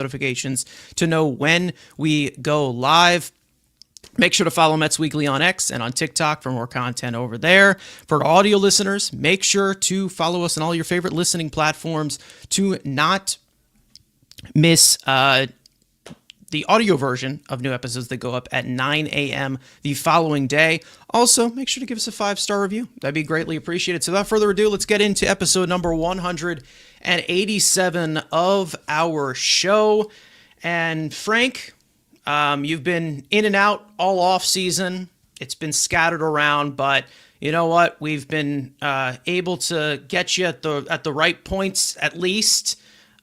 notifications to know when we go live. Make sure to follow Mets Weekly on X and on TikTok for more content over there. For audio listeners, make sure to follow us on all your favorite listening platforms to not miss the audio version of new episodes that go up at 9 a.m. the following day. Also, make sure to give us a 5-star review. That'd be greatly appreciated. So without further ado, let's get into episode number 187 of our show. And Frank, you've been in and out all off season. It's been scattered around, but you know what? We've been able to get you at the right points at least.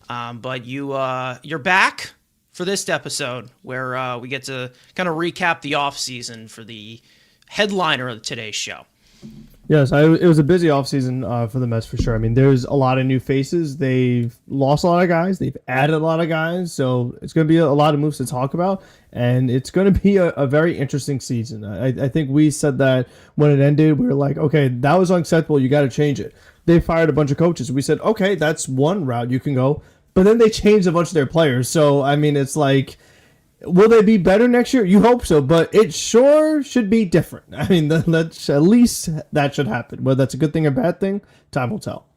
But you're back for this episode where we get to kind of recap the off season for the headliner of today's show. Yes, it was a busy offseason for the Mets for sure. I mean, there's a lot of new faces. They've lost a lot of guys. They've added a lot of guys. So it's going to be a lot of moves to talk about. And it's going to be a very interesting season. I think we said that when it ended, we were like, okay, that was unacceptable. You got to change it. They fired a bunch of coaches. We said, okay, that's one route you can go. But then they changed a bunch of their players. So, I mean, it's like, will they be better next year? You hope so, but it sure should be different. I mean, that's at least that should happen. Whether that's a good thing or bad thing, time will tell.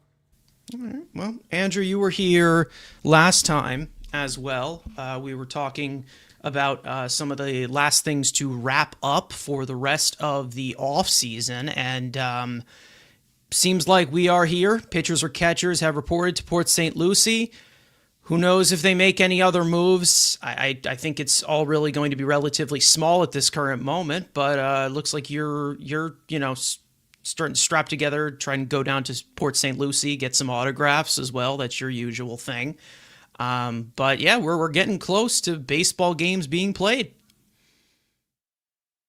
All right. Well, Andrew, you were here last time as well. We were talking about some of the last things to wrap up for the rest of the off season, and seems like we are here. Pitchers or catchers have reported to Port St. Lucie. Who knows if they make any other moves? I think it's all really going to be relatively small at this current moment, but it looks like you're starting to strap together, trying to go down to Port St. Lucie, get some autographs as well. That's your usual thing. But yeah, we're getting close to baseball games being played.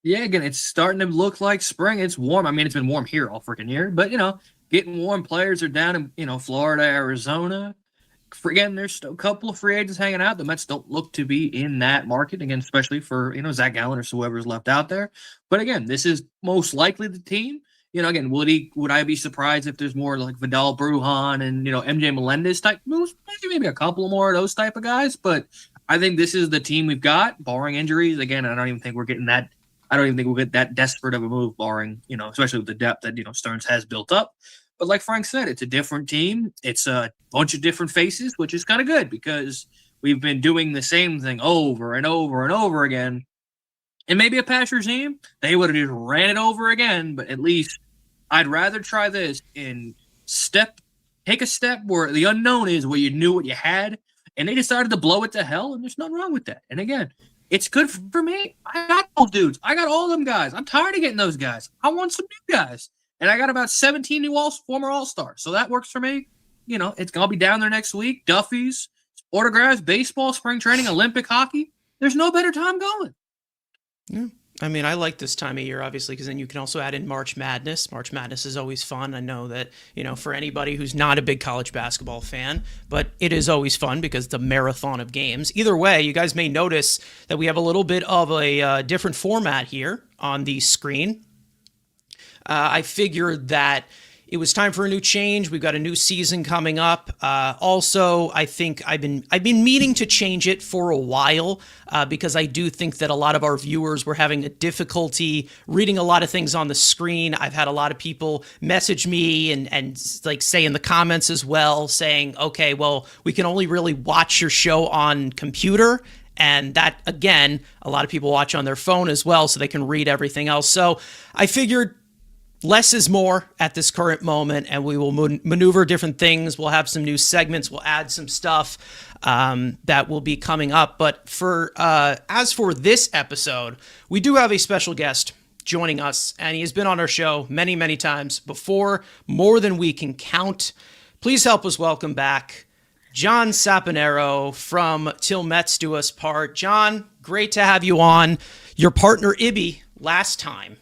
Yeah, again, it's starting to look like spring. It's warm. I mean, it's been warm here all freaking year, but getting warm. Players are down in Florida, Arizona. Again, there's a couple of free agents hanging out. The Mets don't look to be in that market, again, especially for, Zach Gallen or whoever's left out there. But again, this is most likely the team. Again, would I be surprised if there's more like Vidal Brujan and, MJ Melendez type moves? Maybe a couple more of those type of guys. But I think this is the team we've got, barring injuries. Again, I don't even think we'll get that desperate of a move, barring, especially with the depth that, Stearns has built up. But like Frank said, it's a different team. It's a bunch of different faces, which is kind of good because we've been doing the same thing over and over and over again. And maybe a past regime, they would have just ran it over again. But at least I'd rather try this and take a step where the unknown is where you knew what you had. And they decided to blow it to hell. And there's nothing wrong with that. And again, it's good for me. I got those dudes. I got all them guys. I'm tired of getting those guys. I want some new guys. And I got about 17 new former All-Stars. So that works for me. It's going to be down there next week. Duffy's, autographs, baseball, spring training, Olympic hockey. There's no better time going. Yeah. I mean, I like this time of year, obviously, because then you can also add in March Madness. March Madness is always fun. I know that, for anybody who's not a big college basketball fan, but it is always fun because it's a marathon of games. Either way, you guys may notice that we have a little bit of a different format here on the screen. I figured that it was time for a new change. We've got a new season coming up. Also, I think I've been meaning to change it for a while because I do think that a lot of our viewers were having a difficulty reading a lot of things on the screen. I've had a lot of people message me and like say in the comments as well, saying, okay, well, we can only really watch your show on computer. And that, again, a lot of people watch on their phone as well, so they can read everything else. So I figured less is more at this current moment, and we will maneuver different things. We'll have some new segments. We'll add some stuff that will be coming up. But as for this episode, we do have a special guest joining us, and he has been on our show many, many times before, more than we can count. Please help us welcome back John Saponaro from TilMetsDoUsPart. John, great to have you on. Your partner, Ibby, last time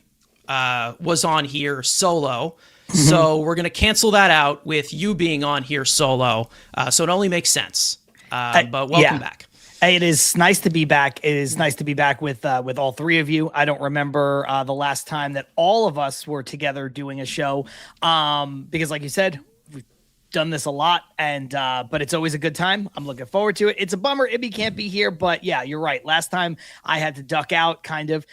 was on here solo. So we're going to cancel that out with you being on here solo. So it only makes sense. But welcome back. It is nice to be back. It is nice to be back with all three of you. I don't remember the last time that all of us were together doing a show because like you said, done this a lot, and but it's always a good time. I'm looking forward to it. It's a bummer Ibby can't be here, but yeah, you're right. Last time I had to duck out kind of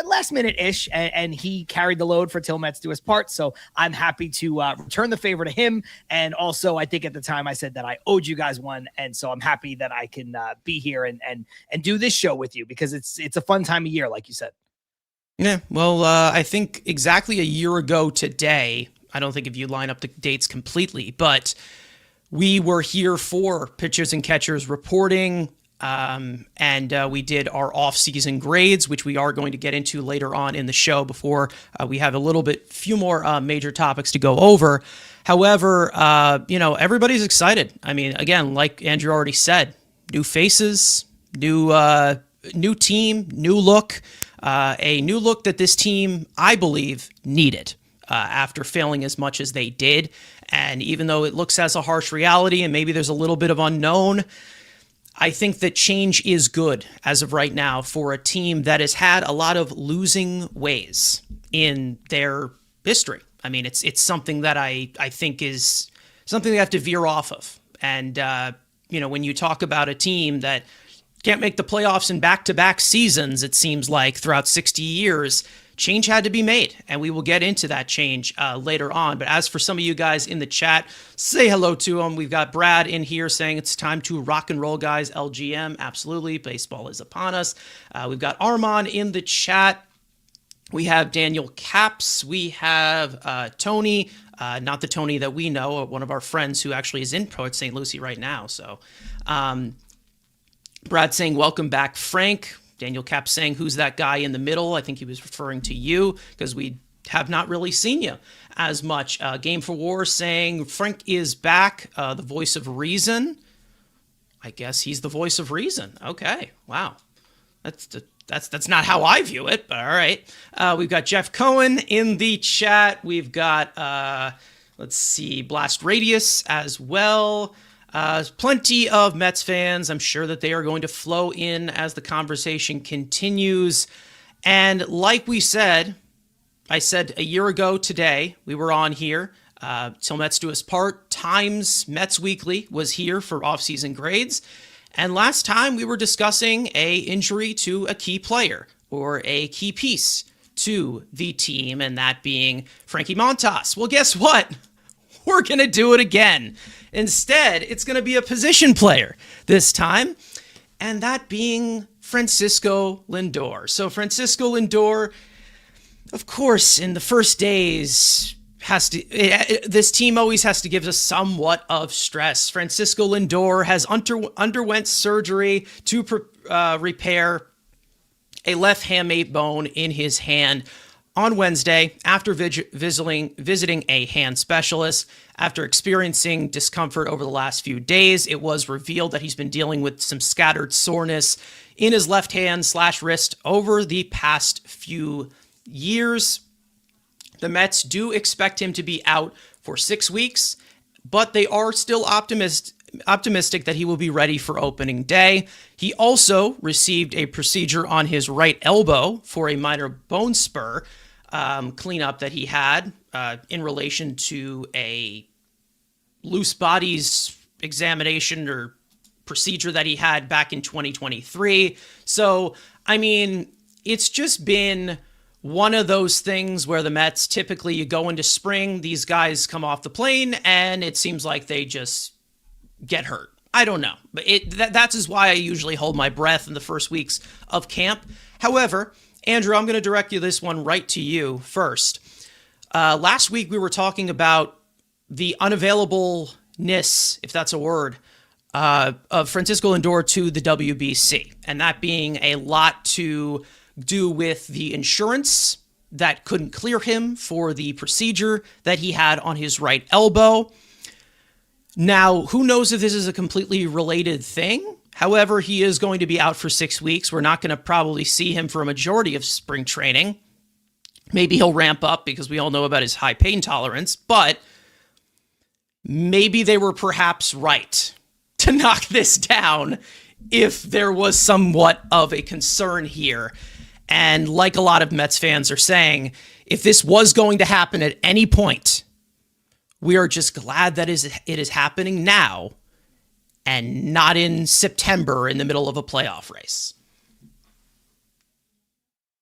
last minute ish, and he carried the load for TilMetsDoUsPart. So I'm happy to return the favor to him. And also, I think at the time I said that I owed you guys one, and so I'm happy that I can be here and do this show with you, because it's a fun time of year, like you said. Yeah, well, I think exactly a year ago today, I don't think if you line up the dates completely, but we were here for Pitchers and Catchers reporting, and we did our off-season grades, which we are going to get into later on in the show before we have few more major topics to go over. However, everybody's excited. I mean, again, like Andrew already said, new faces, new team, new look, a new look that this team, I believe, needed. After failing as much as they did. And even though it looks as a harsh reality and maybe there's a little bit of unknown, I think that change is good as of right now for a team that has had a lot of losing ways in their history. I mean, it's something that I think is something they have to veer off of. And, when you talk about a team that can't make the playoffs in back-to-back seasons, it seems like throughout 60 years, change had to be made, and we will get into that change later on. But as for some of you guys in the chat, say hello to them. We've got Brad in here saying it's time to rock and roll, guys. LGM, absolutely. Baseball is upon us. We've got Armand in the chat. We have Daniel Caps. We have Tony, not the Tony that we know, one of our friends who actually is in Port St. Lucie right now. So Brad saying, welcome back, Frank. Daniel Cap saying, who's that guy in the middle? I think he was referring to you because we have not really seen you as much. Game for War saying, Frank is back, the voice of reason. I guess he's the voice of reason. Okay, wow. That's not how I view it, but all right. We've got Jeff Cohen in the chat. We've got, let's see, Blast Radius as well. Plenty of Mets fans. I'm sure that they are going to flow in as the conversation continues. And like we said, I said a year ago today, we were on here. Till Mets Do Us Part times Mets Weekly was here for offseason grades. And last time we were discussing a injury to a key player or a key piece to the team, and that being Frankie Montas. Well, guess what? We're going to do it again. Instead, it's going to be a position player this time, and that being Francisco Lindor. So Francisco Lindor, of course, in the first days, this team always has to give us somewhat of stress. Francisco Lindor has underwent surgery to repair a left hamate bone in his hand on Wednesday after visiting a hand specialist. After experiencing discomfort over the last few days, it was revealed that he's been dealing with some scattered soreness in his left hand / wrist over the past few years. The Mets do expect him to be out for 6 weeks, but they are still optimistic that he will be ready for opening day. He also received a procedure on his right elbow for a minor bone spur cleanup that he had in relation to a loose bodies examination or procedure that he had back in 2023. So, I mean, it's just been one of those things where the Mets, typically you go into spring, these guys come off the plane, and it seems like they just get hurt. I don't know. But that's why I usually hold my breath in the first weeks of camp. However, Andrew, I'm going to direct this one right to you first. Last week, we were talking about the unavailableness, if that's a word, of Francisco Lindor to the WBC, and that being a lot to do with the insurance that couldn't clear him for the procedure that he had on his right elbow. Now, who knows if this is a completely related thing? However, he is going to be out for 6 weeks. We're not going to probably see him for a majority of spring training. Maybe he'll ramp up because we all know about his high pain tolerance, but maybe they were perhaps right to knock this down if there was somewhat of a concern here. And like a lot of Mets fans are saying, if this was going to happen at any point, We are just glad that it is happening now and not in September in the middle of a playoff race.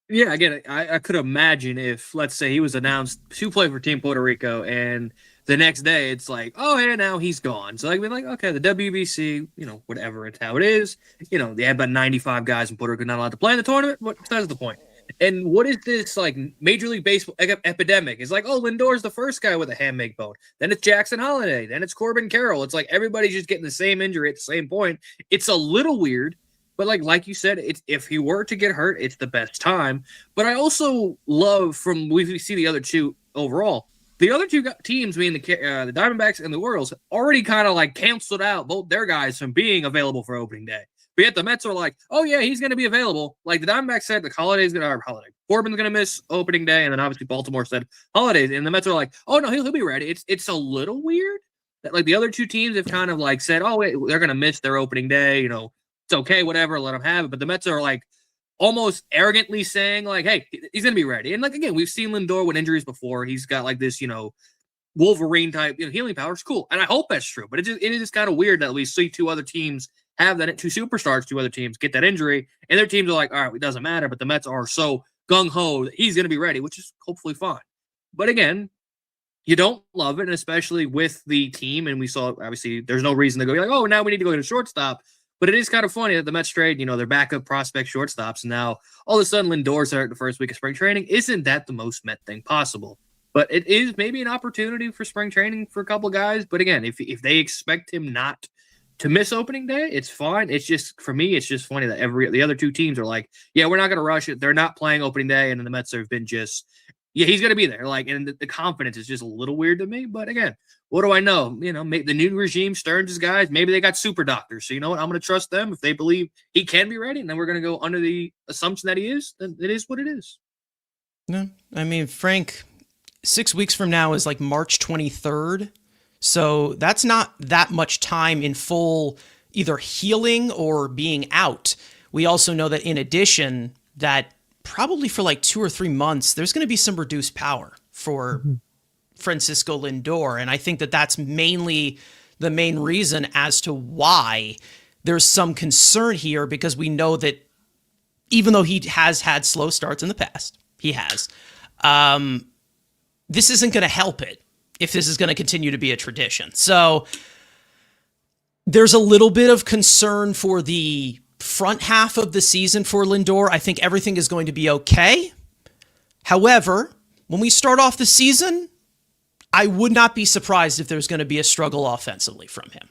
Yeah, again, I could imagine if, let's say, he was announced to play for Team Puerto Rico, and the next day it's like, oh, yeah, now he's gone. So I'd be like, okay, the WBC, whatever, it's how it is. They had about 95 guys in Puerto Rico not allowed to play in the tournament. That's the point. And what is this, like, Major League Baseball epidemic? It's like, oh, Lindor's the first guy with a hamate bone. Then it's Jackson Holliday. Then it's Corbin Carroll. It's like everybody's just getting the same injury at the same point. It's a little weird. But like you said, if he were to get hurt, it's the best time. But I also love we see the other two overall. The other two teams, being the Diamondbacks and the Orioles, already kind of like canceled out both their guys from being available for opening day. But yet the Mets are like, oh yeah, he's going to be available. Like the Diamondbacks said, Corbin's going to miss opening day, and then obviously Baltimore said Holiday, and the Mets are like, oh no, he'll be ready. It's a little weird that like the other two teams have kind of like said, oh wait, they're going to miss their opening day. It's okay, whatever, let them have it. But the Mets are like almost arrogantly saying like, hey, he's going to be ready. And like, again, we've seen Lindor with injuries before. He's got like this, Wolverine type, healing power. It's cool. And I hope that's true. But it is kind of weird that we see two other teams have that, two superstars, two other teams get that injury. And their teams are like, all right, it doesn't matter. But the Mets are so gung-ho that he's going to be ready, which is hopefully fine. But again, you don't love it. And especially with the team. And we saw, obviously, there's no reason to go like, oh, now we need to go to shortstop. But it is kind of funny that the Mets trade, their backup prospect shortstops. And now all of a sudden Lindor's hurt the first week of spring training. Isn't that the most Met thing possible? But it is maybe an opportunity for spring training for a couple of guys. But again, if they expect him not to miss opening day, it's fine. It's just, for me, it's just funny that the other two teams are like, yeah, we're not going to rush it. They're not playing opening day. And then the Mets have been just, yeah, he's going to be there. Like, and the confidence is just a little weird to me. But again, what do I know? Maybe the new regime, Stearns' guys, maybe they got super doctors. So you know what? I'm going to trust them. If they believe he can be ready, and then we're going to go under the assumption that he is, then it is what it is. No, I mean, Frank, 6 weeks from now is like March 23rd. So that's not that much time in full either healing or being out. We also know that in addition, that probably for like 2 or 3 months, there's going to be some reduced power for Francisco Lindor. And I think that that's mainly the main reason as to why there's some concern here, because we know that even though he has had slow starts in the past, this isn't going to help it if this is going to continue to be a tradition. So there's a little bit of concern for the front half of the season for Lindor. I think everything is going to be okay. However, when we start off the season, I would not be surprised if there's going to be a struggle offensively from him.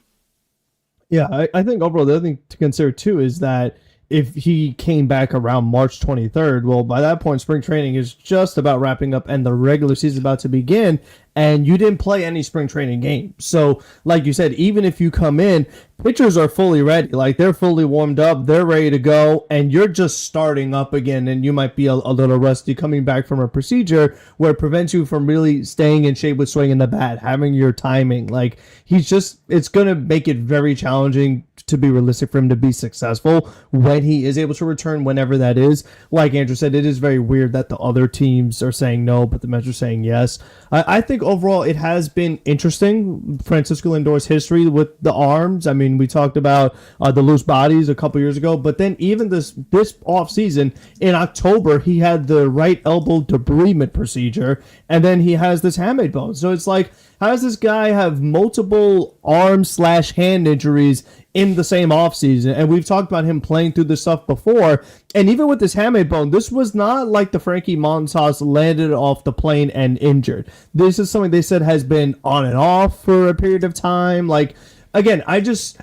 Yeah, I think overall the other thing to consider too is that if he came back around March 23rd, well, by that point, spring training is just about wrapping up and the regular season is about to begin, and you didn't play any spring training games. So, like you said, even if you come in, pitchers are fully ready. Like, they're fully warmed up, they're ready to go, and you're just starting up again, and you might be a little rusty coming back from a procedure where it prevents you from really staying in shape with swinging the bat, having your timing. Like, it's going to make it very challenging to be realistic for him to be successful when he is able to return, whenever that is. Like Andrew said, it is very weird that the other teams are saying no, but the Mets are saying yes. I think overall it has been interesting, Francisco Lindor's history with the arms. I mean, we talked about the loose bodies a couple years ago, but then even this offseason, in October, he had the right elbow debridement procedure, and then he has this hamate bone. So it's like, how does this guy have multiple arm/hand injuries in the same offseason? And we've talked about him playing through this stuff before. And even with this hamate bone, this was not like the Frankie Montas landed off the plane and injured. This is something they said has been on and off for a period of time. Like, again, I don't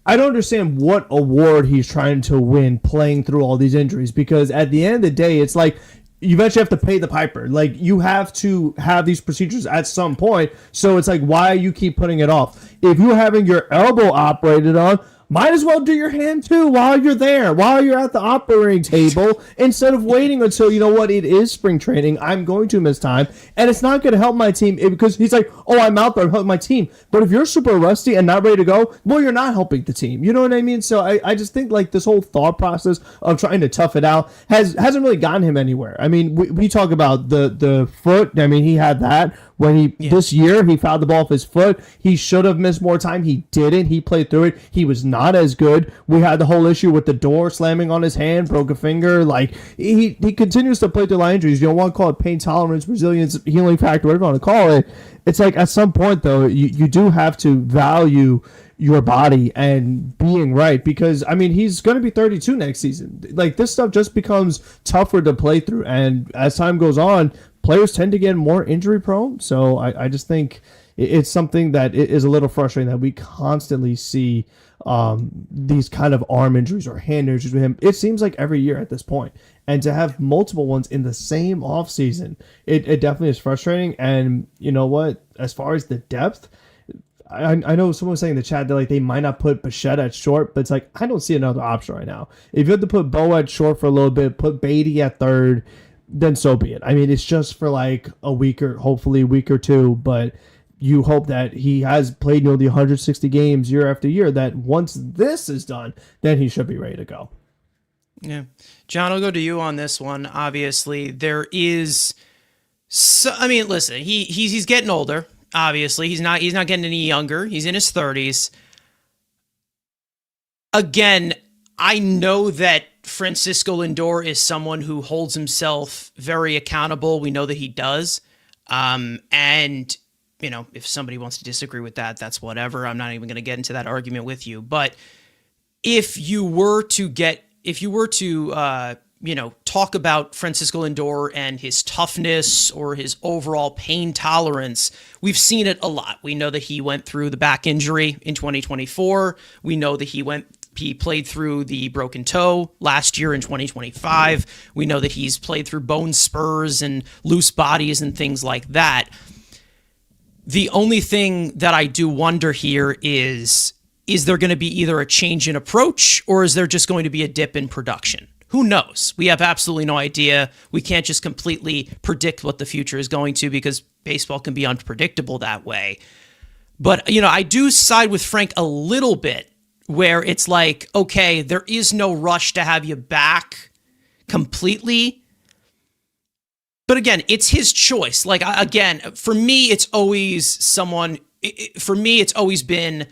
understand what award he's trying to win playing through all these injuries, because at the end of the day, it's like, you eventually have to pay the piper. Like, you have to have these procedures at some point. So it's like, why you keep putting it off? If you're having your elbow operated on, might as well do your hand too while you're there, while you're at the operating table, instead of waiting until, you know what, it is spring training, I'm going to miss time, and it's not going to help my team because he's like, oh, I'm out there, I'm helping my team. But if you're super rusty and not ready to go, well, you're not helping the team. You know what I mean? So I just think like this whole thought process of trying to tough it out hasn't really gotten him anywhere. I mean, we talk about the foot. I mean, he had that when this year he fouled the ball off his foot. He should have missed more time. He didn't. He played through it. He was not as good. We had the whole issue with the door slamming on his hand, broke a finger. Like he continues to play through line injuries. You don't want to call it pain tolerance, resilience, healing factor, whatever you want to call it. It's like at some point though, you do have to value your body and being right, because I mean he's going to be 32 next season. Like this stuff just becomes tougher to play through, and as time goes on, players tend to get more injury prone. So I just think it's something that is a little frustrating that we constantly see these kind of arm injuries or hand injuries with him. It seems like every year at this point, and to have multiple ones in the same offseason, it definitely is frustrating. And you know what, as far as the depth, I know someone was saying in the chat that like they might not put Bichette at short, but it's like I don't see another option right now. If you have to put Bo at short for a little bit, put Beatty at third, then so be it. I mean, it's just for like a week or hopefully a week or two, but you hope that he has played the 160 games year after year, that once this is done, then he should be ready to go. Yeah. John, I'll go to you on this one. Obviously, there is I mean, listen, he's getting older. Obviously, he's not getting any younger. He's in his 30s. Again, I know that Francisco Lindor is someone who holds himself very accountable. We know that he does. And, you know, if somebody wants to disagree with that, that's whatever. I'm not even going to get into that argument with you. But if you were to talk about Francisco Lindor and his toughness or his overall pain tolerance, we've seen it a lot. We know that he went through the back injury in 2024. We know that he played through the broken toe last year in 2025. We know that he's played through bone spurs and loose bodies and things like that. The only thing that I do wonder here is there going to be either a change in approach or is there just going to be a dip in production? Who knows? We have absolutely no idea. We can't just completely predict what the future is going to, because baseball can be unpredictable that way. But, you know, I do side with Frank a little bit, where it's like, okay, there is no rush to have you back completely. But again, it's his choice. Like, again, for me, it's always been,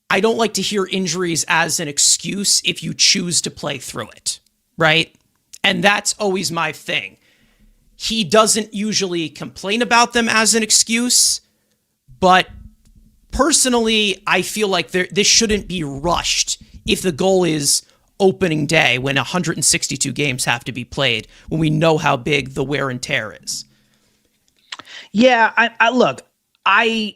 I don't like to hear injuries as an excuse if you choose to play through it. Right? And that's always my thing. He doesn't usually complain about them as an excuse, but personally, I feel like this shouldn't be rushed if the goal is opening day when 162 games have to be played, when we know how big the wear and tear is. Yeah, I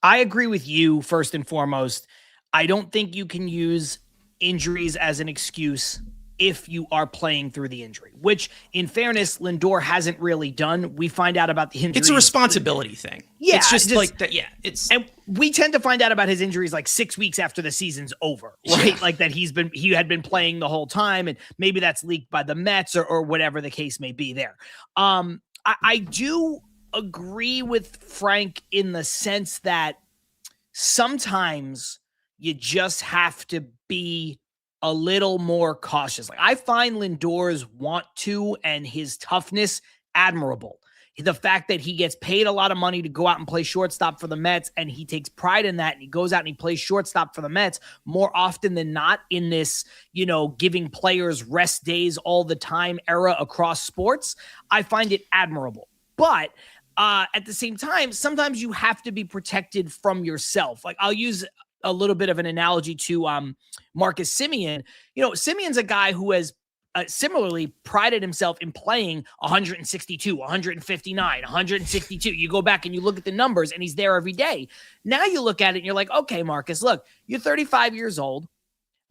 agree with you first and foremost. I don't think you can use injuries as an excuse if you are playing through the injury, which in fairness, Lindor hasn't really done. We find out about the injury. It's a responsibility thing. Yeah. It's just like that. Yeah. And we tend to find out about his injuries like 6 weeks after the season's over, right? Like that he had been playing the whole time, and maybe that's leaked by the Mets or whatever the case may be there. I do agree with Frank in the sense that sometimes you just have to be a little more cautious. Like I find Lindor's want to and his toughness admirable. The fact that he gets paid a lot of money to go out and play shortstop for the Mets, and he takes pride in that, and he goes out and he plays shortstop for the Mets more often than not in this, giving players rest days all the time era across sports. I find it admirable. But at the same time, sometimes you have to be protected from yourself. Like I'll use a little bit of an analogy to Marcus Semien. Semien's a guy who has similarly prided himself in playing 162, 159, 162. You go back and you look at the numbers, and he's there every day. Now you look at it and you're like, okay, Marcus, look, you're 35 years old.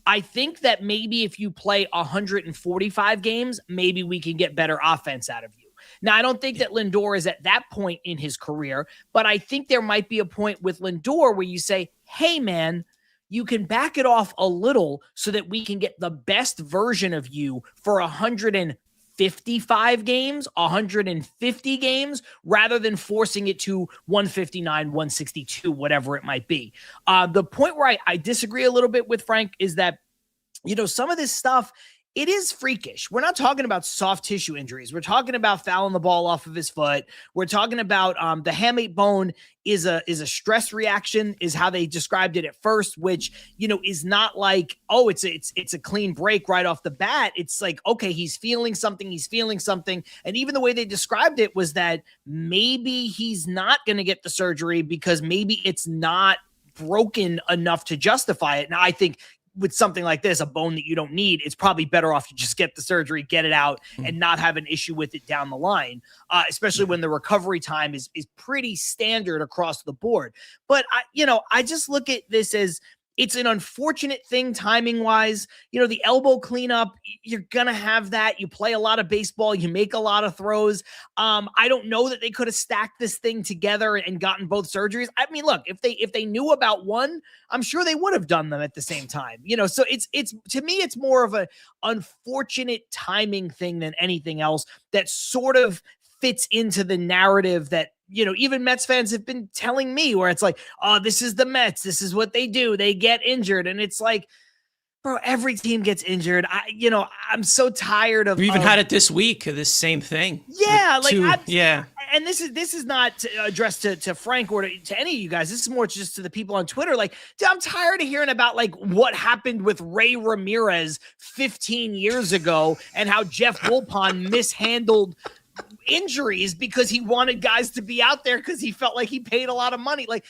I think that maybe if you play 145 games, maybe we can get better offense out of you. Now, I don't think that Lindor is at that point in his career, but I think there might be a point with Lindor where you say, hey, man, you can back it off a little so that we can get the best version of you for 155 games, 150 games, rather than forcing it to 159, 162, whatever it might be. The point where I disagree a little bit with Frank is that, some of this stuff, it is freakish. We're not talking about soft tissue injuries. We're talking about fouling the ball off of his foot. We're talking about the hamate bone is a stress reaction, is how they described it at first, which, is not like, oh, it's a clean break right off the bat. It's like, okay, he's feeling something. And even the way they described it was that maybe he's not going to get the surgery because maybe it's not broken enough to justify it. Now, I think with something like this, a bone that you don't need, it's probably better off to just get the surgery, get it out, and not have an issue with it down the line, especially when the recovery time is pretty standard across the board. But, I just look at this as it's an unfortunate thing timing-wise. The elbow cleanup, you're going to have that. You play a lot of baseball. You make a lot of throws. I don't know that they could have stacked this thing together and gotten both surgeries. I mean, look, if they knew about one, I'm sure they would have done them at the same time. So it's to me, it's more of an unfortunate timing thing than anything else that sort of fits into the narrative that, even Mets fans have been telling me, where it's like, oh, this is the Mets. This is what they do. They get injured. And it's like, bro, every team gets injured. I'm so tired of. We even had it this week, this same thing. Yeah. Yeah. And this is not addressed to Frank or to any of you guys. This is more just to the people on Twitter. Like, dude, I'm tired of hearing about like what happened with Ray Ramirez 15 years ago and how Jeff Wilpon mishandled injuries because he wanted guys to be out there because he felt like he paid a lot of money. Like,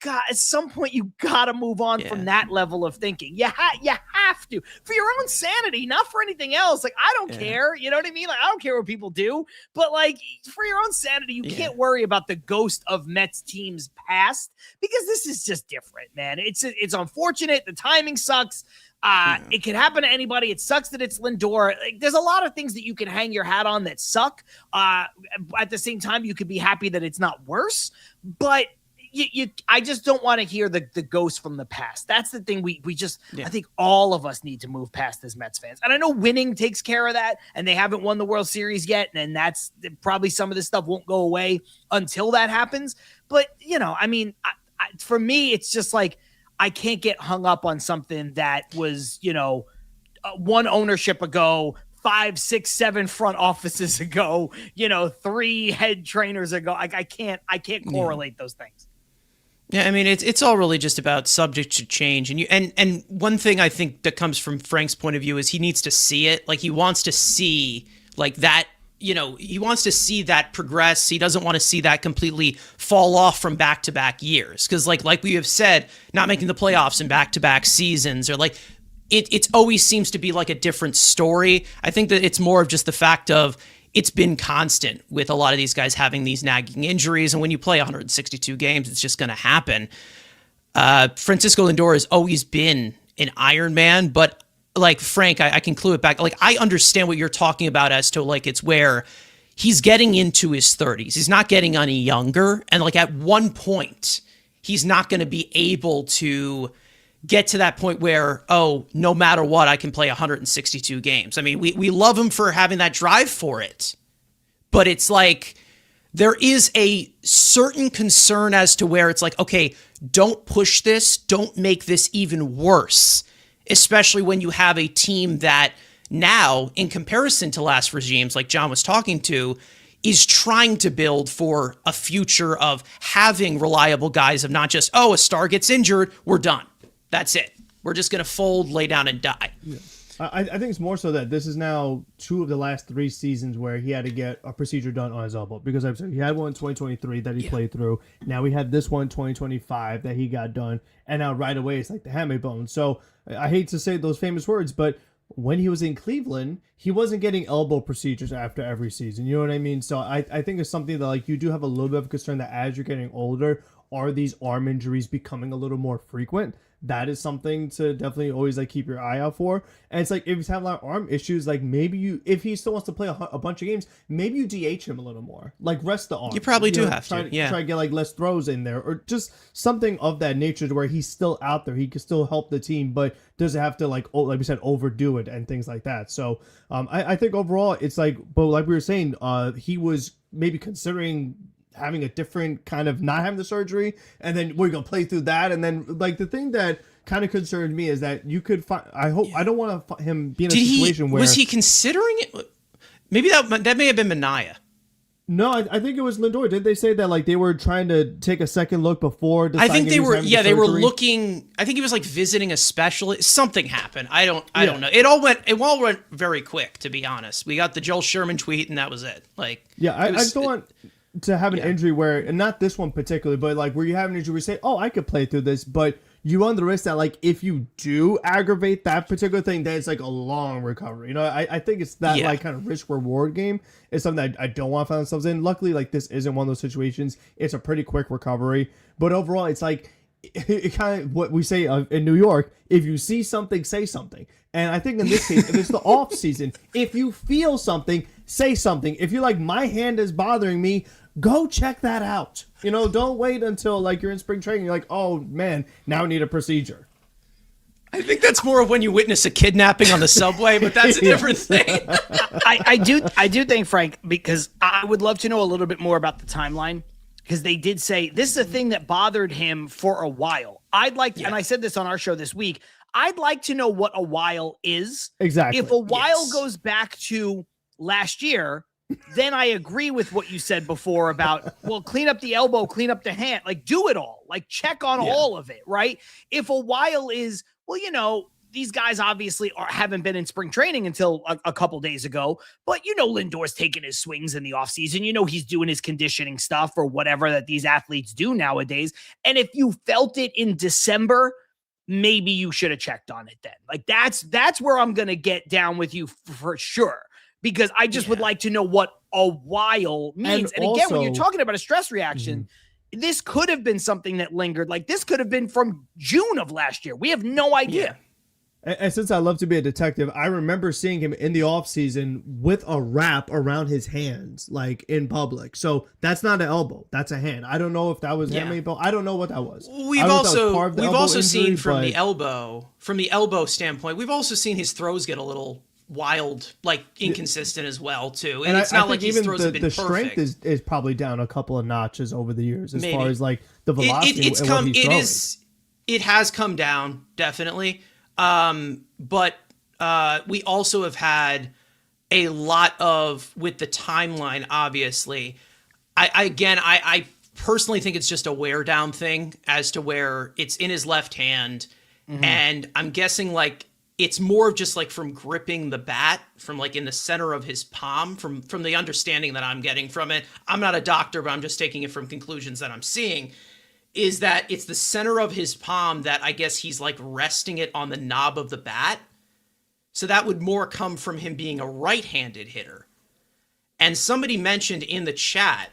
at some point you got to move on from that level of thinking. You have to, for your own sanity, not for anything else. Like, I don't care. You know what I mean? Like, I don't care what people do, but like for your own sanity, you can't worry about the ghost of Mets teams past, because this is just different, man. It's unfortunate. The timing sucks. It can happen to anybody. It sucks that it's Lindor. Like, there's a lot of things that you can hang your hat on that suck. At the same time, you could be happy that it's not worse, but I just don't want to hear the ghost from the past. That's the thing. I think all of us need to move past as Mets fans. And I know winning takes care of that, and they haven't won the World Series yet. And that's probably some of this stuff won't go away until that happens. But, for me, it's just like, I can't get hung up on something that was, one ownership ago, 5, 6, 7 front offices ago, 3 head trainers ago. Like, I can't correlate those things. Yeah, I mean, it's all really just about subject to change. And one thing I think that comes from Frank's point of view is he needs to see it. Like, he wants to see like that. He wants to see that progress. He doesn't want to see that completely fall off from back-to-back years. Because like we have said, not making the playoffs in back-to-back seasons, or like it always seems to be like a different story. I think that it's more of just the fact of it's been constant with a lot of these guys having these nagging injuries. And when you play 162 games, it's just going to happen. Francisco Lindor has always been an Iron Man, but like Frank, I can clue it back. Like, I understand what you're talking about as to like, it's where he's getting into his 30s. He's not getting any younger. And like at one point, he's not going to be able to get to that point where, oh, no matter what, I can play 162 games. I mean, we love him for having that drive for it. But it's like, there is a certain concern as to where it's like, okay, don't push this. Don't make this even worse. Especially when you have a team that now, in comparison to last regimes, like John was talking to, is trying to build for a future of having reliable guys, of not just, oh, a star gets injured, we're done. That's it. We're just going to fold, lay down, and die. Yeah. I think it's more so that this is now 2 of the last 3 seasons where he had to get a procedure done on his elbow. Because I've said he had one in 2023 that he played through. Now we had this one in 2025 that he got done. And now right away it's like the hamate bone. So I hate to say those famous words, but when he was in Cleveland, he wasn't getting elbow procedures after every season. You know what I mean? So I think it's something that like you do have a little bit of concern that as you're getting older, are these arm injuries becoming a little more frequent? that is something to definitely always like keep your eye out for. And it's like if he's having a lot of arm issues, like maybe if he still wants to play a bunch of games, maybe you DH him a little more, like rest the arm. You probably do have try to, yeah. Try to get like less throws in there, or just something of that nature to where he's still out there. He can still help the team, but doesn't have to like we said, overdo it and things like that. So I think overall it's like, but like we were saying, he was maybe considering having a different kind of not having the surgery, and then we're gonna play through that, and then like the thing that kind of concerned me is that you could find. I don't want him be in a situation where was he considering it? Maybe that may have been Mania. No, I think it was Lindor. Did they say that like they were trying to take a second look before deciding? I think they were. Yeah, they were surgery? looking. I think he was like visiting a specialist. Something happened. I don't know. It all went very quick. To be honest, we got the Joel Sherman tweet, and that was it. Like, yeah, I just don't want to have an injury where, and not this one particularly, but like where you have an injury where you say, oh, I could play through this, but you run the risk that like if you do aggravate that particular thing, then it's like a long recovery. You know, I think it's that like kind of risk reward game is something that I don't want to find themselves in. Luckily, like this isn't one of those situations. It's a pretty quick recovery, but overall, it's like it kind of what we say in New York: if you see something, say something. And I think in this case, if it's the off season, if you feel something, say something. If you're like, my hand is bothering me, go check that out. You know, don't wait until like you're in spring training. You're like, oh man, now I need a procedure. I think that's more of when you witness a kidnapping on the subway, but that's a different thing. I do think, Frank, because I would love to know a little bit more about the timeline, because they did say this is a thing that bothered him for a while. I'd like to, and I said this on our show this week, I'd like to know what a while is. Exactly. If a while goes back to last year, then I agree with what you said before about, well, clean up the elbow, clean up the hand, like do it all, like check on all of it, right? If a while is, well, you know, these guys obviously haven't been in spring training until a couple days ago, but you know, Lindor's taking his swings in the offseason. You know, he's doing his conditioning stuff or whatever that these athletes do nowadays. And if you felt it in December, maybe you should have checked on it then. Like that's where I'm going to get down with you for sure, because I just would like to know what a while means. And again, when you're talking about a stress reaction, this could have been something that lingered. Like this could have been from June of last year. We have no idea. Yeah. And since I love to be a detective, I remember seeing him in the offseason with a wrap around his hands, like in public. So that's not an elbow. That's a hand. I don't know if that was hammy bone. I don't know what that was. We've also seen from the elbow standpoint, we've also seen his throws get a little wild, like inconsistent as well too. And it's not like his throws have been perfect. The strength is probably down a couple of notches over the years as far as like the velocity and what he's throwing. It has come down, definitely. But we also have had a lot of, with the timeline, obviously. I personally think it's just a wear down thing as to where it's in his left hand. And I'm guessing like it's more of just like from gripping the bat from like in the center of his palm from the understanding that I'm getting from it. I'm not a doctor, but I'm just taking it from conclusions that I'm seeing. Is that it's the center of his palm that I guess he's like resting it on the knob of the bat. So that would more come from him being a right-handed hitter. And somebody mentioned in the chat,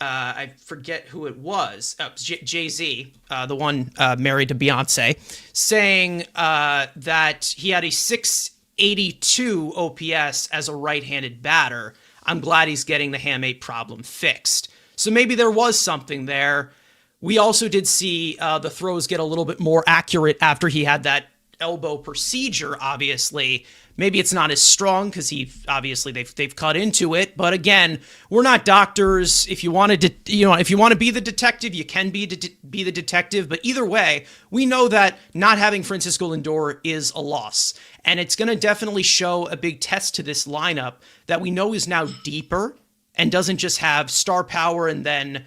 I forget who it was, Jay-Z, the one married to Beyonce, saying that he had a 682 OPS as a right-handed batter. I'm glad he's getting the hamate problem fixed. So maybe there was something there. We also did see the throws get a little bit more accurate after he had that elbow procedure, obviously. Maybe it's not as strong because they've cut into it. But again, we're not doctors. If you want to, if you want to be the detective, you can be the detective. But either way, we know that not having Francisco Lindor is a loss. And it's going to definitely show a big test to this lineup that we know is now deeper and doesn't just have star power and then,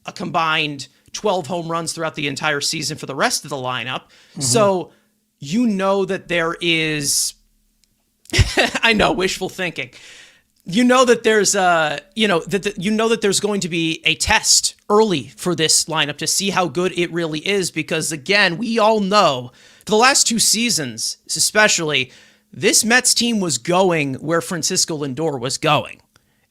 a combined 12 home runs throughout the entire season for the rest of the lineup. So that there is, I know, wishful thinking. That there's that there's going to be a test early for this lineup to see how good it really is, because again, we all know for the last two seasons, especially, this Mets team was going where Francisco Lindor was going.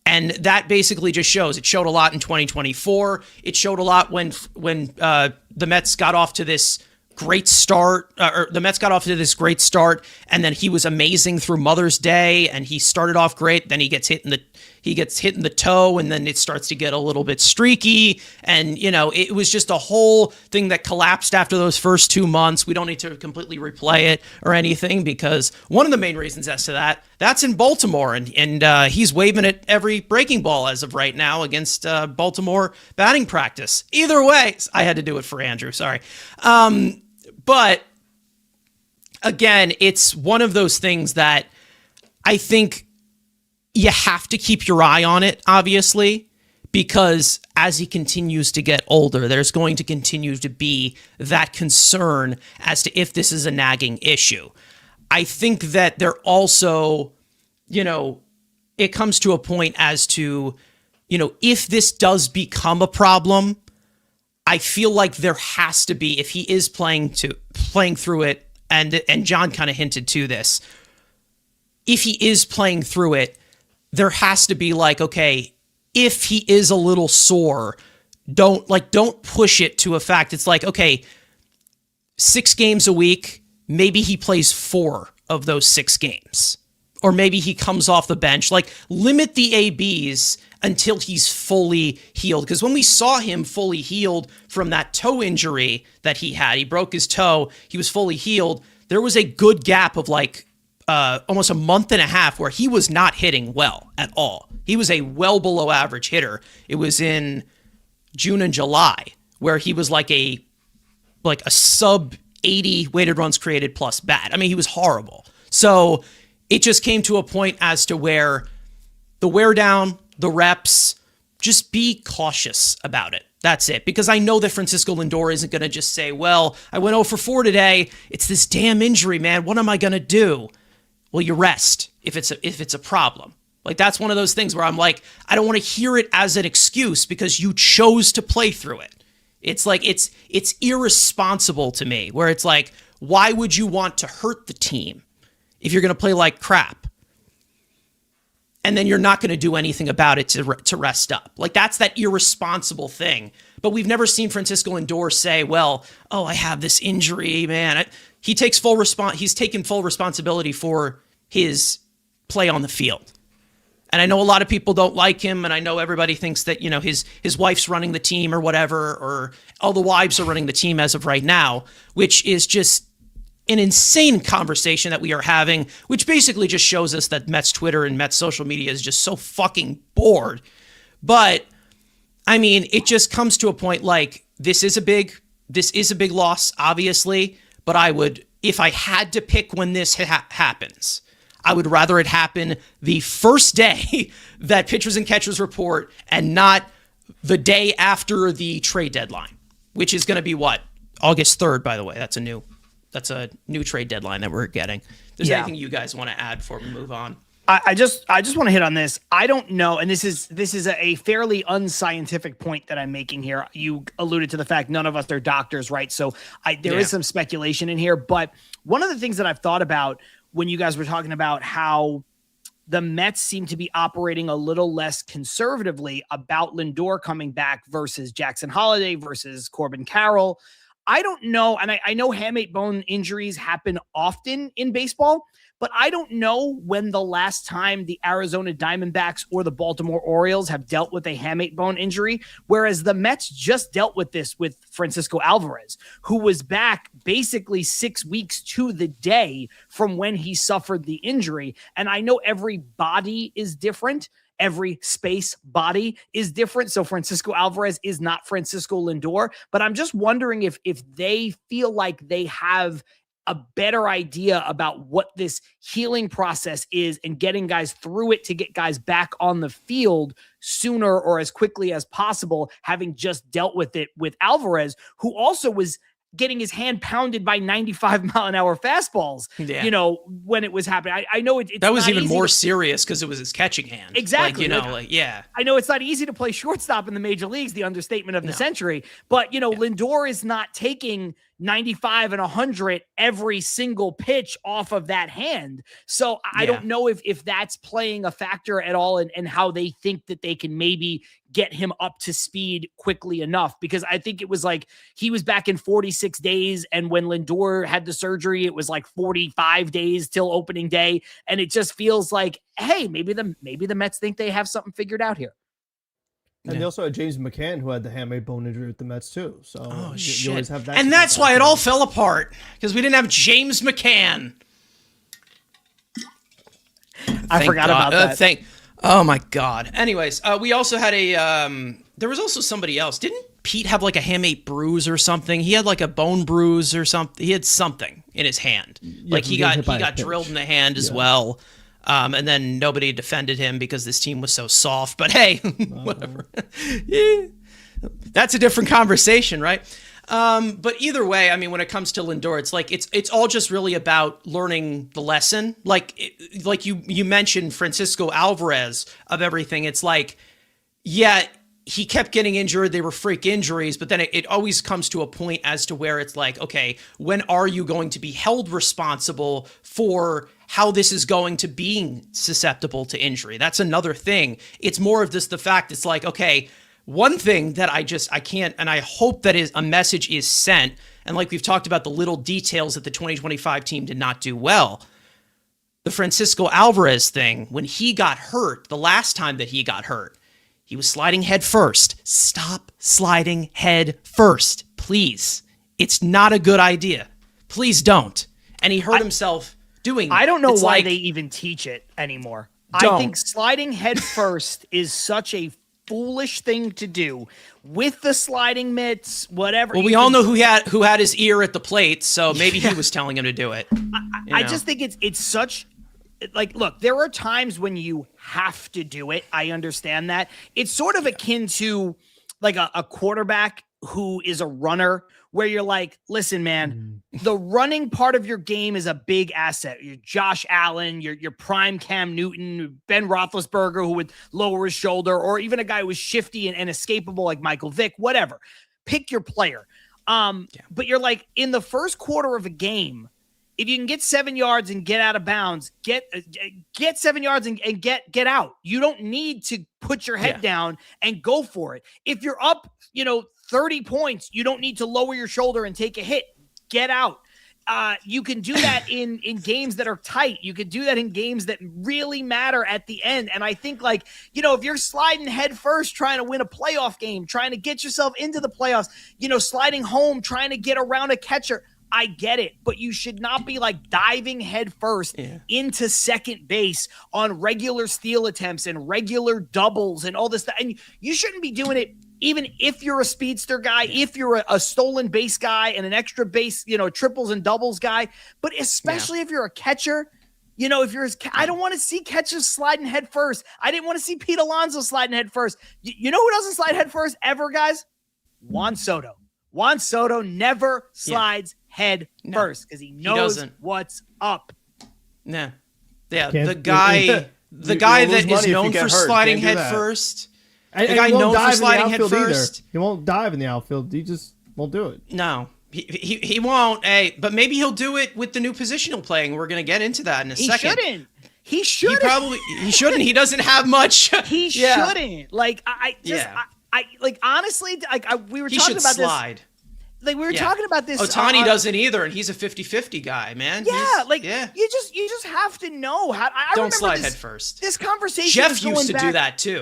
And that basically just shows. It showed a lot in 2024. It showed a lot when the Mets got off to this great start, or the Mets got off to this great start, and then he was amazing through Mother's Day, and he started off great. Then he gets hit in the toe, and then it starts to get a little bit streaky, and it was just a whole thing that collapsed after those first 2 months. We don't need to completely replay it or anything, because one of the main reasons as to that's in Baltimore, and he's waving at every breaking ball as of right now against Baltimore batting practice. Either way, I had to do it for Andrew. Sorry. But again, it's one of those things that I think you have to keep your eye on it, obviously, because as he continues to get older, there's going to continue to be that concern as to if this is a nagging issue. I think that there also, it comes to a point as to, if this does become a problem, I feel like there has to be, if he is playing through it, and John kind of hinted to this, if he is playing through it, there has to be like, okay, if he is a little sore, don't push it to a fact. It's like, okay, 6 games a week, maybe he plays 4 of those 6 games. Or maybe he comes off the bench. Like, limit the ABs until he's fully healed. Because when we saw him fully healed from that toe injury that he had, he broke his toe, he was fully healed, there was a good gap of like almost a month and a half where he was not hitting well at all. He was a well below average hitter. It was in June and July where he was like a sub 80 weighted runs created plus bat. I mean, he was horrible. So it just came to a point as to where the wear down, the reps, just be cautious about it. That's it. Because I know that Francisco Lindor isn't going to just say, well, I went 0 for 4 today. It's this damn injury, man. What am I going to do? Well, you rest if it's a problem. Like, that's one of those things where I'm like, I don't want to hear it as an excuse because you chose to play through it. It's like, it's irresponsible to me, where it's like, why would you want to hurt the team if you're going to play like crap? And then you're not going to do anything about it to rest up. Like, that's that irresponsible thing. But we've never seen Francisco Lindor say, well, oh, I have this injury, man. He's taken full responsibility for his play on the field. And I know a lot of people don't like him, and I know everybody thinks that, his wife's running the team or whatever, or all the wives are running the team as of right now, which is just an insane conversation that we are having, which basically just shows us that Mets Twitter and Mets social media is just so fucking bored. But I mean, it just comes to a point like, this is a big loss, obviously, but if I had to pick when this happens, I would rather it happen the first day that pitchers and catchers report and not the day after the trade deadline, which is going to be what? August 3rd, by the way. That's a new trade deadline that we're getting. There's anything you guys want to add before we move on? I just want to hit on this. I don't know, and this is a fairly unscientific point that I'm making here. You alluded to the fact none of us are doctors, right? So there is some speculation in here, but one of the things that I've thought about when you guys were talking about how the Mets seem to be operating a little less conservatively about Lindor coming back versus Jackson Holliday versus Corbin Carroll, I don't know, and I know hamate bone injuries happen often in baseball, but I don't know when the last time the Arizona Diamondbacks or the Baltimore Orioles have dealt with a hamate bone injury, whereas the Mets just dealt with this with Francisco Alvarez, who was back basically 6 weeks to the day from when he suffered the injury. And I know every body is different. Every space body is different. So Francisco Alvarez is not Francisco Lindor, but I'm just wondering if they feel like they have a better idea about what this healing process is and getting guys through it to get guys back on the field sooner or as quickly as possible, having just dealt with it with Alvarez, who also was getting his hand pounded by 95-mile-an-hour fastballs, when it was happening. I know that was even more serious because it was his catching hand. Exactly. I know it's not easy to play shortstop in the major leagues, the understatement of the century, but, Lindor is not taking 95 and 100 every single pitch off of that hand. So I don't know if that's playing a factor at all and how they think that they can maybe get him up to speed quickly enough, because I think it was like he was back in 46 days. And when Lindor had the surgery, it was like 45 days till opening day. And it just feels like, hey, maybe the Mets think they have something figured out here. And they also had James McCann, who had the hamate bone injury with the Mets too. So you always have that. And that's why it all fell apart, because we didn't have James McCann. I forgot about that. Oh my God. Anyways, we also had there was also somebody else. Didn't Pete have like a hamate bruise or something? He had like a bone bruise or something. He had something in his hand. Yeah, like he got drilled in the hand as well. And then nobody defended him because this team was so soft. But hey, whatever. Yeah. That's a different conversation, right? But either way, I mean, when it comes to Lindor, it's like it's all just really about learning the lesson. Like you mentioned Francisco Alvarez of everything. It's like, yeah, he kept getting injured. They were freak injuries, but then it always comes to a point as to where it's like, okay, when are you going to be held responsible for how this is going to being susceptible to injury? That's another thing. It's more of just the fact it's like, okay, one thing that I can't, and I hope that a message is sent, and like we've talked about the little details that the 2025 team did not do well. The Francisco Alvarez thing, when he got hurt, the last time that he got hurt, he was sliding head first. Stop sliding head first, please. It's not a good idea. Please don't. And he hurt himself doing that. I don't know why they even teach it anymore. I think sliding head first is such a foolish thing to do with the sliding mitts, whatever. Well, we all know who had his ear at the plate, so maybe he was telling him to do it. I just think it's such, like, look, there are times when you have to do it. I understand that. It's sort of akin to like a quarterback who is a runner, where you're like, listen, man, the running part of your game is a big asset. You're Josh Allen, your prime Cam Newton, Ben Roethlisberger, who would lower his shoulder, or even a guy who was shifty and escapable like Michael Vick, whatever. Pick your player. But you're like, in the first quarter of a game, if you can get 7 yards and get out of bounds, get 7 yards and get out. You don't need to put your head down and go for it. If you're up, 30 points, you don't need to lower your shoulder and take a hit. Get out. You can do that in games that are tight. You can do that in games that really matter at the end. And I think, like, if you're sliding head first, trying to win a playoff game, trying to get yourself into the playoffs, sliding home, trying to get around a catcher, I get it, but you should not be like diving head first into second base on regular steal attempts and regular doubles and all this stuff. And you shouldn't be doing it even if you're a speedster guy, if you're a stolen base guy and an extra base, triples and doubles guy, but especially if you're a catcher, I don't want to see catchers sliding head first. I didn't want to see Pete Alonso sliding head first. You know who doesn't slide head first ever, guys? Juan Soto. Juan Soto never slides head first because he knows what's up. Yeah. The guy that is known for sliding head first. The guy known for sliding head first. He won't dive in the outfield. He just won't do it. No. He won't. Hey, but maybe he'll do it with the new positional playing. We're going to get into that in a second. He shouldn't. He shouldn't. He doesn't have much. He shouldn't. Like, honestly, we were talking about slide. This. Like, we were talking about this. Ohtani doesn't either, and he's a 50-50 guy, man. Yeah, you just have to know how. Don't slide head first. This conversation. Jeff used to do that too.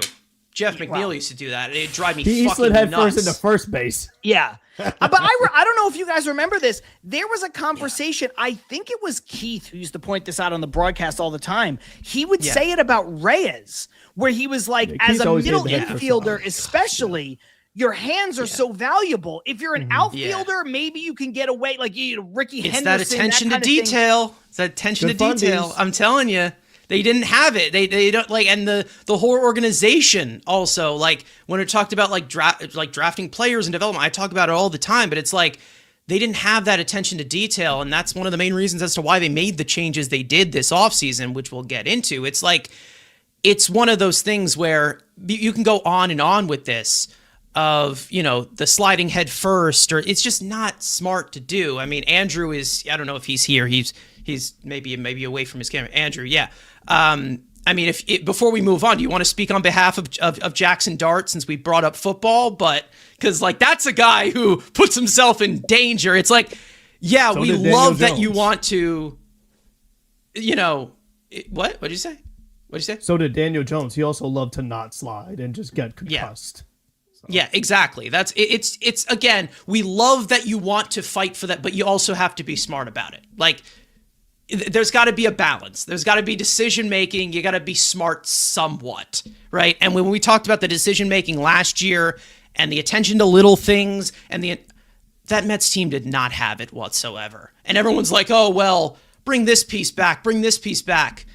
Jeff McNeil used to do that. It'd drive me he fucking slid head nuts. first into first base. Yeah. But I don't know if you guys remember this. There was a conversation. I think it was Keith who used to point this out on the broadcast all the time. He would say it about Reyes, where he was like, as a middle infielder, especially, your hands are so valuable. If you're an outfielder, maybe you can get away. Like Ricky Henderson. It's that attention to detail. It's that attention to detail. I'm telling you. They didn't have it. They don't like, and the whole organization also, like when it talked about like drafting players and development, I talk about it all the time, but it's like they didn't have that attention to detail, and that's one of the main reasons as to why they made the changes they did this offseason, which we'll get into. It's like it's one of those things where you can go on and on with this of, the sliding head first, or it's just not smart to do. I mean, Andrew is, I don't know if he's here. He's maybe away from his camera. Andrew, I mean, before we move on, do you want to speak on behalf of Jackson Dart, since we brought up football? But because like that's a guy who puts himself in danger. It's like, yeah, we love that you want to, what? What'd you say? What'd you say? So did Daniel Jones. He also loved to not slide and just get concussed. So. Yeah, exactly. It's again, we love that you want to fight for that, but you also have to be smart about it. Like, there's got to be a balance. There's got to be decision making. You got to be smart somewhat, right? And when we talked about the decision making last year and the attention to little things, and that Mets team did not have it whatsoever. And everyone's like, "Oh well, bring this piece back. Bring this piece back."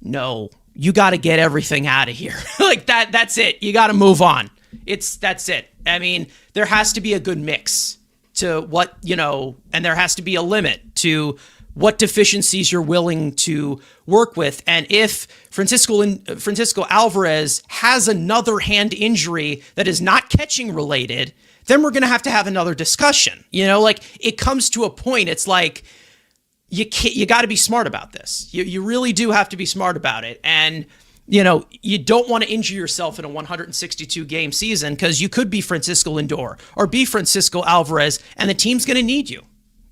No, you got to get everything out of here. Like that. That's it. You got to move on. That's it. I mean, there has to be a good mix to what and there has to be a limit to what deficiencies you're willing to work with. And if Francisco Alvarez has another hand injury that is not catching related, then we're going to have another discussion. Like it comes to a point, it's like you got to be smart about this. You really do have to be smart about it. And you don't want to injure yourself in a 162 game season, because you could be Francisco Lindor or be Francisco Alvarez and the team's going to need you.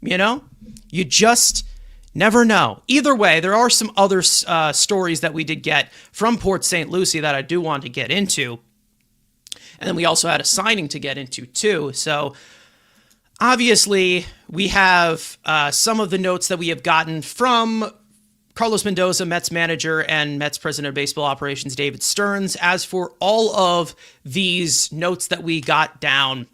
You just never know. Either way, there are some other stories that we did get from Port St. Lucie that I do want to get into. And then we also had a signing to get into too. So obviously we have some of the notes that we have gotten from Carlos Mendoza, Mets manager, and Mets president of baseball operations, David Stearns. As for all of these notes that we got down,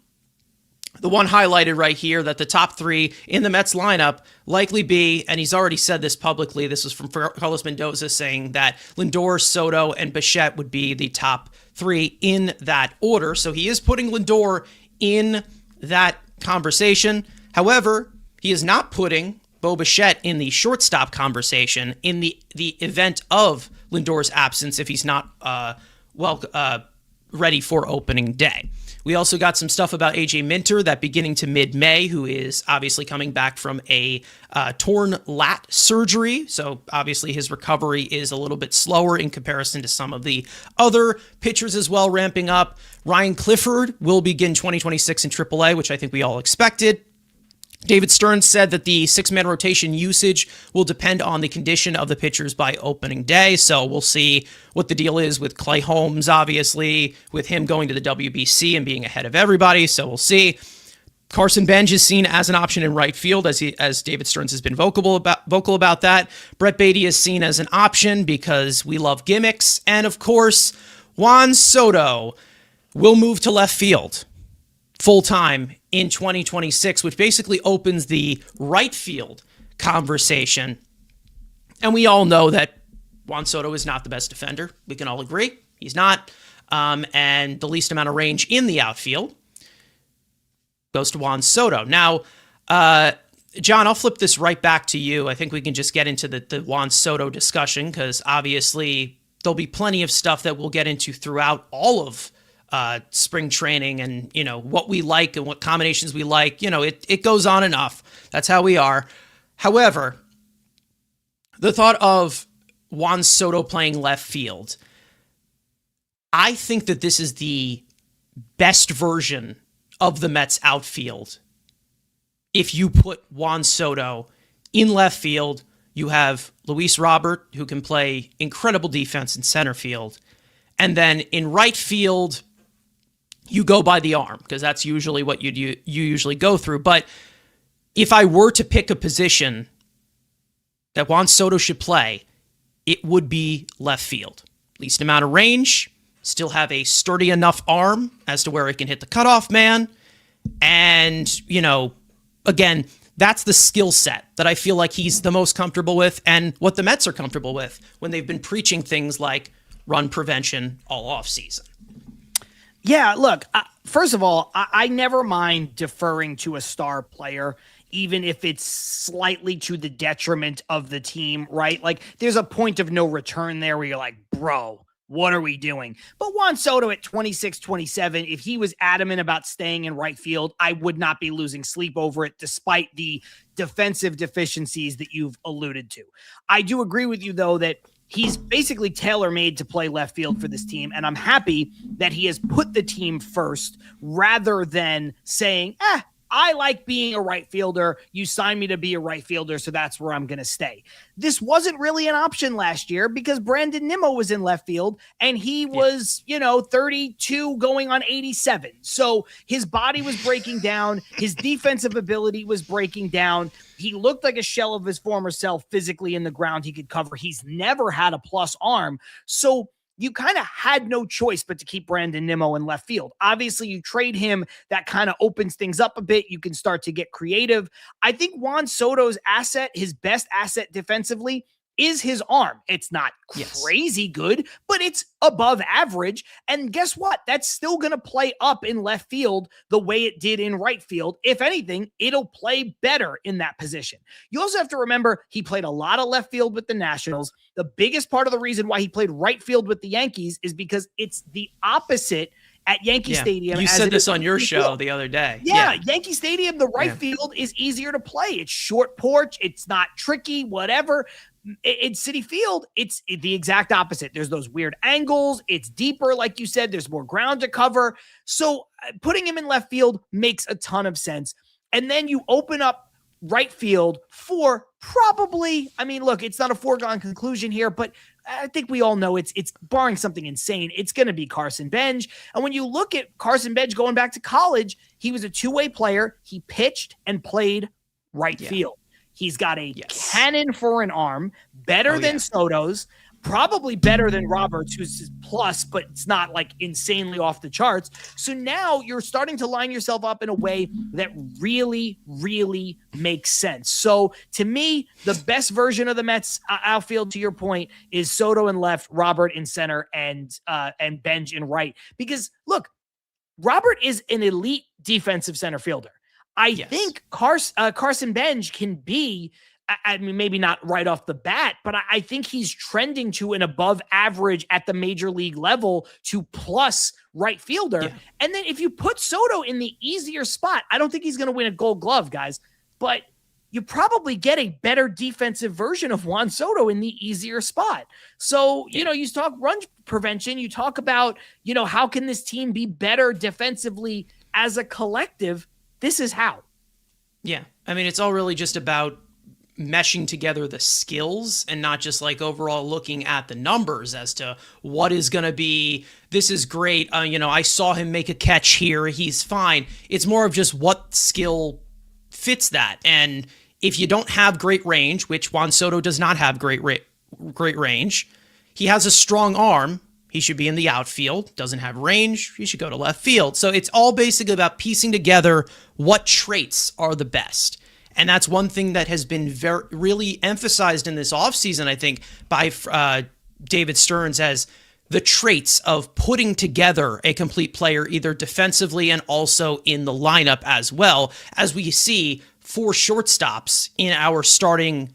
the one highlighted right here, that the top three in the Mets lineup likely be, and he's already said this publicly, this was from Carlos Mendoza, saying that Lindor, Soto, and Bichette would be the top three in that order. So he is putting Lindor in that conversation. However, he is not putting Bo Bichette in the shortstop conversation in the event of Lindor's absence if he's not ready for opening day. We also got some stuff about AJ Minter, that beginning to mid-May, who is obviously coming back from a torn lat surgery. So obviously his recovery is a little bit slower in comparison to some of the other pitchers as well, ramping up. Ryan Clifford will begin 2026 in AAA, which I think we all expected. David Stearns said that the six-man rotation usage will depend on the condition of the pitchers by opening day. So we'll see what the deal is with Clay Holmes, obviously, with him going to the WBC and being ahead of everybody. So we'll see. Carson Benj is seen as an option in right field, as David Stearns has been vocal about that. Brett Beatty is seen as an option because we love gimmicks. And of course, Juan Soto will move to left field full-time in 2026, which basically opens the right field conversation. And we all know that Juan Soto is not the best defender. We can all agree. He's not. And the least amount of range in the outfield goes to Juan Soto. Now, John, I'll flip this right back to you. I think we can just get into the Juan Soto discussion, because obviously there'll be plenty of stuff that we'll get into throughout all of spring training, and what we like and what combinations we like. It goes on and off. That's how we are. However, the thought of Juan Soto playing left field, I think that this is the best version of the Mets outfield. If you put Juan Soto in left field, you have Luis Robert, who can play incredible defense in center field. And then in right field, you go by the arm, because that's usually what you usually go through. But if I were to pick a position that Juan Soto should play, it would be left field. Least amount of range, still have a sturdy enough arm as to where it can hit the cutoff man. And, again, that's the skill set that I feel like he's the most comfortable with, and what the Mets are comfortable with when they've been preaching things like run prevention all offseason. Yeah, look, first of all, I never mind deferring to a star player, even if it's slightly to the detriment of the team, right? Like, there's a point of no return there where you're like, bro, what are we doing? But Juan Soto at 26, 27, if he was adamant about staying in right field, I would not be losing sleep over it, despite the defensive deficiencies that you've alluded to. I do agree with you, though, that he's basically tailor-made to play left field for this team, and I'm happy that he has put the team first rather than saying, I like being a right fielder. You signed me to be a right fielder, so that's where I'm going to stay. This wasn't really an option last year because Brandon Nimmo was in left field, and he was, 32 going on 87. So his body was breaking down. His defensive ability was breaking down. He looked like a shell of his former self physically in the ground he could cover. He's never had a plus arm. So you kind of had no choice but to keep Brandon Nimmo in left field. Obviously, you trade him. That kind of opens things up a bit. You can start to get creative. I think Juan Soto's asset, his best asset defensively, is his arm. It's not crazy good, but it's above average. And guess what? That's still going to play up in left field the way it did in right field. If anything, it'll play better in that position. You also have to remember he played a lot of left field with the Nationals. The biggest part of the reason why he played right field with the Yankees is because it's the opposite at Yankee Stadium. You said this on your show the other day. Yankee Stadium, the right field is easier to play. It's short porch. It's not tricky, whatever. In Citi Field, it's the exact opposite. There's those weird angles. It's deeper, like you said. There's more ground to cover. So putting him in left field makes a ton of sense. And then you open up right field for probably, look, it's not a foregone conclusion here, but I think we all know it's barring something insane, it's going to be Carson Benj. And when you look at Carson Benj going back to college, he was a two-way player. He pitched and played right field. He's got a cannon for an arm, better than Soto's, probably better than Roberts, who's his plus, but it's not like insanely off the charts. So now you're starting to line yourself up in a way that really, really makes sense. So to me, the best version of the Mets outfield, to your point, is Soto in left, Robert in center, and Benj in right. Because look, Robert is an elite defensive center fielder. I think Carson Benj can be, maybe not right off the bat, but I think he's trending to an above average at the major league level to plus right fielder. Yeah. And then if you put Soto in the easier spot, I don't think he's going to win a Gold Glove, guys, but you probably get a better defensive version of Juan Soto in the easier spot. So, you talk run prevention, you talk about, how can this team be better defensively as a collective? This is how. Yeah. It's all really just about meshing together the skills and not just like overall looking at the numbers as to what is going to be, this is great. I saw him make a catch here. He's fine. It's more of just what skill fits that. And if you don't have great range, which Juan Soto does not have great range, he has a strong arm. He should be in the outfield. Doesn't have range. He should go to left field. So it's all basically about piecing together what traits are the best. And that's one thing that has been really emphasized in this offseason, I think, by David Stearns as the traits of putting together a complete player, either defensively and also in the lineup as well, as we see 4 shortstops in our starting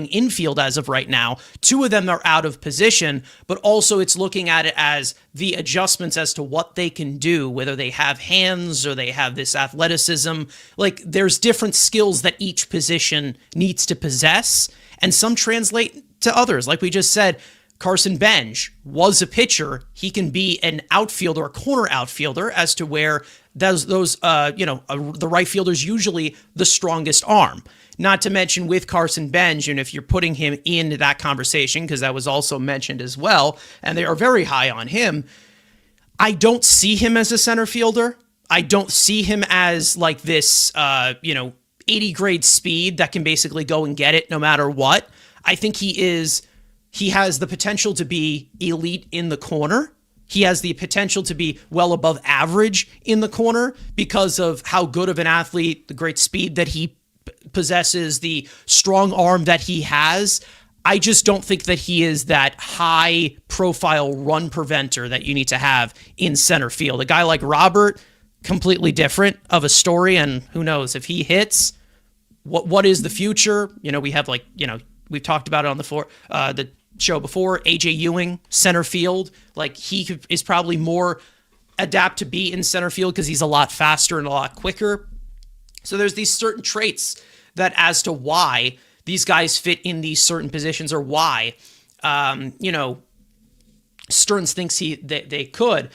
infield as of right now. 2 of them are out of position, but also it's looking at it as the adjustments as to what they can do, whether they have hands or they have this athleticism. Like there's different skills that each position needs to possess, and some translate to others. Like we just said, Carson Benj was a pitcher. He can be an outfielder, a corner outfielder, as to where the right fielder's usually the strongest arm. Not to mention with Carson Benj, and if you're putting him into that conversation, because that was also mentioned as well, and they are very high on him, I don't see him as a center fielder. I don't see him as like this, 80 grade speed that can basically go and get it no matter what. I think he has the potential to be elite in the corner. He has the potential to be well above average in the corner because of how good of an athlete, the great speed that he possesses, the strong arm that he has. I just don't think that he is that high profile run preventer that you need to have in center field. A guy like Robert, completely different of a story, and who knows if he hits, what is the future? We have we've talked about it on the show before, AJ Ewing, center field. Like he is probably more adapt to be in center field because he's a lot faster and a lot quicker. So there's these certain traits that as to why these guys fit in these certain positions or why Stearns thinks they could.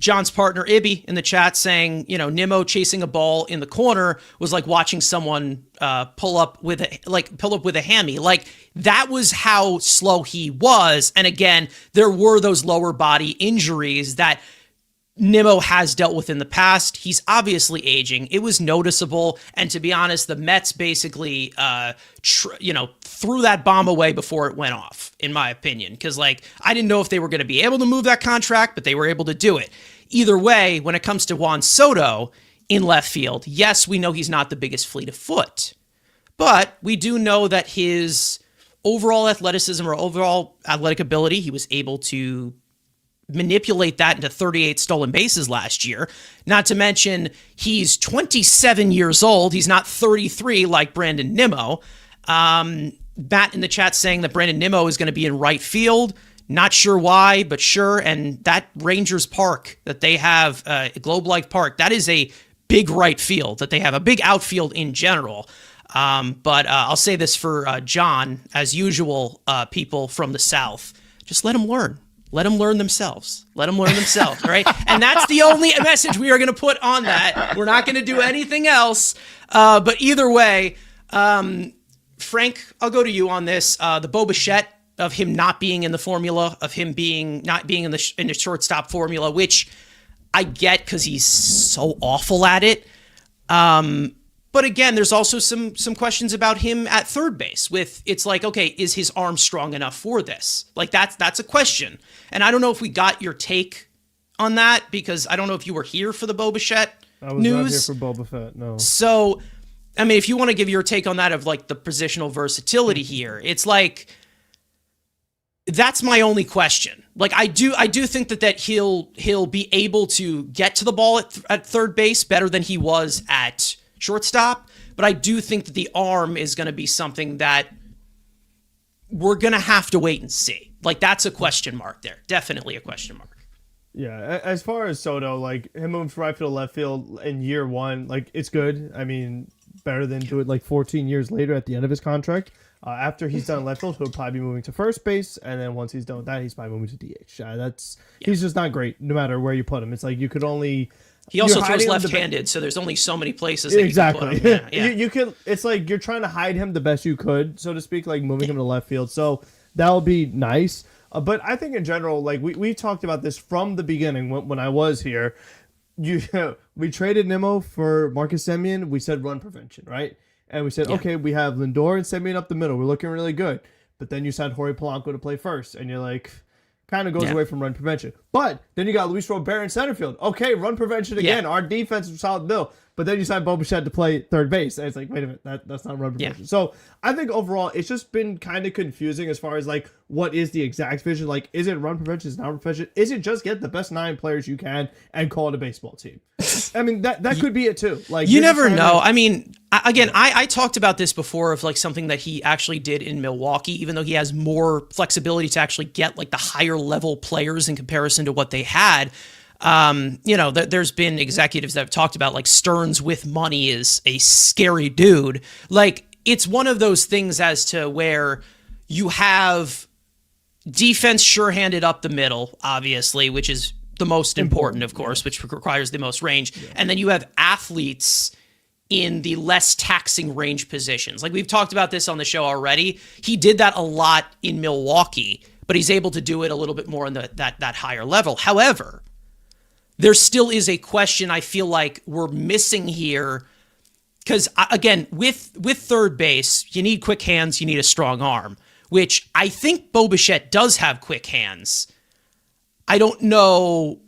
John's partner Ibby in the chat saying, Nimmo chasing a ball in the corner was like watching someone pull up with a hammy. Like that was how slow he was. And again, there were those lower body injuries that Nimmo has dealt with in the past. He's obviously aging. It was noticeable. And to be honest, the Mets basically, threw that bomb away before it went off, in my opinion. Because, I didn't know if they were going to be able to move that contract, but they were able to do it. Either way, when it comes to Juan Soto in left field, yes, we know he's not the biggest fleet of foot. But we do know that his overall athleticism or overall athletic ability, he was able to manipulate that into 38 stolen bases last year. Not to mention, he's 27 years old. He's not 33 like Brandon Nimmo. Matt in the chat saying that Brandon Nimmo is going to be in right field. Not sure why, but sure. And that Rangers Park that they have, Globe Life Park, that is a big right field that they have, a big outfield in general. But I'll say this for John, as usual, people from the South, just let them learn. Let them learn themselves. Let them learn themselves, all right? And that's the only message we are going to put on that. We're not going to do anything else. But either way, Frank, I'll go to you on this. The Bo Bichette of him not being in the formula, of him not being in the shortstop formula, which I get because he's so awful at it. But again, there's also some questions about him at third base it's like, okay, is his arm strong enough for this? Like that's a question. And I don't know if we got your take on that because I don't know if you were here for the Bo Bichette I was news. not here for Boba Fett, no. So, I mean, if you want to give your take on that of the positional versatility here, it's like, that's my only question. I do think that he'll be able to get to the ball at third base better than he was at shortstop, but I do think that the arm is going to be something that we're going to have to wait and see. That's a question mark there. Definitely a question mark. Yeah, as far as Soto, him moving from right field to left field in year one, it's good. I mean, better than do it 14 years later at the end of his contract. After he's done left field, he'll probably be moving to first base, and then once he's done with that, he's probably moving to DH. He's just not great, no matter where you put him. It's you could only. He also throws left-handed, so there's only so many places that exactly. you can put him. Yeah. You could. It's you're trying to hide him the best you could, so to speak, moving him to left field. So that would be nice. But I think in general, we talked about this from the beginning when I was here. We traded Nimmo for Marcus Semien. We said run prevention, right? And we said, okay, we have Lindor and Semien up the middle. We're looking really good. But then you signed Jorge Polanco to play first, and you're kind of goes away from run prevention. But then you got Luis Robert in center field. Okay, run prevention again. Our defense is solid bill. But then you signed Bo Bichette to play third base. And it's wait a minute, that's not run prevention. So I think overall, it's just been kind of confusing as far as what is the exact vision. Is it run prevention? Is it not run prevention? Is it just get the best 9 players you can and call it a baseball team? I mean, that could be it too. You never know. I mean, again, I talked about this before of something that he actually did in Milwaukee, even though he has more flexibility to actually get the higher level players in comparison to what they had. There's been executives that have talked about Stearns with money is a scary dude. It's one of those things as to where you have defense sure-handed up the middle, obviously, which is the most important, of course, which requires the most range. Yeah. And then you have athletes in the less taxing range positions. We've talked about this on the show already. He did that a lot in Milwaukee, but he's able to do it a little bit more on that higher level. However, there still is a question I feel like we're missing here because, again, with third base, you need quick hands, you need a strong arm, which I think Bo Bichette does have quick hands. I don't know,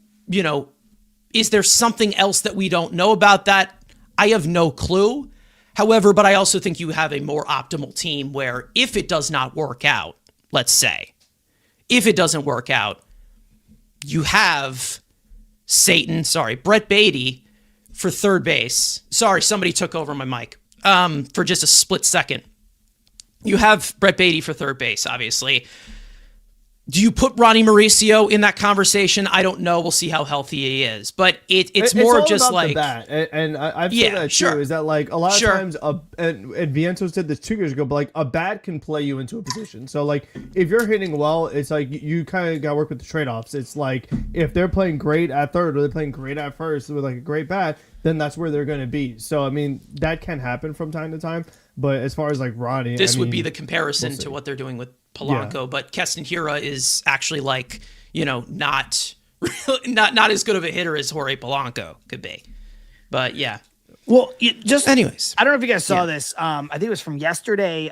is there something else that we don't know about that? I have no clue. However, but I also think you have a more optimal team where if it does not work out, let's say, if it doesn't work out, you have Brett Beatty for third base. Sorry, somebody took over my mic for just a split second. You have Brett Beatty for third base, obviously. Do you put Ronnie Mauricio in that conversation? I don't know. We'll see how healthy he is. But it's more all of just about like the bat. And I've said that sure. too. Is that like a lot of Sure. times, and Vientos did this 2 years ago, but like a bat can play you into a position. So like if you're hitting well, it's like you kind of got to work with the trade offs. It's like if they're playing great at third or they're playing great at first with like a great bat, then that's where they're going to be. So I mean that can happen from time to time. But as far as like Ronnie, this would be the comparison to what they're doing with Polanco, Yeah. but Keston Hiura is actually like, not as good of a hitter as Jorge Polanco could be. But yeah. Well, Anyways. I don't know if you guys saw this. I think it was from yesterday.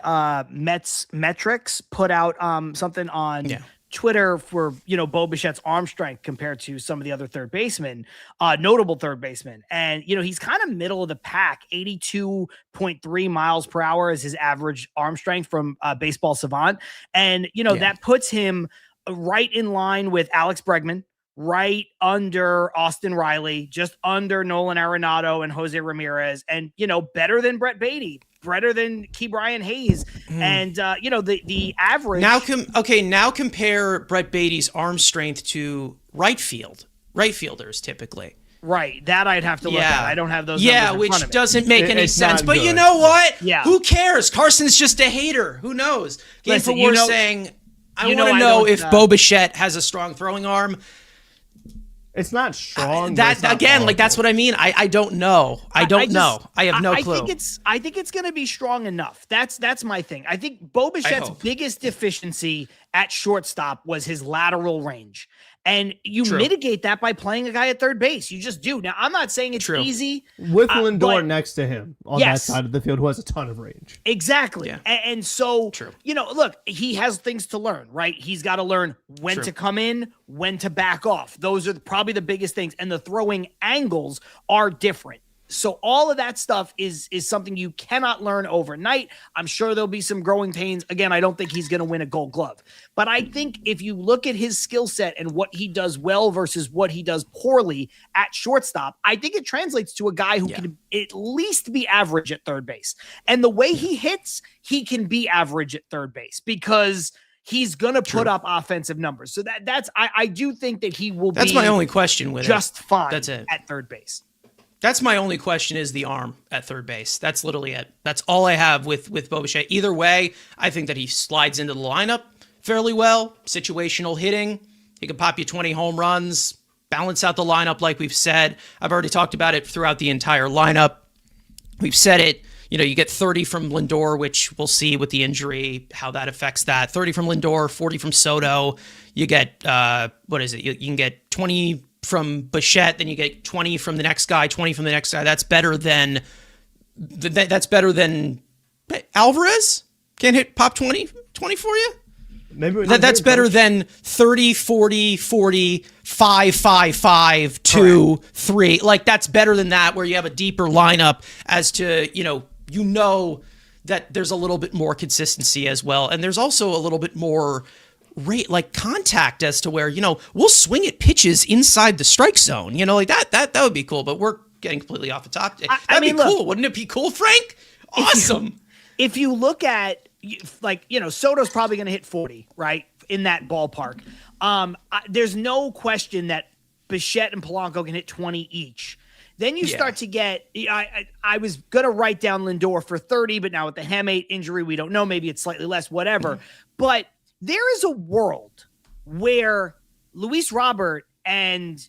Mets Metrics put out something on Twitter for, Bo Bichette's arm strength compared to some of the other third basemen, notable third basemen. And, he's kind of middle of the pack. 82.3 miles per hour is his average arm strength from Baseball Savant. And, that puts him right in line with Alex Bregman, right under Austin Riley, just under Nolan Arenado and Jose Ramirez, and, better than Brett Beatty, better than Ke'Bryan Hayes. And, the average. Now compare Brett Beatty's arm strength to right fielders typically. Right. That I'd have to look at. I don't have those. Yeah, numbers in which front of me. doesn't make any It's sense. not But good. you know what? Yeah. Who cares? Carson's just a hater. Wwho knows? Game Listen, for War saying, I want to I know don't, if Bo Bichette has a strong throwing arm. It's not strong. but it's That not again, like awful. that's what I mean. I don't know. I don't know. I have no clue. I think it's going to be strong enough. That's my thing. I think Bo Bichette's hope. biggest deficiency at shortstop was his lateral range. And you True. mitigate that by playing a guy at third base. You just do. Now, I'm not saying it's True. easy. with Lindor but- next to him on Yes. that side of the field, who has a ton of range. Exactly. Yeah. And so, True. look, he has things to learn, right? He's got to learn when True. to come in, when to back off. Those are probably the biggest things. And the throwing angles are different. So all of that stuff is something you cannot learn overnight. I'm sure there'll be some growing pains. Again, I don't think he's going to win a Gold Glove. But I think if you look at his skill set and what he does well versus what he does poorly at shortstop, I think it translates to a guy who can at least be average at third base. And the way he hits, he can be average at third base because he's going to put up offensive numbers. So I do think that he will That's be my only question with just fine That's it. at third base. That's my only question is the arm at third base. That's literally it. That's all I have with Bo Bichette. Either way, I think that he slides into the lineup fairly well. Situational hitting. He can pop you 20 home runs, balance out the lineup like we've said. I've already talked about it throughout the entire lineup. We've said it. You get 30 from Lindor, which we'll see with the injury, how that affects that. 30 from Lindor, 40 from Soto. You get, what is it? You can get 20 from Bichette, then you get 20 from the next guy, 20 from the next guy. That's better than Alvarez. Can't hit pop 20 for you? Maybe That's better than 30, 40, 40, 5, 5, 5, 2, 3. Like that's better than that where you have a deeper lineup as to, that there's a little bit more consistency as well. And there's also a little bit more contact as to where, we'll swing at pitches inside the strike zone, like that would be cool, but we're getting completely off the top. That'd be cool. Wouldn't it be cool, Frank? Awesome. If you look at Soto's probably going to hit 40, right? In that ballpark. There's no question that Bichette and Polanco can hit 20 each. Then you start to get, I was going to write down Lindor for 30, but now with the hamate injury, we don't know. Maybe it's slightly less, whatever. But there is a world where Luis Robert and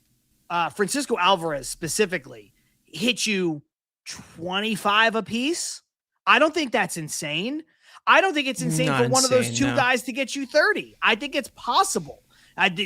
Francisco Alvarez specifically hit you 25 apiece. I don't think that's insane. I don't think it's insane Not for one of those insane, two no. guys to get you 30. I think it's possible.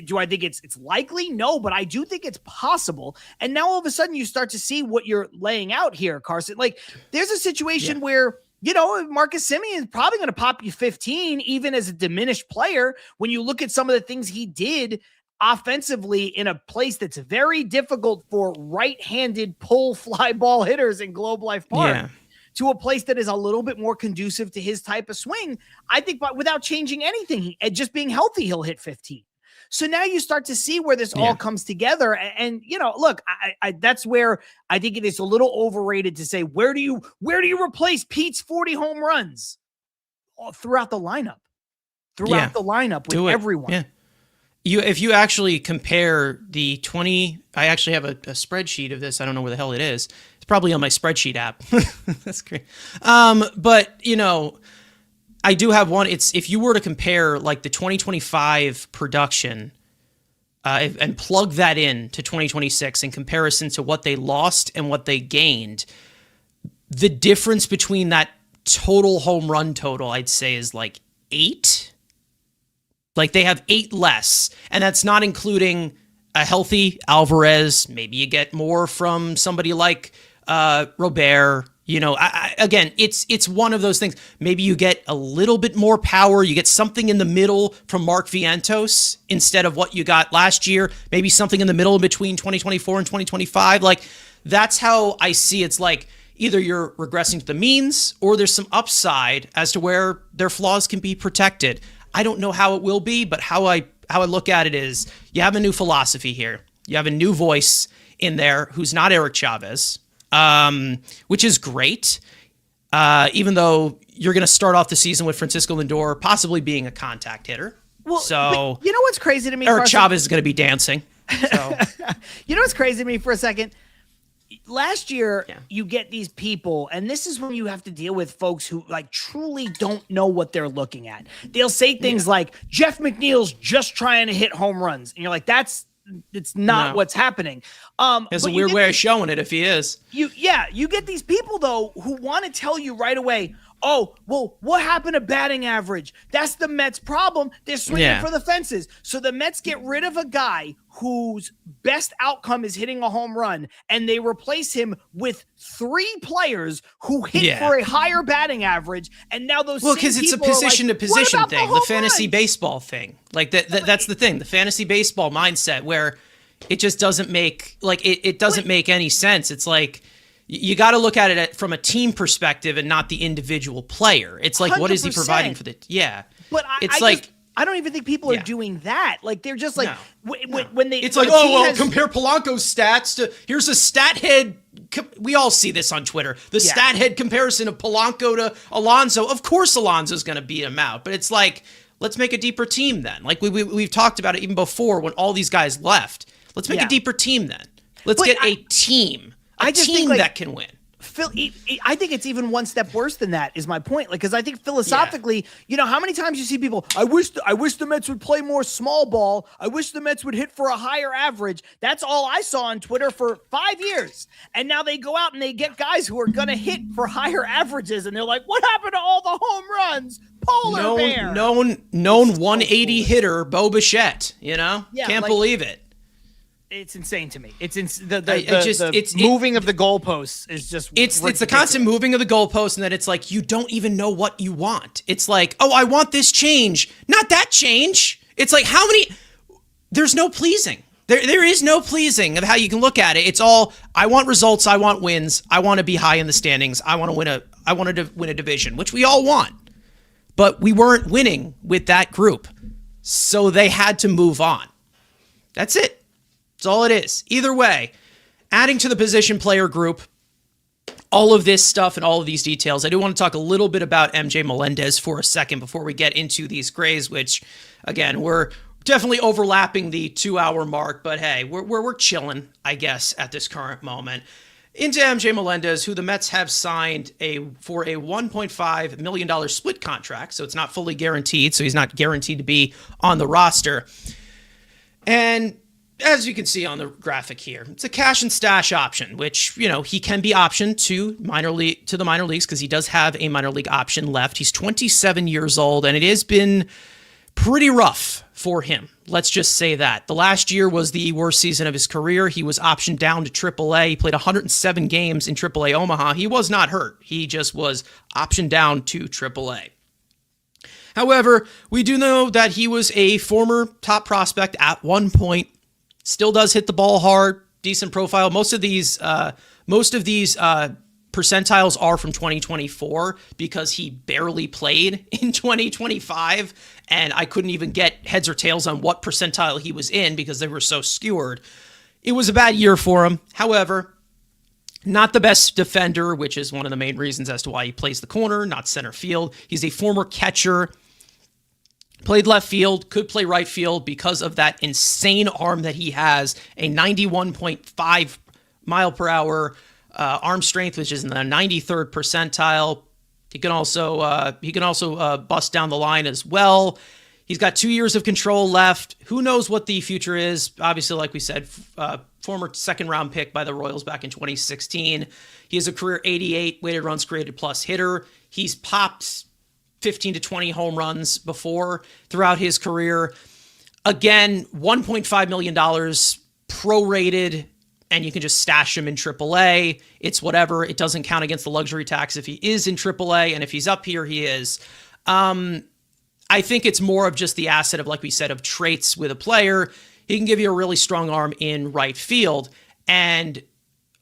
Do I think it's likely? No, but I do think it's possible. And now all of a sudden you start to see what you're laying out here, Carson. Like there's a situation where, Marcus Semien is probably going to pop you 15, even as a diminished player. When you look at some of the things he did offensively in a place that's very difficult for right-handed pull fly ball hitters in Globe Life Park. Yeah. To a place that is a little bit more conducive to his type of swing, I think, but without changing anything, just being healthy, he'll hit 15. So now you start to see where this all comes together. And look, I that's where I think it is a little overrated to say, where do you replace Pete's 40 home runs? Throughout the lineup with everyone. Yeah. if you actually compare the 20, I actually have a spreadsheet of this. I don't know where the hell it is. It's probably on my spreadsheet app. That's great. But I do have one. It's if you were to compare like the 2025 production and plug that in to 2026 in comparison to what they lost and what they gained, the difference between that total home run total, I'd say, is like 8. Like they have 8 less, and that's not including a healthy Alvarez. Maybe you get more from somebody like Robert. Again, it's one of those things. Maybe you get a little bit more power. You get something in the middle from Mark Vientos instead of what you got last year. Maybe something in the middle between 2024 and 2025. Like that's how I see it's like either you're regressing to the means or there's some upside as to where their flaws can be protected. I don't know how it will be, but how I look at it is you have a new philosophy here. You have a new voice in there who's not Eric Chavez, which is great. Even though you're going to start off the season with Francisco Lindor possibly being a contact hitter. Well, so you know what's crazy to me? Eric Chavez is going to be dancing. So. You know what's crazy to me for a second? Last year, you get these people, and this is when you have to deal with folks who like truly don't know what they're looking at. They'll say things like, Jeff McNeil's just trying to hit home runs. And you're like, it's not what's happening. There's a weird way of showing it if he is. You get these people, though, who want to tell you right away, oh, well, what happened to batting average? That's the Mets' problem. They're swinging for the fences. So the Mets get rid of a guy whose best outcome is hitting a home run, and they replace him with 3 players who hit for a higher batting average. And now those because it's a position-to-position thing, the fantasy baseball thing. Like that's the thing, the fantasy baseball mindset where it just doesn't make it doesn't make any sense. It's like you got to look at it from a team perspective and not the individual player. It's like, 100%. What is he providing for the? Yeah, but I don't even think people are doing that. Like they're just like when they. It's like compare Polanco's stats to here's a stat head. We all see this on Twitter. The stat head comparison of Polanco to Alonso. Of course, Alonso's going to beat him out, but it's like let's make a deeper team then. Like we've talked about it even before when all these guys left. Let's make a deeper team then. Let's get a team. A team that can win. I think it's even one step worse than that is my point. Like, because I think philosophically, how many times you see people, I wish the Mets would play more small ball. I wish the Mets would hit for a higher average. That's all I saw on Twitter for 5 years. And now they go out and they get guys who are going to hit for higher averages. And they're like, what happened to all the home runs? Polar bear. Known 180 hitter, Bo Bichette, Can't believe it. It's insane to me. It's the moving of the goalposts is just it's the constant moving of the goalposts, and that it's like you don't even know what you want. It's like, oh, I want this change, not that change. It's like how many? There's no pleasing. There is no pleasing of how you can look at it. It's all I want results. I want wins. I want to be high in the standings. I wanted to win a division, which we all want, but we weren't winning with that group, so they had to move on. That's it. That's all it is. Either way, adding to the position player group, all of this stuff and all of these details. I do want to talk a little bit about MJ Melendez for a second before we get into these grays, which, again, we're definitely overlapping the 2-hour mark, but hey, we're chilling, I guess, at this current moment. Into MJ Melendez, who the Mets have signed for a $1.5 million split contract, so it's not fully guaranteed, so he's not guaranteed to be on the roster. And as you can see on the graphic here, it's a cash and stash option, which, he can be optioned to the minor leagues because he does have a minor league option left. He's 27 years old, and it has been pretty rough for him. Let's just say that. The last year was the worst season of his career. He was optioned down to AAA. He played 107 games in AAA Omaha. He was not hurt. He just was optioned down to AAA. However, we do know that he was a former top prospect at one point. Still does hit the ball hard, decent profile. Most of these percentiles are from 2024 because he barely played in 2025, and I couldn't even get heads or tails on what percentile he was in because they were so skewered. It was a bad year for him. However, not the best defender, which is one of the main reasons as to why he plays the corner, not center field. He's a former catcher. Played left field, could play right field because of that insane arm that he has, a 91.5 mile per hour arm strength, which is in the 93rd percentile. He can also bust down the line as well. He's got 2 years of control left. Who knows what the future is? Obviously, like we said, former second-round pick by the Royals back in 2016. He has a career 88 weighted runs created plus hitter. He's popped 15 to 20 home runs before throughout his career. Again, $1.5 million prorated, and you can just stash him in AAA. It's whatever. It doesn't count against the luxury tax if he is in AAA, and if he's up here, he is. I think it's more of just the asset of, like we said, of traits with a player. He can give you a really strong arm in right field. And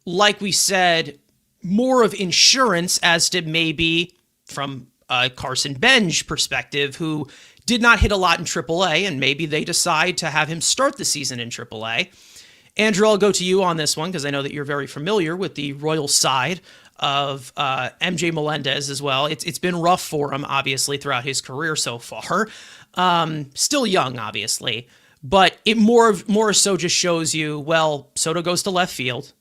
like we said, more of insurance as to maybe from Carson Benj perspective, who did not hit a lot in AAA, and maybe they decide to have him start the season in AAA. Andrew, I'll go to you on this one because I know that you're very familiar with the Royal side of MJ Melendez as well. It's been rough for him, obviously, throughout his career so far. Still young, obviously, but it more so just shows you, well, Soto goes to left field,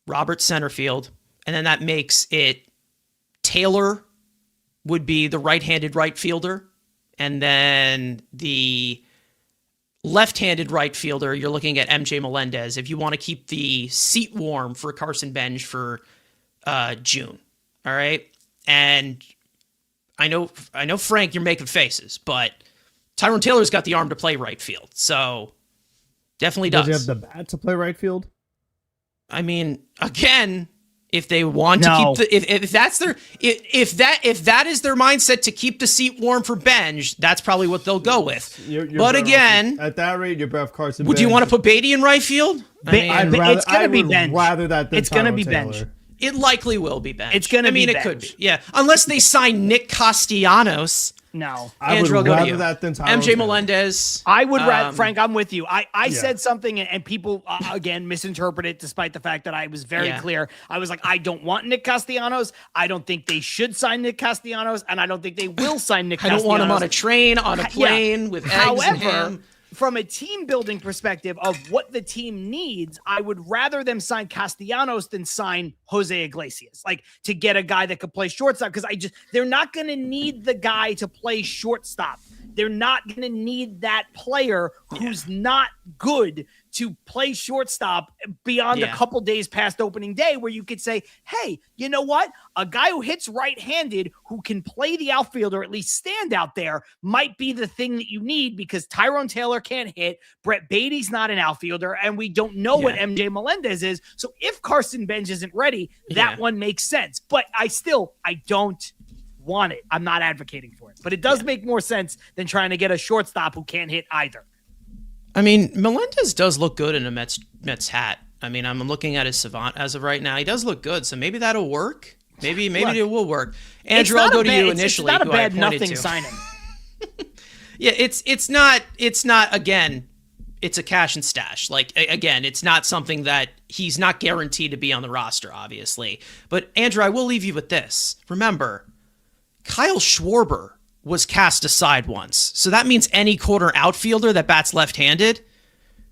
Robert center field, and then that makes it Taylor would be the right-handed right fielder, and then the left-handed right fielder, you're looking at MJ Melendez if you want to keep the seat warm for Carson Benj for June. All right. And I know, Frank, you're making faces, but Tyrone Taylor's got the arm to play right field. So definitely does. Does he have the bat to play right field? I mean, again, if they want to keep the, if that's their, if that is their mindset to keep the seat warm for Benj, that's probably what they'll go with. But again, at that rate, you're better off Carson. Would you want to put Beatty in right field? It's going to be Benj. Rather that than it's going to be Taylor. Benj. It likely will be Benj. It's going to be Benj. It could be. Yeah. Unless they sign Nick Castellanos. No. Andrew, I'll go to you. That than MJ Melendez. I would rather, Frank, I'm with you. I said something and people, again, misinterpret it despite the fact that I was very clear. I was like, I don't want Nick Castellanos. I don't think they should sign Nick Castellanos, and I don't think they will sign Nick Castellanos. I don't want him on a train, on a plane with eggs and ham. From a team building perspective of what the team needs, I would rather them sign Castellanos than sign Jose Iglesias, like to get a guy that could play shortstop. Because they're not going to need the guy to play shortstop. They're not going to need that player who's not good to play shortstop beyond a couple days past opening day, where you could say, hey, you know what? A guy who hits right-handed, who can play the outfield or at least stand out there, might be the thing that you need, because Tyrone Taylor can't hit. Brett Beatty's not an outfielder, and we don't know what MJ Melendez is. So if Carson Benj isn't ready, that one makes sense. But I don't want it. I'm not advocating for it. But it does make more sense than trying to get a shortstop who can't hit either. I mean, Melendez does look good in a Mets hat. I mean, I'm looking at his Savant as of right now. He does look good, so maybe that'll work. Maybe it will work. Andrew, I'll go to you initially. It's not a bad nothing signing. Yeah, it's not. Again, it's a cash and stash. Like, again, it's not something that he's not guaranteed to be on the roster, obviously. But Andrew, I will leave you with this. Remember, Kyle Schwarber was cast aside once. So that means any corner outfielder that bats left-handed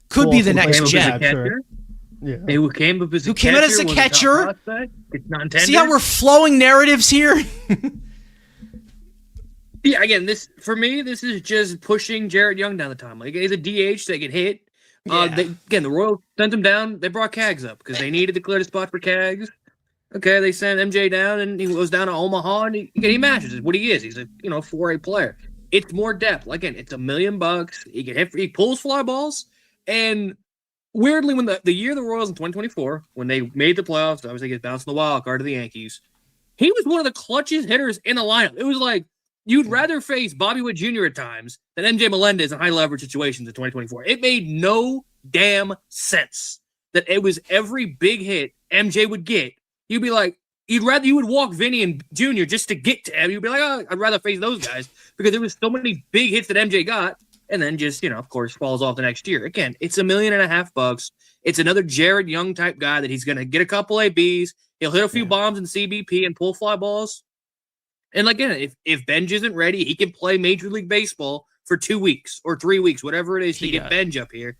could be the next gem. Yeah. Who came up as a catcher. It's not intended. See how we're flowing narratives here? Yeah, again, this is just pushing Jared Young down the timeline. Like, he's a DH that can hit. The Royals sent him down. They brought Cags up because they needed to clear the spot for Cags. Okay, they sent MJ down, and he goes down to Omaha, and he matches. It's what he is. He's a 4A player. It's more depth. Like, again, it's $1 million. He can hit. He pulls fly balls, and weirdly, when the year of the Royals in 2024, when they made the playoffs, obviously they get bounced in the wild card to the Yankees. He was one of the clutchest hitters in the lineup. It was like you'd rather face Bobby Witt Jr. at times than MJ Melendez in high leverage situations in 2024. It made no damn sense that it was every big hit MJ would get. You'd be like, you would walk Vinny and Jr. just to get to him. You'd be like, oh, I'd rather face those guys because there was so many big hits that MJ got, and then just, of course, falls off the next year. Again, it's $1.5 million. It's another Jared Young type guy that he's going to get a couple ABs. He'll hit a few bombs in CBP and pull fly balls. And again, if Benj isn't ready, he can play Major League Baseball for 2 weeks or 3 weeks, whatever it is, to get Benj up here.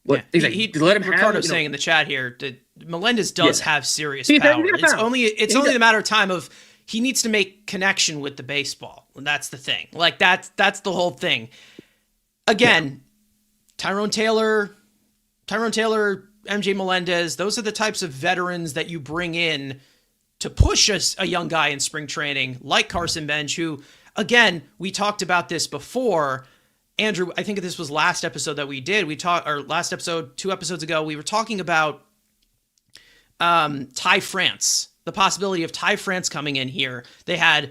What he let him Ricardo's saying in the chat here that Melendez does have serious power. It's only a matter of time of he needs to make connection with the baseball. And that's the thing. Like that's the whole thing. Again, Tyrone Taylor, MJ Melendez, those are the types of veterans that you bring in to push a young guy in spring training like Carson Benj, who, again, we talked about this before. Andrew, I think this was last episode that we did. Last episode, 2 episodes ago, we were talking about Ty France, the possibility of Ty France coming in here. They had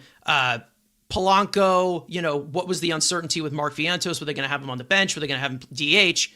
Polanco, what was the uncertainty with Mark Vientos? Were they going to have him on the bench? Were they going to have him DH?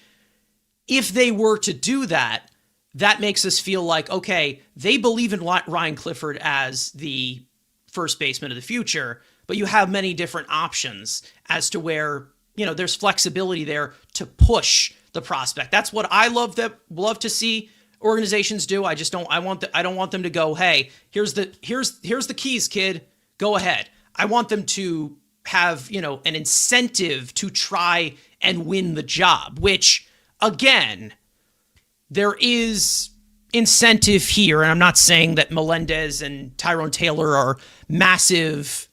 If they were to do that, that makes us feel like, okay, they believe in Ryan Clifford as the first baseman of the future, but you have many different options as to where, there's flexibility there to push the prospect. That's what I love to see organizations do. I don't want them to go, hey, here's the keys, kid. Go ahead. I want them to have, an incentive to try and win the job, which, again, there is incentive here. And I'm not saying that Melendez and Tyrone Taylor are massive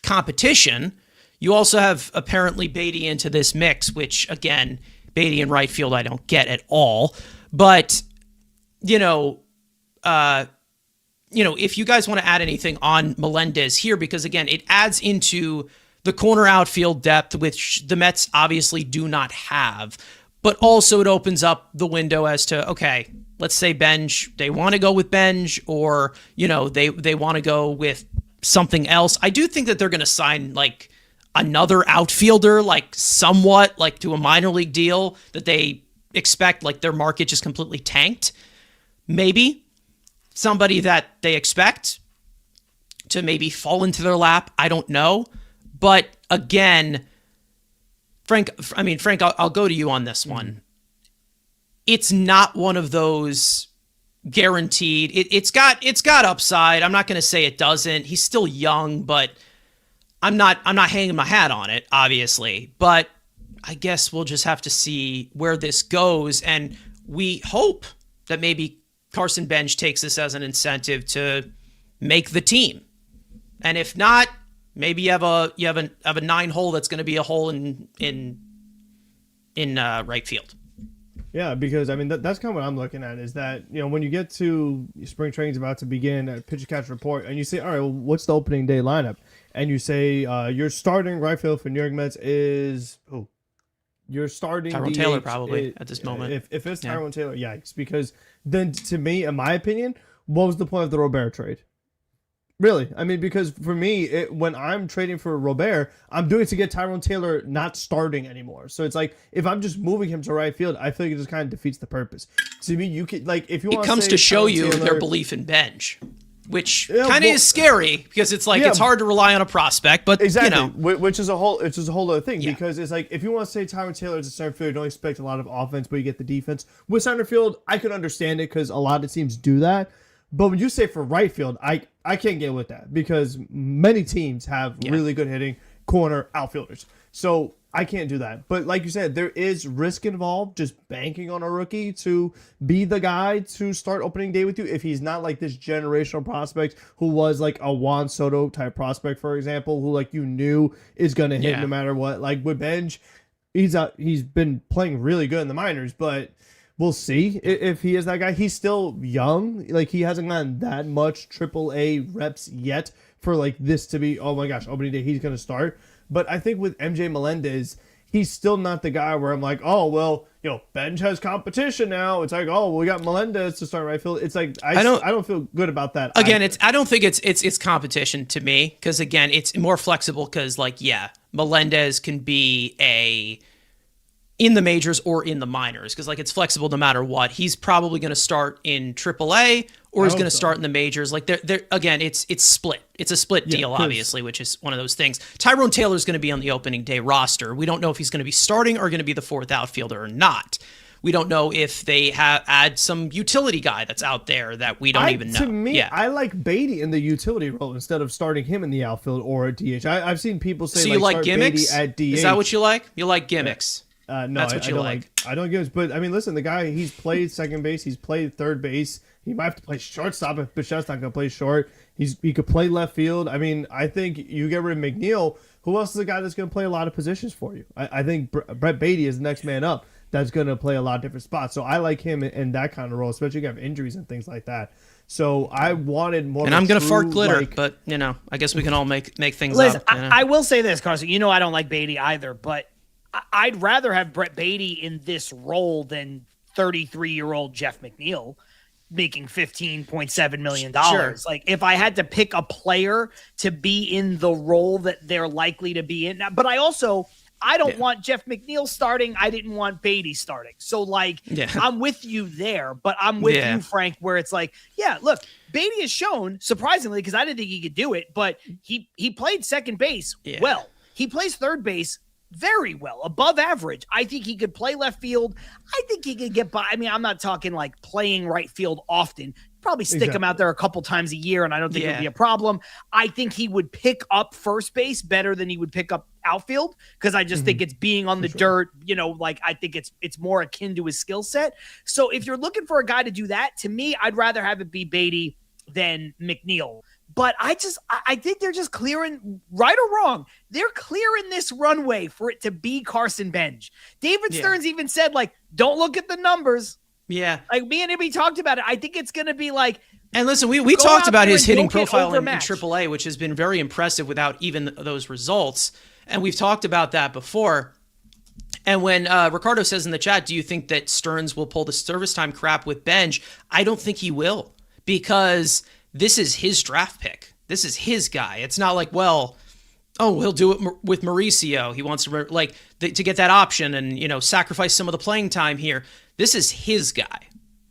competition. You also have apparently Beatty into this mix, which, again, Beatty in right field I don't get at all. But, if you guys want to add anything on Melendez here, because, again, it adds into the corner outfield depth, which the Mets obviously do not have. But also it opens up the window as to, okay, let's say Benj, they want to go with Benj, or, they want to go with something else. I do think that they're going to sign, like, another outfielder, like, somewhat, like, to a minor league deal that they expect, like, their market just completely tanked. Maybe somebody that they expect to maybe fall into their lap. I don't know. But again, Frank, I'll go to you on this one. It's not one of those guaranteed. It's got upside. I'm not going to say it doesn't. He's still young, but I'm not hanging my hat on it, obviously. But I guess we'll just have to see where this goes, and we hope that maybe Carson Benj takes this as an incentive to make the team. And if not, maybe you have a 9-hole that's going to be a hole in right field. Yeah, because that's kind of what I'm looking at is that, when you get to spring training's about to begin at pitcher catch report and you say, all right, well, what's the opening day lineup? And you say your starting right field for New York Mets is who? Your starting Tyrone DH Taylor probably at this moment. If it's Tyrone Taylor, yikes. Because then to me, in my opinion, what was the point of the Robert trade? Really? Because for me, when I'm trading for Robert, I'm doing it to get Tyrone Taylor not starting anymore. So it's like, if I'm just moving him to right field, I feel like it just kind of defeats the purpose. To me, you could, like, if you want to it comes to show you their belief in Benj, which kind of is scary because it's like it's hard to rely on a prospect, but exactly, which is a whole other thing because it's like if you want to say Tyrone Taylor is a center fielder, don't expect a lot of offense, but you get the defense. With center field, I could understand it because a lot of teams do that. But when you say for right field, I can't get with that because many teams have really good hitting corner outfielders. So I can't do that. But like you said, there is risk involved just banking on a rookie to be the guy to start opening day with you if he's not like this generational prospect who was like a Juan Soto type prospect, for example, who like you knew is going to hit no matter what. Like with Benj, he's been playing really good in the minors, but we'll see if he is that guy. He's still young. Like, he hasn't gotten that much AAA reps yet for, like, this to be, oh, my gosh, opening day, he's going to start. But I think with MJ Melendez, he's still not the guy where I'm like, oh, well, Benj has competition now. It's like, oh, well, we got Melendez to start right field. It's like, I don't feel good about that. Again, I don't think it's competition to me because, again, it's more flexible because, like, Melendez can be in the majors or in the minors because like it's flexible no matter what. He's probably going to start in AAA or he's going to start in the majors. Like they're again, it's split. It's a split deal, obviously, which is one of those things. Tyrone Taylor is going to be on the opening day roster. We don't know if he's going to be starting or going to be the fourth outfielder or not, We don't know if they add some utility guy that's out there that we don't even know. To me, I like Beatty in the utility role instead of starting him in the outfield or at DH. I've seen people say, so you like start gimmicks? Beatty at DH. Is that what you like? You like gimmicks? No, that's what I you don't like. I don't give. But I mean, listen, the guy, he's played second base, he's played third base. He might have to play shortstop if Bichette's not going to play short. He could play left field. I mean, I think you get rid of McNeil. Who else is a guy that's going to play a lot of positions for you? I think Brett Beatty is the next man up that's going to play a lot of different spots. So I like him in that kind of role, especially if you have injuries and things like that. So I wanted more. And I'm going to fart glitter, but I guess we can all make things up. I will say this, Carson. I don't like Beatty either, but I'd rather have Brett Beatty in this role than 33-year-old Jeff McNeil making $15.7 million. Sure. Like, if I had to pick a player to be in the role that they're likely to be in, but I don't want Jeff McNeil starting. I didn't want Beatty starting. So, I'm with you there, but I'm with you, Frank, where it's like, look, Beatty has shown, surprisingly, because I didn't think he could do it, but he played second base well. He plays third base very well, above average. I think he could play left field. I think he could get by. I mean, I'm not talking like playing right field often. Probably stick him out there a couple times a year, and I don't think it would be a problem. I think he would pick up first base better than he would pick up outfield, because I just think it's being on the dirt. I think it's more akin to his skill set. So if you're looking for a guy to do that, to me, I'd rather have it be Beatty than McNeil. But I think they're just clearing, right or wrong, they're clearing this runway for it to be Carson Bench. David Stearns even said, don't look at the numbers. Yeah. Me and Ibby talked about it. I think it's going to be and listen, we talked about his hitting profile in AAA, which has been very impressive without even those results. And we've talked about that before. And when Ricardo says in the chat, do you think that Stearns will pull the service time crap with Bench? I don't think he will, because this is his draft pick. This is his guy. It's not like, he'll do it with Mauricio. He wants to to get that option and, sacrifice some of the playing time here. This is his guy.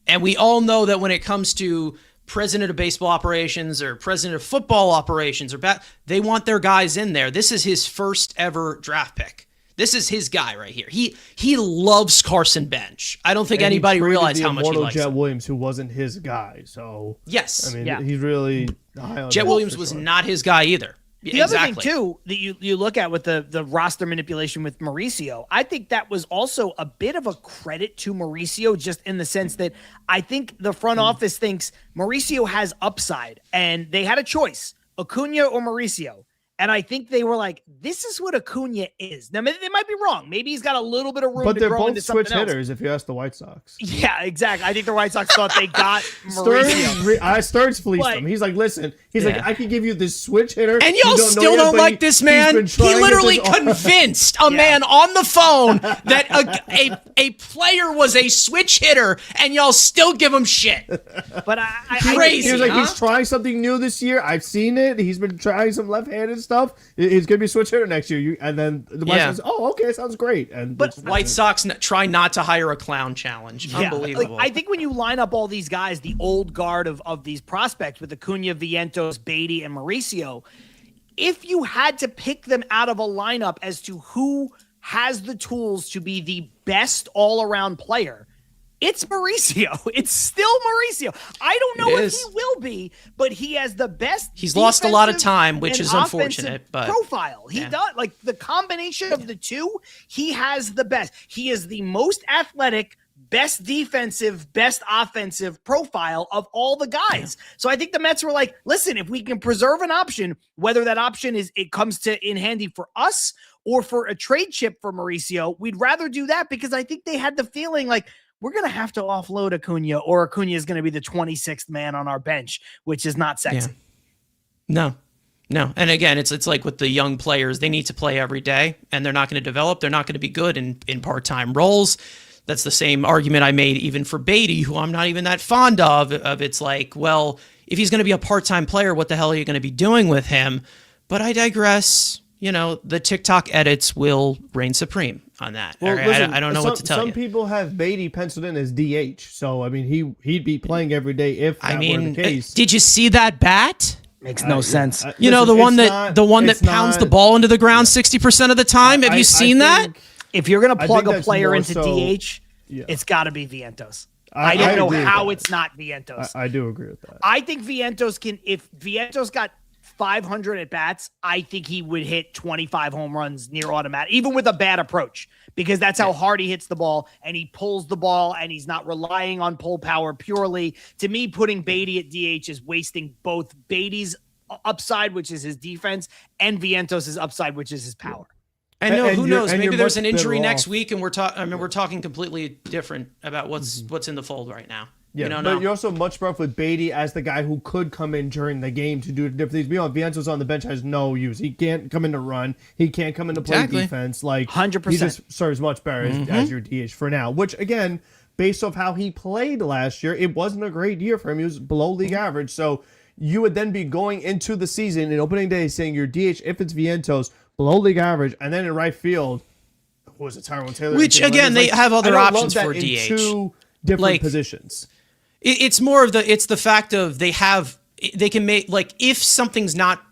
And we all know that when it comes to president of baseball operations or president of football operations they want their guys in there. This is his first ever draft pick. This is his guy right here. He loves Carson Bench. I don't think anybody realized how much he likes Jet him. Williams, who wasn't his guy. So yes, I mean, he's really high on Jet Williams was not his guy either. The other thing, too, that you look at with the roster manipulation with Mauricio, I think that was also a bit of a credit to Mauricio, just in the sense that I think the front office thinks Mauricio has upside, and they had a choice, Acuna or Mauricio. And I think they were like, this is what Acuna is. Now, they might be wrong. Maybe he's got a little bit of room to grow into something else. But they're both switch hitters, if you ask the White Sox. Yeah, exactly. I think the White Sox thought they got Mauricio. Stearns fleeced him. He's like, listen, I can give you this switch hitter. And y'all still don't like this man? He literally convinced a man on the phone that a player was a switch hitter, and y'all still give him shit. But crazy. He was like, he's trying something new this year. I've seen it. He's been trying some left-handed stuff. He's going to be switch hitter next year. And then the White Sox, okay, sounds great. But White Sox try not to hire a clown challenge. Yeah. Unbelievable. I think when you line up all these guys, the old guard of these prospects with Acuna, Vientos, Beatty, and Mauricio, if you had to pick them out of a lineup as to who has the tools to be the best all-around player, it's Mauricio. It's still Mauricio. I don't know if he will be, but he has the best. He's lost a lot of time, which is unfortunate. But profile. He does, the combination of the two. He has the best. He is the most athletic, best defensive, best offensive profile of all the guys. So I think the Mets were like, listen, if we can preserve an option, whether that option comes in handy for us or for a trade chip for Mauricio, we'd rather do that, because I think they had the feeling like, we're going to have to offload Acuna, or Acuna is going to be the 26th man on our bench, which is not sexy. Yeah. No. And again, it's like with the young players, they need to play every day, and they're not going to develop. They're not going to be good in part-time roles. That's the same argument I made even for Beatty, who I'm not even that fond of. It's like, well, if he's going to be a part-time player, what the hell are you going to be doing with him? But I digress. The TikTok edits will reign supreme on that. Well, listen, I don't know what to tell you. Some people have Beatty penciled in as DH, so I mean he'd be playing every day if that were the case. Did you see that bat? Makes no sense. Listen, the one that pounds the ball into the ground 60% of the time. Have you seen that? If you're going to plug a player into DH, Yeah. It's got to be Vientos. I don't know how it's not Vientos. I do agree with that. I think Vientos if Vientos got 500 at bats, I think he would hit 25 home runs near automatic, even with a bad approach, because that's how hard he hits the ball, and he pulls the ball, and he's not relying on pull power purely. To me, putting Beatty at DH is wasting both Beatty's upside, which is his defense, and Vientos' upside, which is his power. And no, who knows? and Maybe you're there's much an injury better next off. week, and we're talking completely different about what's in the fold right now. Yeah, you don't but know. you're also much better off with Beatty as the guy who could come in during the game to do different things. Beyond Vientos on the bench has no use. He can't come in to run. He can't come in to play Exactly. defense. Like 100%. He just serves much better as your DH for now. Which again, based off how he played last year, it wasn't a great year for him. He was below league average. So you would then be going into the season in opening day saying your DH, if it's Vientos, below league average, and then in right field, who was it, Tyrone Taylor? Which, again, they have other options for in DH. two different Like, positions. It's more of the fact of they can make, like, if something's not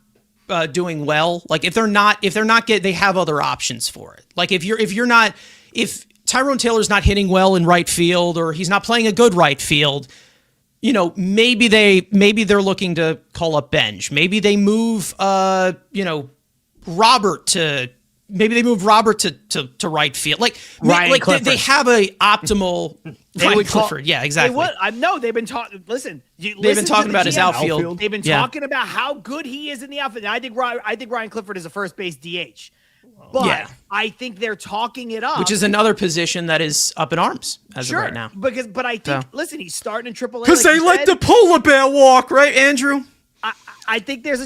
doing well, like if they're not they have other options for it. Like if Tyrone Taylor's not hitting well in right field, or he's not playing a good right field, you know, maybe they're looking to call up Benj. Maybe they move Robert to right field. Like Ryan Clifford. they have a optimal Ryan call- Clifford. Yeah, exactly. They've been talking. Listen, They've been talking about his outfield. They've been Yeah. talking about how good he is in the outfield. And I think Ryan Clifford is a first base DH, but Yeah. I think they're talking it up, Which is another position that is up in arms as sure of right now. But I think So. listen, he's starting in AAA Because they let the polar bear walk, right, Andrew? I think there's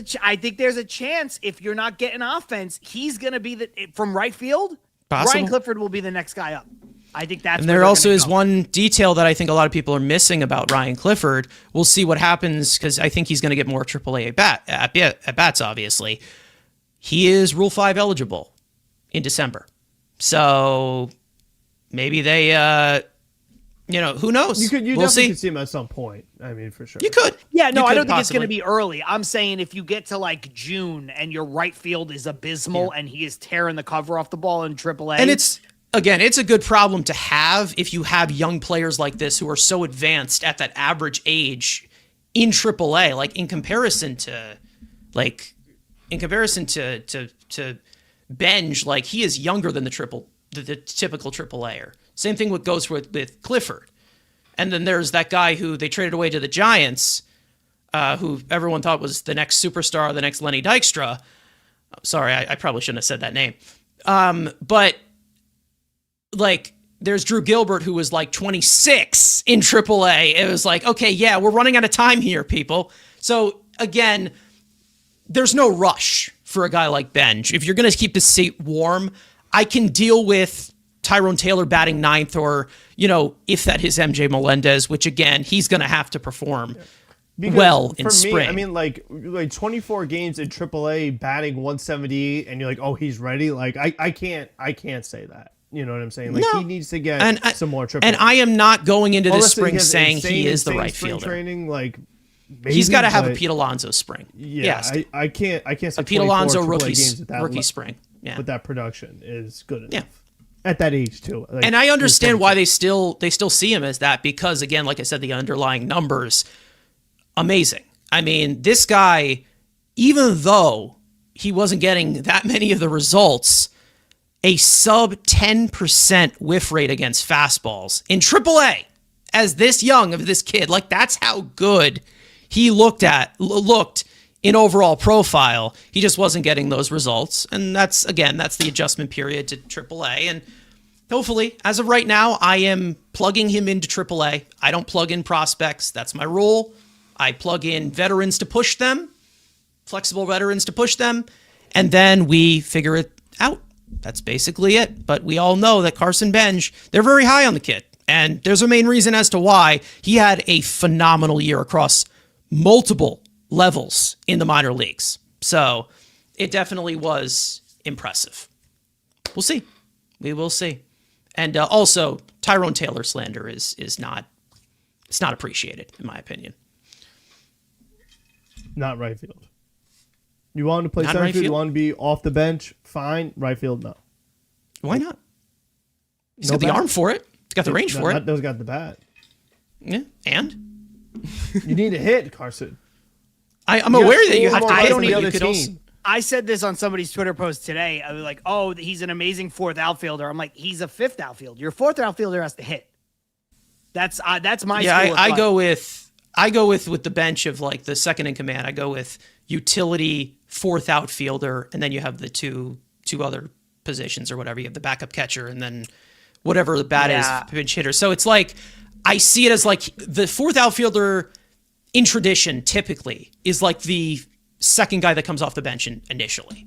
a chance if you're not getting offense, he's going to be from right field. Possible. Ryan Clifford will be the next guy up. I think that's. And where there they're also gonna is go. one detail that I think a lot of people are missing about Ryan Clifford. We'll see what happens, because I think he's going to get more AAA at bats, obviously. He is Rule 5 eligible in December. So maybe they, who knows? You we'll definitely see. could see him at some point. I mean, for sure. You could. Yeah, no, You I could don't think it's going possibly. to be early. I'm saying if you get to like June and your right field is abysmal and he is tearing the cover off the ball in AAA. And it's a good problem to have if you have young players like this who are so advanced at that average age in AAA. Like in comparison to Benj, like he is younger than the typical AAAer. Same thing goes with Clifford. And then there's that guy who they traded away to the Giants, who everyone thought was the next superstar, the next Lenny Dykstra. Sorry, I probably shouldn't have said that name. But like there's Drew Gilbert, who was like 26 in AAA. It was like, okay, yeah, we're running out of time here, people. So again, there's no rush for a guy like Benj. If you're going to keep the seat warm, I can deal with Tyrone Taylor batting ninth, or, if that is MJ Melendez, which again, he's going to have to perform well in spring. I mean, like 24 games in AAA batting 170, and you're like, oh, he's ready. Like I can't say that. You know what I'm saying? Like No. he needs to get some more AAA. And I am not going into this Unless he spring has saying insane, he is the insane right spring fielder. Training, like maybe, He's got to have a but- Pete Alonso spring. Yeah, Yes. I can't say A Pete 24 Alonso AAA rookie games at that rookie spring. Yeah. But that production is good enough. Yeah. At that age too. Like, And I understand he's why they still see him as that, because again, like I said, the underlying numbers, amazing. I mean, this guy, even though he wasn't getting that many of the results, a sub 10% whiff rate against fastballs in AAA as this young of this kid, like that's how good he looked in overall profile. He just wasn't getting those results. And that's the adjustment period to AAA. And hopefully, as of right now, I am plugging him into AAA. I don't plug in prospects. That's my rule. I plug in veterans to push them, flexible veterans to push them, and then we figure it out. That's basically it. But we all know that Carson Benj, they're very high on the kid. And there's a main reason as to why. He had a phenomenal year across multiple levels in the minor leagues. So it definitely was impressive. We'll see. We will see. And also, Tyrone Taylor slander is not appreciated, in my opinion. not right field. You want him to play Not center right field? You field? want him to be off the bench? Fine. Right field, no. Why not? He's No got the bat? arm for it. got the range for it. Those got the bat. Yeah, and You need to hit, Carson. I'm aware that you have to. I hit, don't but need you the could also. team. I said this on somebody's Twitter post today. I was like, "Oh, he's an amazing fourth outfielder." I'm like, "He's a fifth outfielder. Your fourth outfielder has to hit." That's my Yeah, school of I thought. go with the bench of like the second in command. I go with utility fourth outfielder, and then you have the two other positions or whatever. You have the backup catcher, and then whatever the bat is, pinch hitter. So it's like I see it as like the fourth outfielder in tradition typically is like the second guy that comes off the bench initially.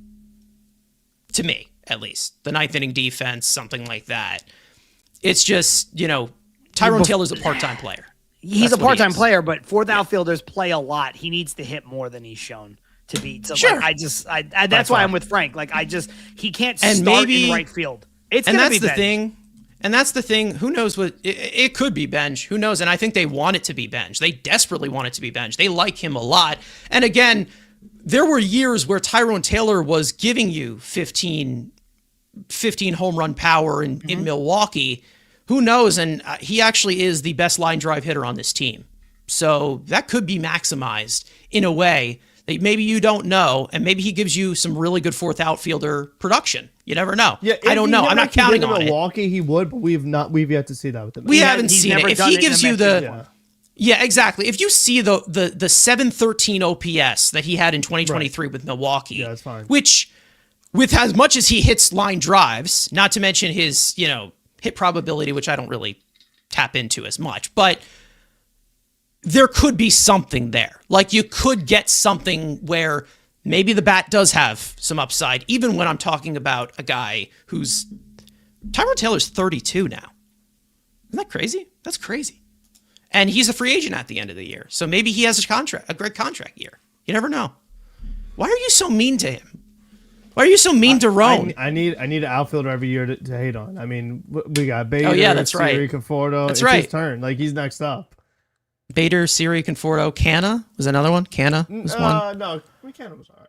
To me, at least. The ninth inning defense, something like that. It's just, Tyrone Taylor's a part-time player. He's That's a what he part-time is. player, but fourth outfielders play a lot. He needs to hit more than he's shown to be. So Sure. That's why I'm with Frank. Like he can't And start maybe- in right field. It's And gonna that's be the bench. thing. And that's the thing. Who knows what it could be bench. Who knows? And I think they want it to be bench. They desperately want it to be bench. They like him a lot. And again, there were years where Tyrone Taylor was giving you 15 home run power in Milwaukee. Who knows? And he actually is the best line drive hitter on this team. So that could be maximized in a way that maybe you don't know, and maybe he gives you some really good fourth outfielder production. You never know. Yeah, I don't know. I'm not counting on it. Milwaukee, he would, but we've yet to see that with him. We haven't seen it. never If done he it in gives a you Mets the uniform. yeah, exactly. If you see the 713 OPS that he had in 2023 with Milwaukee, Yeah, that's fine. which with as much as he hits line drives, not to mention his, hit probability, which I don't really tap into as much, but there could be something there. Like you could get something where maybe the bat does have some upside, even when I'm talking about a guy who's Tyrone Taylor's 32 now. Isn't that crazy? That's crazy. And he's a free agent at the end of the year. So maybe he has a great contract year. You never know. Why are you so mean to him? Why are you so mean to Rome? I need an outfielder every year to hate on. I mean, we got Bader, Oh, yeah, that's right. Siri, Conforto. That's it's right. his turn. Like, he's next up. Bader, Siri, Conforto, Canna was another one. Canna was one. No, McKenna was all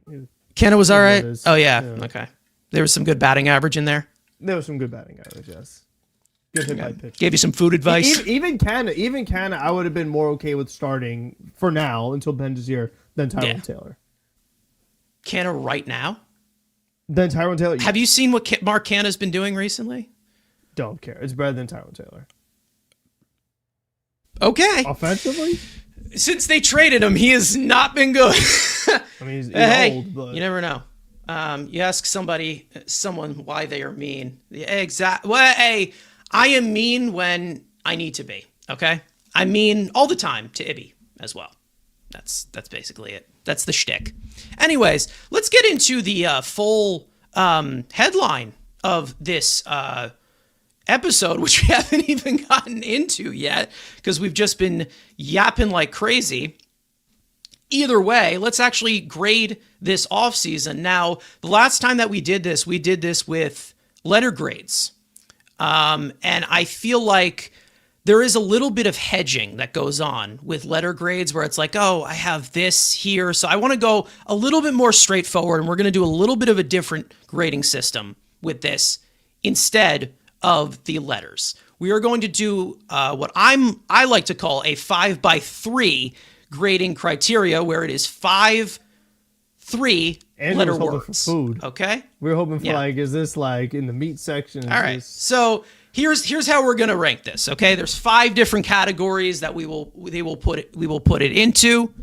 right. Canna was all right. is. Oh yeah. Yeah. Okay. There was some good batting average in there. There was some good batting average, yes. Good hit by pitch. Gave you some food advice. Even Canna, I would have been more okay with starting for now until Benj is here than Tyrone Taylor. Canna right now. Then Tyrone Taylor, Have you seen what Mark Canna's been doing recently? don't care. It's better than Tyrone Taylor. Okay. Offensively, Since they traded him, he has not been good. I mean, he's Hey, old, but you never know. You ask someone why they are mean. Well, hey, I am mean when I need to be. Okay, I mean all the time to Ibby as well. That's basically it. That's the shtick. Anyways, let's get into the full headline of this episode, which we haven't even gotten into yet because we've just been yapping like crazy. Either way, let's actually grade this offseason. Now, the last time that we did this with letter grades. And I feel like there is a little bit of hedging that goes on with letter grades where it's like, oh, I have this here. So I want to go a little bit more straightforward, and we're going to do a little bit of a different grading system with this instead of the letters. We are going to do what I like to call a 5x3 grading criteria, where it is 3 Andrew letter was hoping words. for food. Okay. We were hoping for Yeah. is this like in the meat section? Is All right. this- So here's how we're gonna rank this. Okay. There's 5 different categories that we will put it into.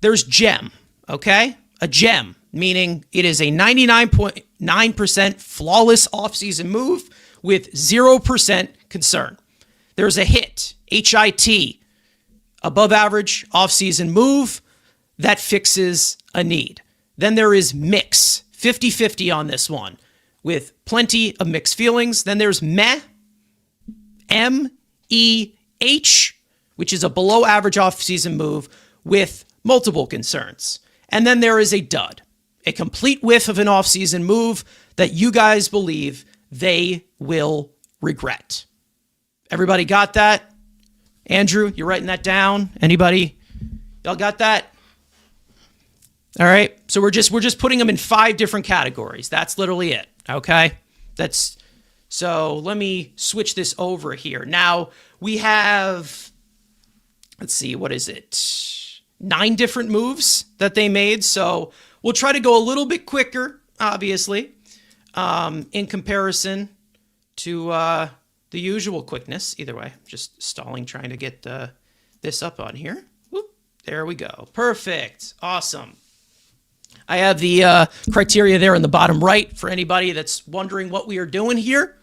There's gem. Okay. A gem, meaning it is a 99.9% flawless offseason move with 0% concern. There's a hit, HIT, above average offseason move that fixes a need. Then there is mix, 50-50 on this one, with plenty of mixed feelings. Then there's meh, MEH, which is a below average offseason move with multiple concerns. And then there is a dud, a complete whiff of an offseason move that you guys believe they will regret. Everybody got that? Andrew, you're writing that down? Anybody? Y'all got that? All right. So we're just putting them in 5 different categories. That's literally it. Okay. So let me switch this over here. Now we have, let's see, what is it? 9 different moves that they made. So we'll try to go a little bit quicker, obviously, in comparison to the usual quickness. Either way, just stalling, trying to get this up on here. Whoop, there we go. Perfect. Awesome. I have the criteria there in the bottom right for anybody that's wondering what we are doing here.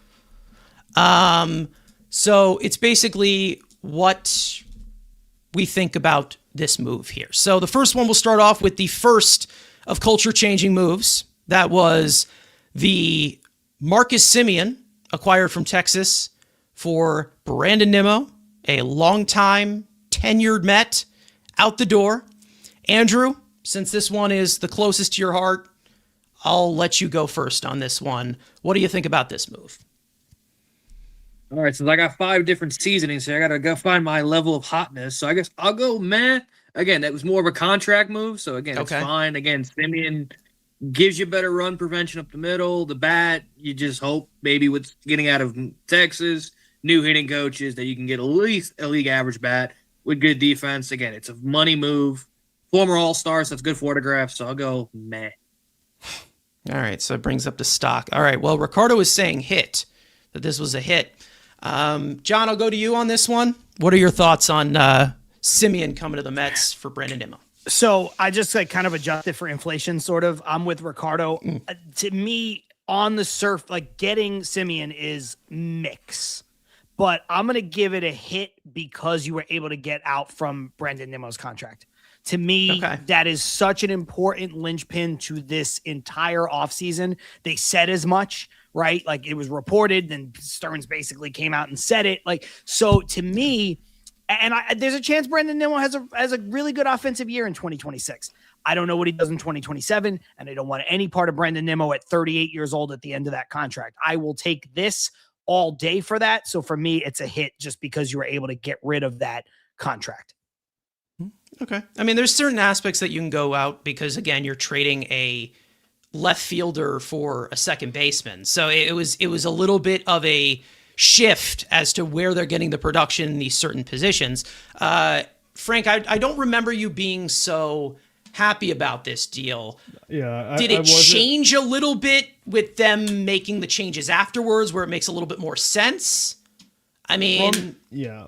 So it's basically what we think about this move here. So the first one, we'll start off with the first of culture-changing moves. That was the Marcus Semien, acquired from Texas, for Brandon Nimmo, a longtime tenured Met, out the door. Andrew, since this one is the closest to your heart, I'll let you go first on this one. What do you think about this move? All right, since I got 5 different seasonings here, I got to go find my level of hotness. So I guess I'll go meh. Again, that was more of a contract move. So, again, it's fine. Again, Semien gives you better run prevention up the middle. The bat, you just hope maybe with getting out of Texas, new hitting coaches, that you can get at least a league average bat with good defense. Again, it's a money move. Former All-Star, so that's good photographs. So I'll go meh. All right, so it brings up the stock. All right, well, Ricardo is saying hit, that this was a hit. John, I'll go to you on this one. What are your thoughts on Semien coming to the Mets for Brandon Nimmo? So I just kind of adjusted for inflation, sort of. I'm with Ricardo. To me, on the surf, getting Semien is mix. But I'm going to give it a hit because you were able to get out from Brandon Nimmo's contract. To me, that is such an important linchpin to this entire offseason. They said as much, right? It was reported, then Stearns basically came out and said it. So to me, and there's a chance Brandon Nimmo has a really good offensive year in 2026. I don't know what he does in 2027, and I don't want any part of Brandon Nimmo at 38 years old at the end of that contract. I will take this all day for that. So for me, it's a hit just because you were able to get rid of that contract. Okay. I mean, there's certain aspects that you can go out because, again, you're trading a left fielder for a second baseman. So it was a little bit of a shift as to where they're getting the production in these certain positions. Frank, I don't remember you being so happy about this deal. Yeah. Did it change a little bit with them making the changes afterwards where it makes a little bit more sense? I mean,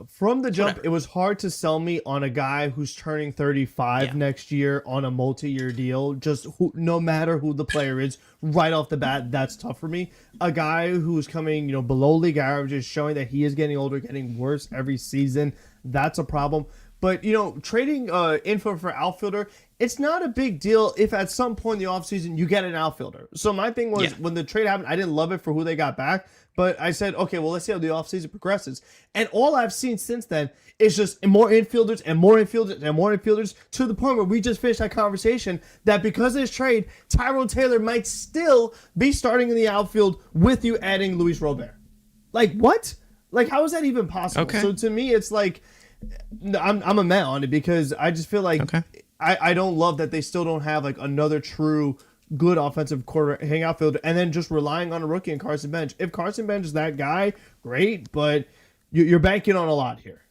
from the jump, whatever. It was hard to sell me on a guy who's turning 35 next year on a multi-year deal. Just no matter who the player is, right off the bat, that's tough for me. A guy who's coming, below league averages, showing that he is getting older, getting worse every season. That's a problem. But, trading info for outfielder, it's not a big deal if at some point in the offseason you get an outfielder. So my thing was when the trade happened, I didn't love it for who they got back. But I said, okay, well, let's see how the offseason progresses. And all I've seen since then is just more infielders and more infielders and more infielders to the point where we just finished that conversation that because of this trade, Tyrone Taylor might still be starting in the outfield with you adding Luis Robert. What? How is that even possible? Okay. So to me, it's I'm a meh on it because I just feel I don't love that they still don't have another true good offensive quarter hang outfielder and then just relying on a rookie and Carson Bench. If Carson Bench is that guy, great, but you're banking on a lot here.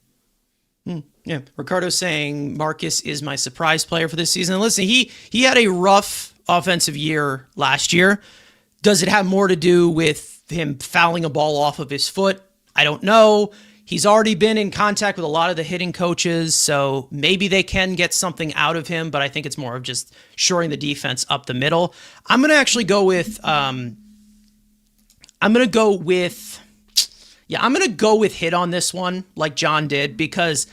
Yeah, Ricardo's saying Marcus is my surprise player for this season. Listen, he had a rough offensive year last year. Does it have more to do with him fouling a ball off of his foot? I don't know. He's already been in contact with a lot of the hitting coaches, so maybe they can get something out of him, but I think it's more of just shoring the defense up the middle. I'm going to actually go with hit on this one like John did because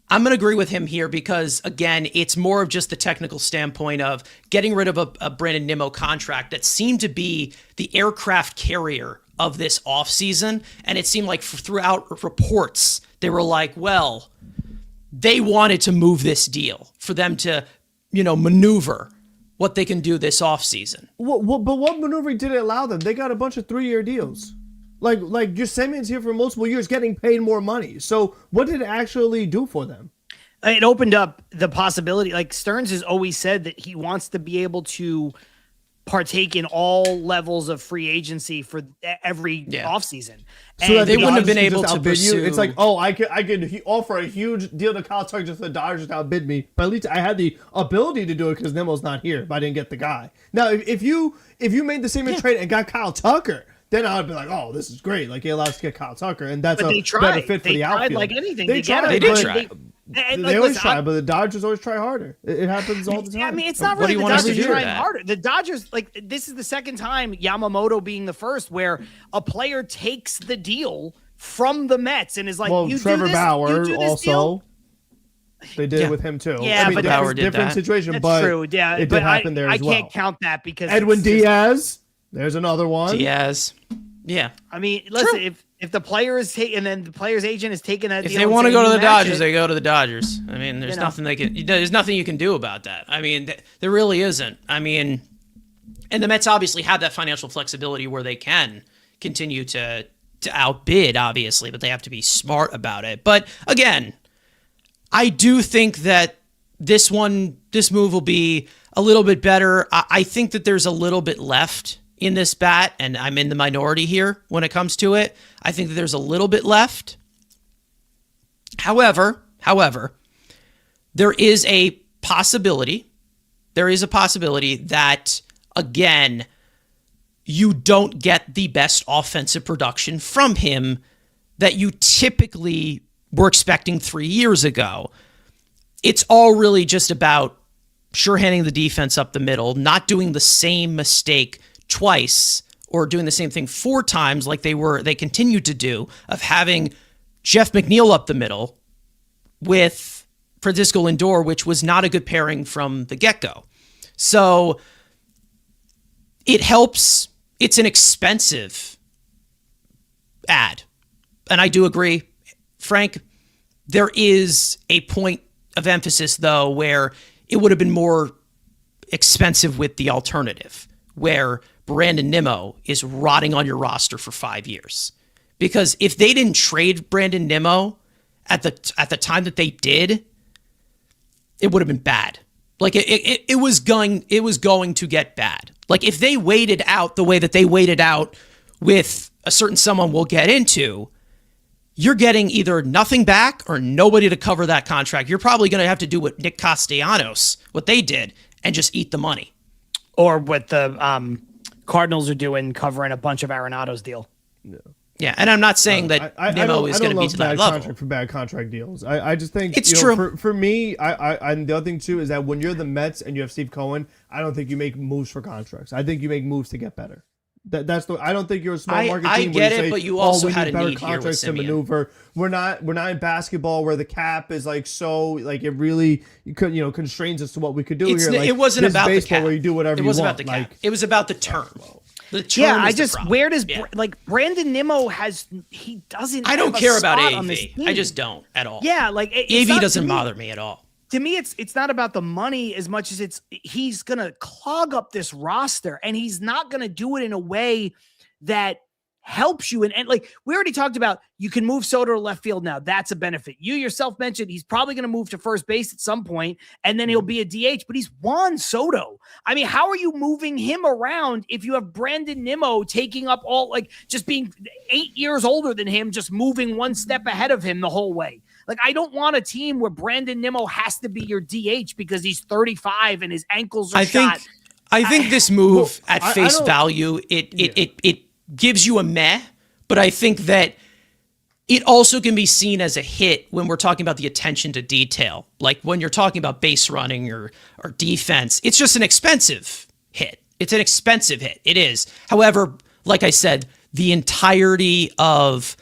I'm going to agree with him here because, again, it's more of just the technical standpoint of getting rid of a Brandon Nimmo contract that seemed to be the aircraft carrier of this offseason. And it seemed like throughout reports, they were like, well, they wanted to move this deal for them to, maneuver what they can do this offseason. But what maneuvering did it allow them? They got a bunch of 3-year deals. Your Semion's here for multiple years getting paid more money. So what did it actually do for them? It opened up the possibility. Stearns has always said that he wants to be able to partake in all levels of free agency for every offseason. So that they the wouldn't have Dodgers been can able just to outbid you. pursue. It's like, oh, I could offer a huge deal to Kyle Tucker just for the Dodgers to outbid me. But at least I had the ability to do it because Nimmo's not here, but I didn't get the guy. Now, if you made the same trade and got Kyle Tucker, then I'd be like, oh, this is great. Like, he allows us to get Kyle Tucker, and that's but a better fit for the outfield. Like anything. They tried. They did try. They always try, but the Dodgers always try harder. It happens all the time. Yeah, I mean, it's not What really do you the want us to Dodgers do trying with that? harder. The Dodgers, like, this is the second time, Yamamoto being the first, where a player takes the deal from the Mets and is like, well, you Trevor do this, Bauer you do this also. deal? They did it with him too. Yeah, I mean, but Bauer did different that. situation, That's but true. Yeah, it but did happen there I as well. can't count that because Edwin it's just- Diaz, there's another one. Diaz. Yeah. I mean, listen, if the player is taking, and then the player's agent is taking that If deal they and want to saying, go to "You the match Dodgers, it," they go to the Dodgers. I mean, there's nothing they can. There's nothing you can do about that. I mean, there really isn't. I mean, and the Mets obviously have that financial flexibility where they can continue to outbid, obviously, but they have to be smart about it. But again, I do think that this move will be a little bit better. I think that there's a little bit left in this bat, and I'm in the minority here when it comes to it. I think that there's a little bit left. However, there is a possibility that, again, you don't get the best offensive production from him that you typically were expecting 3 years ago. It's all really just about sure-handing the defense up the middle, not doing the same mistake twice or doing the same thing 4 times like they continued to do, of having Jeff McNeil up the middle with Francisco Lindor, which was not a good pairing from the get-go. So it helps. It's an expensive ad. And I do agree, Frank, there is a point of emphasis, though, where it would have been more expensive with the alternative, where Brandon Nimmo is rotting on your roster for 5 years. Because if they didn't trade Brandon Nimmo at the time that they did, it would have been bad. Like it was going to get bad. Like if they waited out the way that they waited out with a certain someone we'll get into, you're getting either nothing back or nobody to cover that contract. You're probably going to have to do what Nick Castellanos, what they did, and just eat the money. or what the Cardinals are doing, covering a bunch of Arenado's deal. Yeah, and I'm not saying that Nimmo is going to be to that level. Contract for bad contract deals. I just think it's true. For me, and the other thing too is that when you're the Mets and you have Steve Cohen, I don't think you make moves for contracts. I think you make moves to get better. I don't think you're a small market team. I get it, say, but you also had a better need here with contracts to Simeon. maneuver. We're not in basketball where the cap is like so like it really constrains us to what we could do here. Like, it wasn't this about the baseball cap. where you do whatever it wasn't you about want. the cap. Like, it was about the term. The term Yeah, is the problem. where does Yeah. Brandon Nimmo he doesn't. I don't have a care about spot on this AV. team. I just don't at all. Yeah, like AV doesn't bother me at all. To me, it's not about the money as much as he's gonna clog up this roster, and he's not gonna do it in a way that helps you. And like we already talked about, you can move Soto to left field now. That's a benefit. You yourself mentioned he's probably going to move to first base at some point, and then he'll be a DH, but he's Juan Soto. I mean, how are you moving him around if you have Brandon Nimmo taking up all, like, just being 8 years older than him, just moving one step ahead of him the whole way? Like, I don't want a team where Brandon Nimmo has to be your DH because he's 35 and his ankles are shot. I think this move at face value, it gives you a meh, but I think that it also can be seen as a hit when we're talking about the attention to detail. Like when you're talking about base running or defense, it's just an expensive hit. It's an expensive hit. It is. However, like I said, the entirety of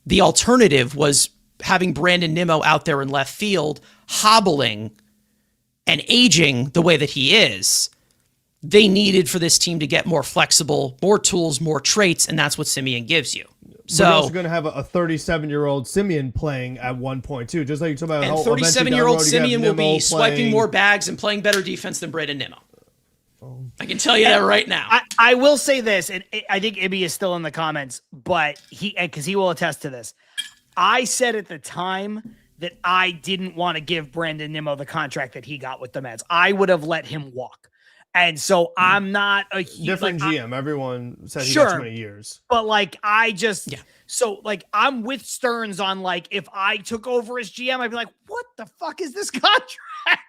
the alternative was having Brandon Nimmo out there in left field, hobbling and aging the way that he is. They needed for this team to get more flexible, more tools, more traits, and that's what Simeon gives you. So we're also going to have a 37-year-old Simeon playing at one point too, just like you talked about. And 37-year-old Simeon will be swiping more bags and playing better defense than Brandon Nimmo. I can tell you that right now. I will say this, and I think Ibby is still in the comments, but because he will attest to this. I said at the time that I didn't want to give Brandon Nimmo the contract that he got with the Mets. I would have let him walk. And so I'm not a different GM. Everyone said he sure, got too many years. But like, so like, I'm with Stearns on like, if I took over as GM, I'd be like, what the fuck is this contract?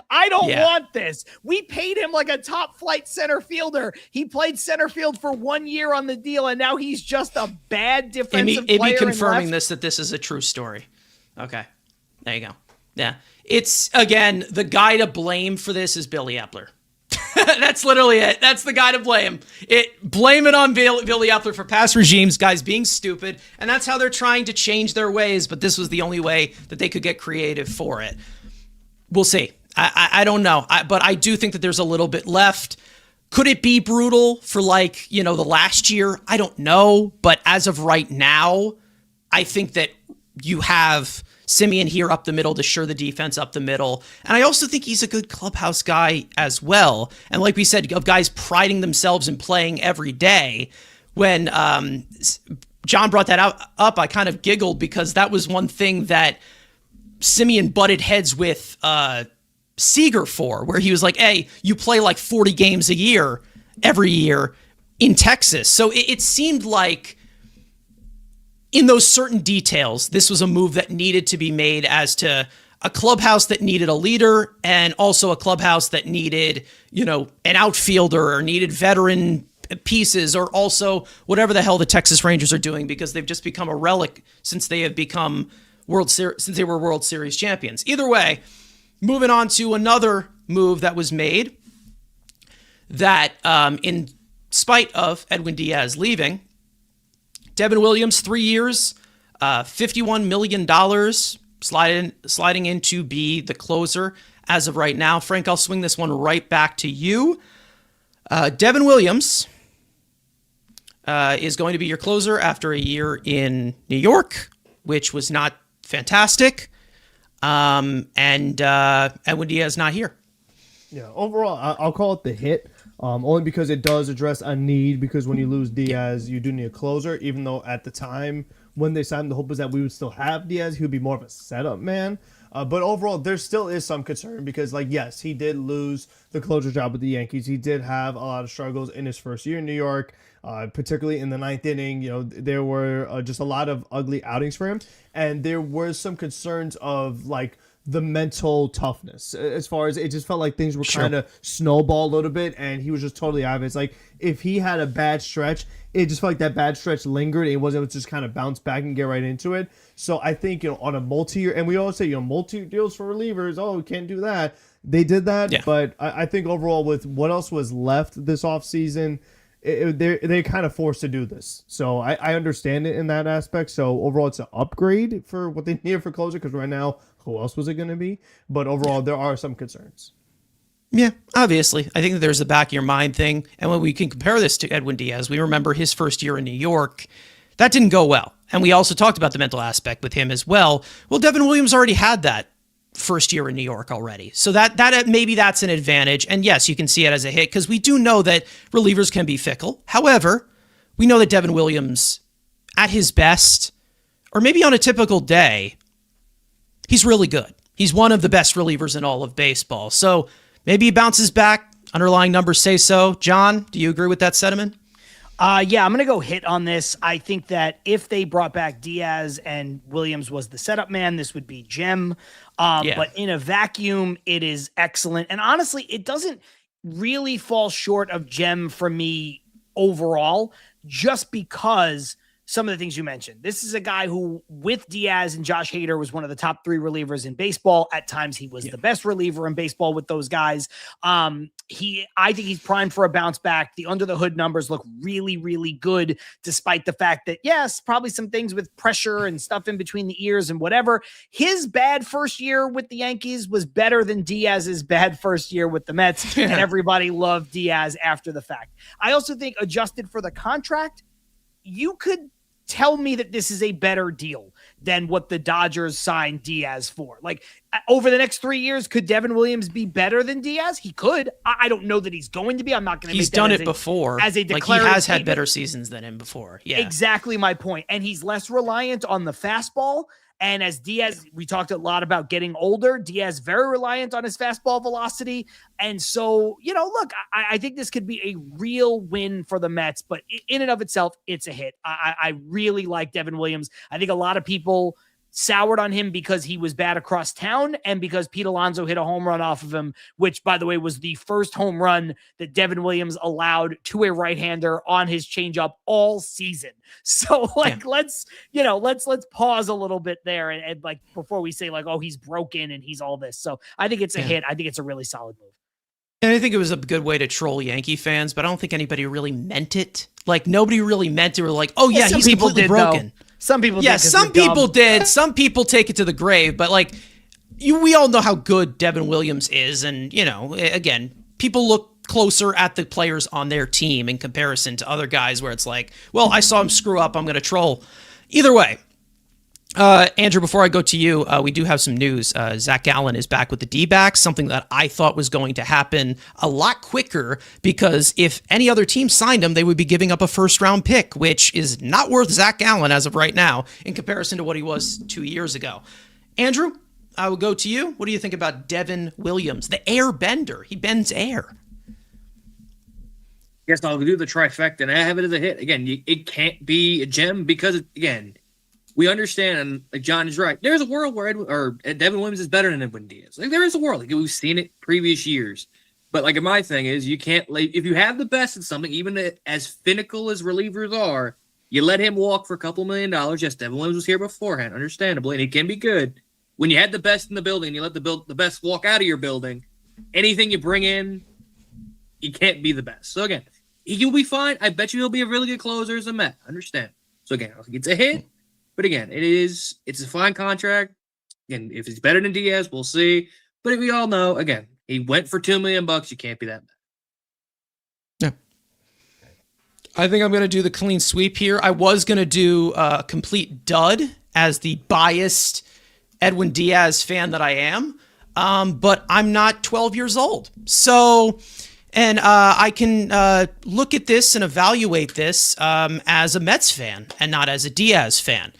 I don't want this. We paid him like a top flight center fielder. He played center field for 1 year on the deal, and now he's just a bad defensive player. Ibby confirming that this is a true story. Okay. There you go. Yeah. It's, again, the guy to blame for this is Billy Epler. That's literally it. That's the guy to blame. Blame it on Billy Epler for past regimes, guys being stupid, and that's how they're trying to change their ways, but this was the only way that they could get creative for it. We'll see. I don't know. But I do think that there's a little bit left. Could it be brutal for the last year? I don't know. But as of right now, I think that you have Simeon here up the middle to shore the defense up the middle. And I also think he's a good clubhouse guy as well. And like we said, of guys priding themselves in playing every day. When John brought that up, I kind of giggled because that was one thing that Simeon butted heads with Seager for, where he was like, hey, you play like 40 games a year every year in Texas. So it seemed like in those certain details, this was a move that needed to be made as to a clubhouse that needed a leader and also a clubhouse that needed, an outfielder or needed veteran pieces or also whatever the hell the Texas Rangers are doing, because they've just become a relic since they have become since they were World Series champions. Either way, moving on to another move that was made that in spite of Edwin Diaz leaving, Devin Williams, 3 years, $51 million, sliding in to be the closer as of right now. Frank, I'll swing this one right back to you. Devin Williams is going to be your closer after a year in New York, which was not fantastic. And Edwin Diaz not here. Yeah, overall, I'll call it the hit. Only because it does address a need, because when you lose Diaz, you do need a closer, even though at the time when they signed, the hope was that we would still have Diaz. He would be more of a setup man. But overall, there still is some concern because, yes, he did lose the closer job with the Yankees. He did have a lot of struggles in his first year in New York, particularly in the ninth inning. There were just a lot of ugly outings for him. And there were some concerns of, the mental toughness, as far as it just felt like things were kind of snowballed a little bit, and he was just totally out of it. It's like if he had a bad stretch, it just felt like that bad stretch lingered, and he wasn't able to just kind of bounce back and get right into it. So I think, on a multi-year, and we always say, multi-year deals for relievers, we can't do that. They did that, but I think overall with what else was left this offseason, they're kind of forced to do this. So I understand it in that aspect. So overall, it's an upgrade for what they need for closer, because right now, who else was it going to be? But overall, there are some concerns. Yeah, obviously. I think that there's the back of your mind thing. And when we can compare this to Edwin Diaz, we remember his first year in New York. That didn't go well. And we also talked about the mental aspect with him as well. Well, Devin Williams already had that first year in New York already. So that maybe that's an advantage. And yes, you can see it as a hit because we do know that relievers can be fickle. However, we know that Devin Williams, at his best, or maybe on a typical day, he's really good. He's one of the best relievers in all of baseball. So maybe he bounces back. Underlying numbers say so. John, do you agree with that sentiment? Yeah, I'm going to go hit on this. I think that if they brought back Diaz and Williams was the setup man, this would be Gem. But in a vacuum, it is excellent. And honestly, it doesn't really fall short of Gem for me overall, just because some of the things you mentioned. This is a guy who, with Diaz and Josh Hader, was one of the top 3 relievers in baseball. At times, he was the best reliever in baseball with those guys. I think he's primed for a bounce back. The under the hood numbers look really, really good, despite the fact that, yes, probably some things with pressure and stuff in between the ears and whatever. His bad first year with the Yankees was better than Diaz's bad first year with the Mets, and everybody loved Diaz after the fact. I also think, adjusted for the contract, you could tell me that this is a better deal than what the Dodgers signed Diaz for. Over the next 3 years, could Devin Williams be better than Diaz? He could. I don't know that he's going to be. I'm not going to. He's done it before. As a he declarative has had statement. better seasons than him before. Yeah, exactly my point. And he's less reliant on the fastball. And as Diaz, we talked a lot about getting older. Diaz very reliant on his fastball velocity. And so, look, I think this could be a real win for the Mets, but in and of itself, it's a hit. I really like Devin Williams. I think a lot of people soured on him because he was bad across town and because Pete Alonso hit a home run off of him, which, by the way, was the first home run that Devin Williams allowed to a right-hander on his changeup all season. So let's pause a little bit there and like before we say like, oh, he's broken and he's all this. So I think it's a hit. I think it's a really solid move. And I think it was a good way to troll Yankee fans, but I don't think anybody really meant it. Like nobody really meant it. We're like, oh yeah, he's completely broken. Some people did. Some people did. Some people take it to the grave, but like we all know how good Devin Williams is. And, again, people look closer at the players on their team in comparison to other guys where it's like, well, I saw him screw up, I'm going to troll. Either way, Andrew, before I go to you, we do have some news. Zach Gallen is back with the D-backs, something that I thought was going to happen a lot quicker because if any other team signed him, they would be giving up a first-round pick, which is not worth Zach Gallen as of right now in comparison to what he was 2 years ago. Andrew, I will go to you. What do you think about Devin Williams, the air bender? He bends air. Guess I'll do the trifecta and I have it as a hit. Again, it can't be a gem because, again, we understand, and like John is right. There's a world where Devin Williams is better than Edwin Diaz. Like there is a world. Like we've seen it previous years. But like my thing is, you can't if you have the best in something, even as finical as relievers are, you let him walk for a couple $1 million. Yes, Devin Williams was here beforehand, understandably, and he can be good. When you had the best in the building, you let the best walk out of your building. Anything you bring in, you can't be the best. So again, he'll be fine. I bet you he'll be a really good closer as a Met. Understand? So again, it's a hit. But again, it's a fine contract. Again, if he's better than Diaz, we'll see. But we all know, again, he went for $2 million. You can't be that bad. Yeah. I think I'm going to do the clean sweep here. I was going to do a complete dud as the biased Edwin Diaz fan that I am. But I'm not 12 years old. So, and I can look at this and evaluate this as a Mets fan and not as a Diaz fan.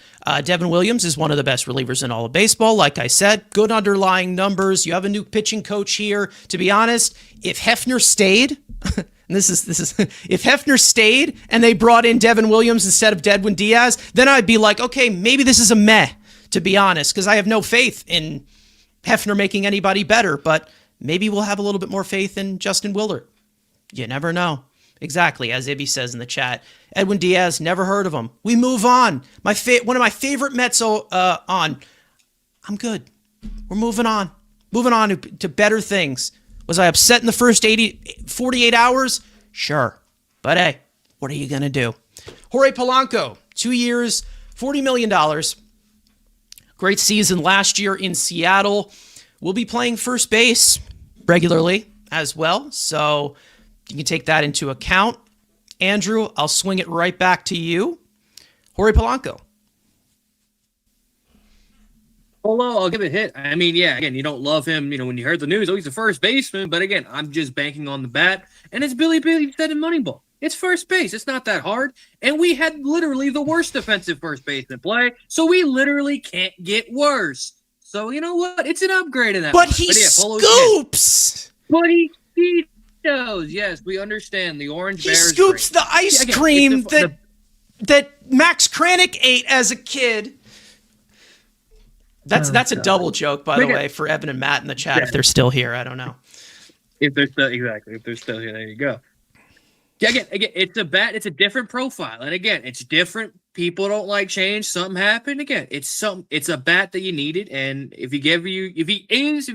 Devin Williams is one of the best relievers in all of baseball. Like I said, good underlying numbers. You have a new pitching coach here. To be honest, if Hefner stayed, and this is if Hefner stayed and they brought in Devin Williams instead of Edwin Diaz, then I'd be like, okay, maybe this is a meh, to be honest, because I have no faith in Hefner making anybody better, but maybe we'll have a little bit more faith in Justin Willard. You never know. Exactly, as Ibby says in the chat. Edwin Diaz, never heard of him. We move on. One of my favorite Mets on. I'm good. We're moving on. Moving on to better things. Was I upset in the first 48 hours? Sure. But hey, what are you going to do? Jorge Polanco, 2 years, $40 million. Great season last year in Seattle. Will be playing first base regularly as well. So you can take that into account. Andrew, I'll swing it right back to you. Jorge Polanco. Polo, I'll give it a hit. I mean, yeah, again, you don't love him, when you heard the news, he's a first baseman, but again, I'm just banking on the bat. And as Billy said in Moneyball, it's first base. It's not that hard. And we had literally the worst defensive first baseman play, so we literally can't get worse. So you know what? It's an upgrade in that. But he scoops. But he does. Yes, we understand the orange bear. He scoops the ice cream that Max Kranick ate as a kid. That's a double joke, by the way, for Evan and Matt in the chat. If they're still here, I don't know. If they're still here, there you go. Yeah, again, it's a bat. It's a different profile, and again, it's different. People don't like change. Something happened. Again, it's a bat that you needed, and if he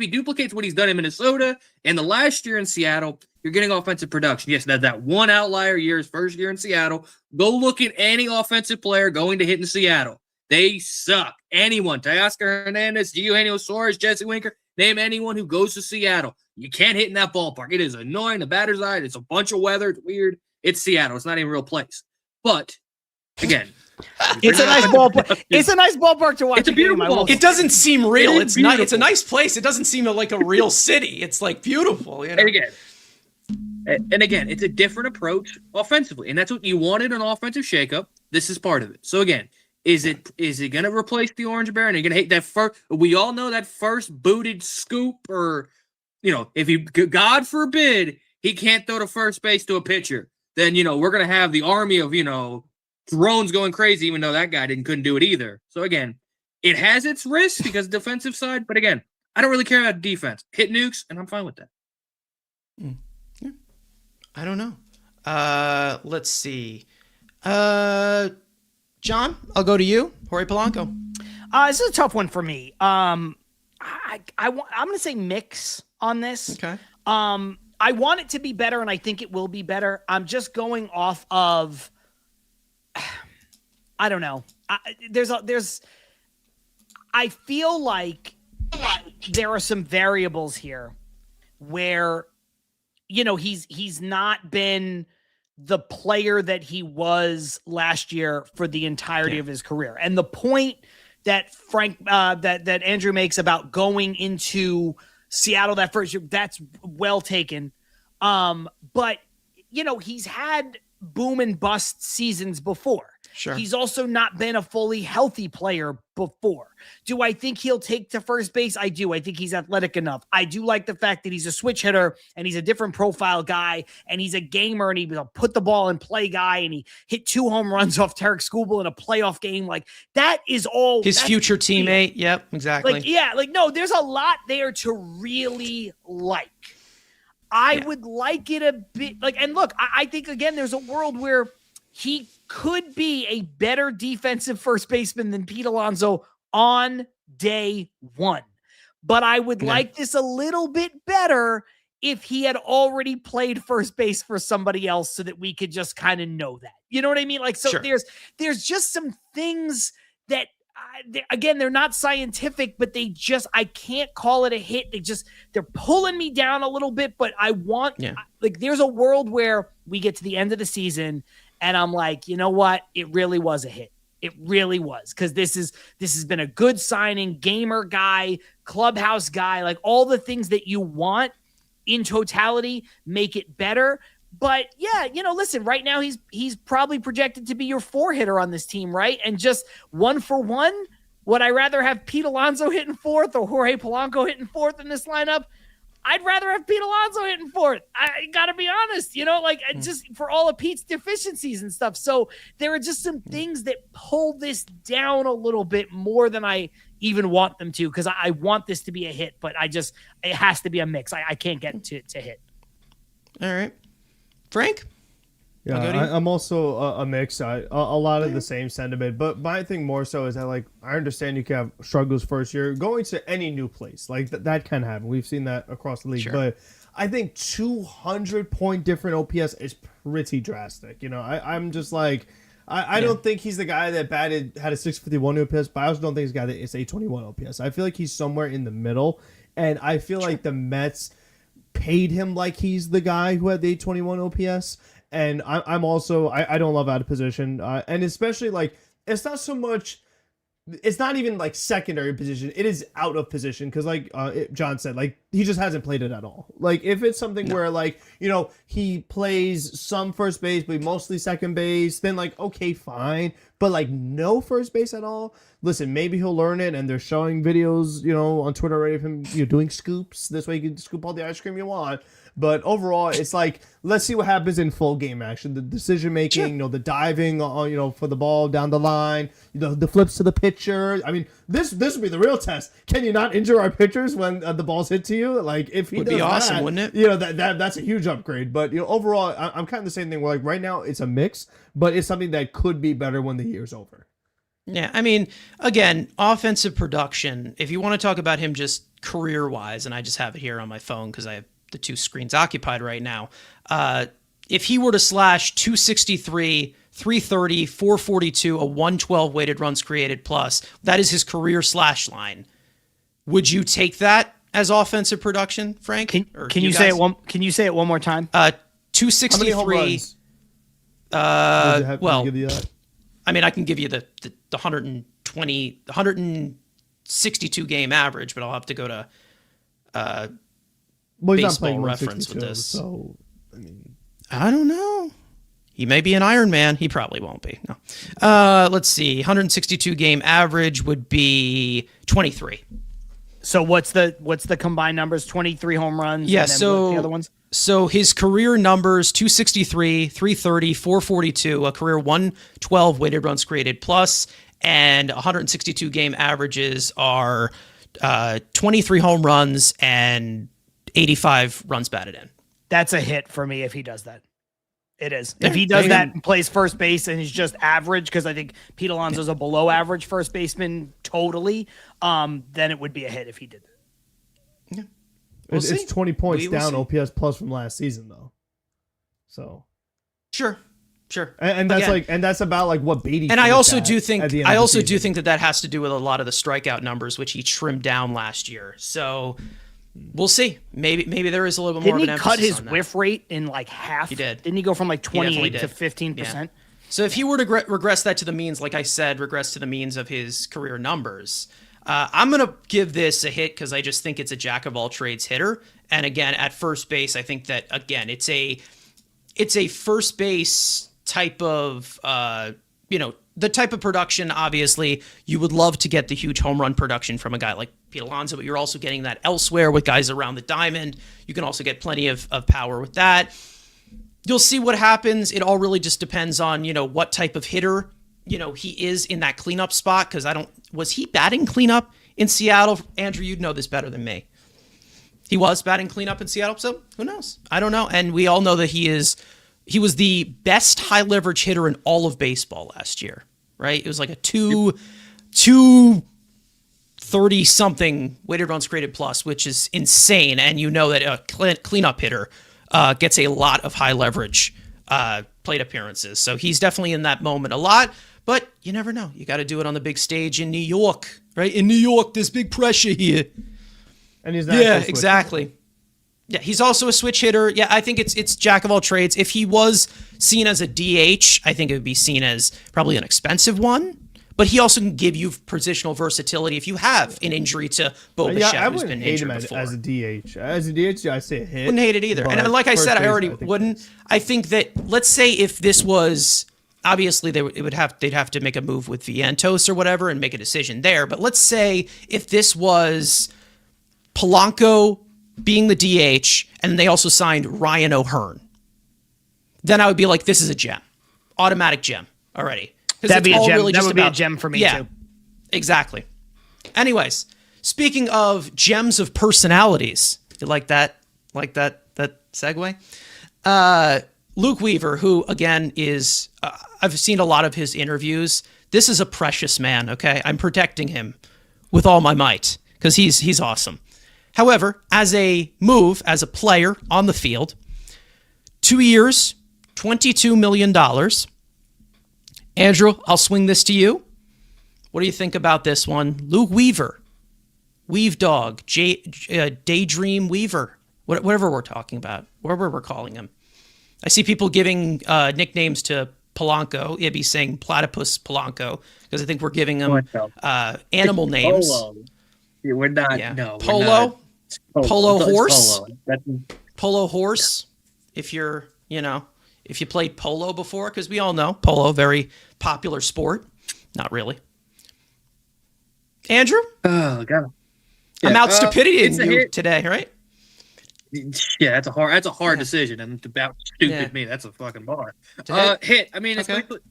duplicates what he's done in Minnesota and the last year in Seattle, you're getting offensive production. Yes, that one outlier year, his first year in Seattle. Go look at any offensive player going to hit in Seattle. They suck. Anyone, Teoscar Hernandez, Eugenio Suarez, Jesse Winker, name anyone who goes to Seattle. You can't hit in that ballpark. It is annoying. The batter's eye. It's a bunch of weather. It's weird. It's Seattle. It's not even a real place. But again, it's a nice ballpark. It's a nice ballpark to watch. It's a beautiful ballpark. It doesn't seem real. It's not. It's a nice place. It doesn't seem like a real city. It's like beautiful. And again, it's a different approach offensively, and that's what you wanted an offensive shakeup. This is part of it. So again, Is it going to replace the Orange Bear? And you're going to hate that first? We all know that first booted scoop, or if he, God forbid, he can't throw to first base to a pitcher, then we're going to have the army of drones going crazy, even though that guy couldn't do it either. So again, it has its risks because defensive side, but again, I don't really care about defense. Hit nukes, and I'm fine with that. Yeah. I don't know. Let's see. John, I'll go to you. Jorge Polanco. This is a tough one for me. I'm going to say mix on this. Okay. I want it to be better, and I think it will be better. I'm just going off of, I don't know. I feel like there are some variables here where, he's not been the player that he was last year for the entirety of his career. And the point that that Andrew makes about going into Seattle that first year, that's well taken. But he's had boom and bust seasons before. Sure. He's also not been a fully healthy player before. Do I think he'll take to first base? I do. I think he's athletic enough. I do like the fact that he's a switch hitter and he's a different profile guy and he's a gamer and he's a put the ball and play guy and he hit 2 home runs off Tarek Skubal in a playoff game. Like that is all his future teammate. Yep, exactly. No, there's a lot there to really like. I would like it a bit and look, I think again, there's a world where he could be a better defensive first baseman than Pete Alonso on day one. But I would like this a little bit better if he had already played first base for somebody else so that we could just kind of know that. You know what I mean? Sure. There's just some things that, again, they're not scientific, but I can't call it a hit. They're pulling me down a little bit, but I want, there's a world where we get to the end of the season and I'm like, you know what? It really was a hit. It really was. Cause this has been a good signing, gamer guy, clubhouse guy, like all the things that you want in totality make it better. But yeah, listen, right now he's probably projected to be your 4-hitter on this team, right? And just 1 for 1, would I rather have Pete Alonso hitting 4th or Jorge Polanco hitting 4th in this lineup? I'd rather have Pete Alonso hitting 4th. I gotta be honest, just for all of Pete's deficiencies and stuff. So there are just some things that pull this down a little bit more than I even want them to, because I want this to be a hit, but it has to be a mix. I can't get to hit. All right. Frank? Yeah, I'm also a mix. A lot of the same sentiment, but my thing more so is that I understand you can have struggles first year going to any new place, that can happen. We've seen that across the league, sure. But I think 200-point different OPS is pretty drastic. I'm just I don't think he's the guy that had a 651 OPS, but I also don't think he's the guy that is 821 OPS. I feel like he's somewhere in the middle, and I feel like the Mets paid him like he's the guy who had the 821 OPS. And I'm also, I don't love out of position. And especially it's not so much, it's not even secondary position. It is out of position. Cause John said, he just hasn't played it at all. If it's something where he plays some first base, but mostly second base, then okay, fine. But no first base at all. Listen, maybe he'll learn it. And they're showing videos, on Twitter already of him doing scoops. This way you can scoop all the ice cream you want. But overall, it's let's see what happens in full game action. The decision making, the diving, for the ball down the line, the flips to the pitcher. I mean, this would be the real test. Can you not injure our pitchers when the ball's hit to you? If he would does be awesome, that, wouldn't it? That's a huge upgrade. But overall, I'm kind of the same thing. Where right now it's a mix, but it's something that could be better when the year's over. Yeah, I mean, again, offensive production. If you want to talk about him just career-wise, and I just have it here on my phone because I have the 2 screens occupied right now. If he were to slash 263, 330, 442, a 112 weighted runs created plus, that is his career slash line. Would you take that as offensive production, Frank? Can you say it one? Can you say it one more time? 263. How many home runs? Well, I mean, I can give you the 120, 162 game average, but I'll have to go to he's not baseball playing reference with this. So, I mean, I don't know. He may be an Iron Man. He probably won't be. No. Let's see. 162 game average would be 23. So what's the combined numbers? 23 home runs. Yeah. And then So what are the other ones. So his career numbers: 263, 330, 442, a career 112 weighted runs created plus, and 162 game averages are 23 home runs and 85 runs batted in. That's a hit for me if he does that. It is. If he does that and plays first base and he's just average, because I think Pete Alonso's a below average first baseman totally, then it would be a hit if he did that. Yeah. It's 20 points down see. OPS plus from last season though. So Sure. and that's Again, and that's about like what Beatty. And I also do think think that has to do with a lot of the strikeout numbers, which he trimmed down last year. So we'll see. Maybe there is a little bit more of an Didn't he emphasis cut his on that. whiff rate in like half? He did. Didn't he go from like definitely 28 to did. 15%? So if he were to regress that to the means, like I said, regress to the means of his career numbers, I'm going to give this a hit because I just think it's a jack of all trades hitter. And again, at first base, I think that, again, it's a first base type of, the type of production, obviously, you would love to get the huge home run production from a guy like Pete Alonso, but you're also getting that elsewhere with guys around the diamond. You can also get plenty of power with that. You'll see what happens. It all really just depends on, what type of hitter, he is in that cleanup spot. Because was he batting cleanup in Seattle? Andrew, you'd know this better than me. He was batting cleanup in Seattle, so who knows? I don't know. And we all know that he was the best high leverage hitter in all of baseball last year, right? It was like a 230 something weighted runs created plus, which is insane. And you know that a cleanup hitter gets a lot of high leverage plate appearances. So he's definitely in that moment a lot, but you never know. You got to do it on the big stage in New York, right? In New York, there's big pressure here. And he's not exactly. Yeah, he's also a switch hitter. Yeah, I think it's jack of all trades. If he was seen as a DH, I think it would be seen as probably an expensive one. But he also can give you positional versatility if you have an injury to Bo Bichette, I who's wouldn't been hate him injured before. as a DH. As a DH, I say a hit. Wouldn't hate it either. And like I said, I already think wouldn't. I think that, let's say if this was, obviously they'd have to make a move with Vientos or whatever and make a decision there. But let's say if this was Polanco being the DH, and they also signed Ryan O'Hearn, then I would be like, this is a gem. Automatic gem already. That'd be a gem. That would be a gem for me, too. Exactly. Anyways, speaking of gems of personalities, you like that segue? Luke Weaver, who, again, is, I've seen a lot of his interviews. This is a precious man, okay? I'm protecting him with all my might because he's awesome. However, as a move, as a player on the field, 2 years, $22 million. Andrew, I'll swing this to you. What do you think about this one? Luke Weaver, Weave Dog, Daydream Weaver, whatever we're talking about, whatever we're calling him. I see people giving nicknames to Polanco. It'd be saying Platypus Polanco because I think we're giving him animal names. Polo. Yeah, we're not. Yeah. No. Polo. Polo horse. Polo. Polo horse. If you're, if you played polo before, because we all know polo, very popular sport. Not really. Andrew? Oh, God. Yeah. I'm out stupidity in you today, right? Yeah, that's a hard decision, and about stupid me. That's a fucking bar. Hit. I mean,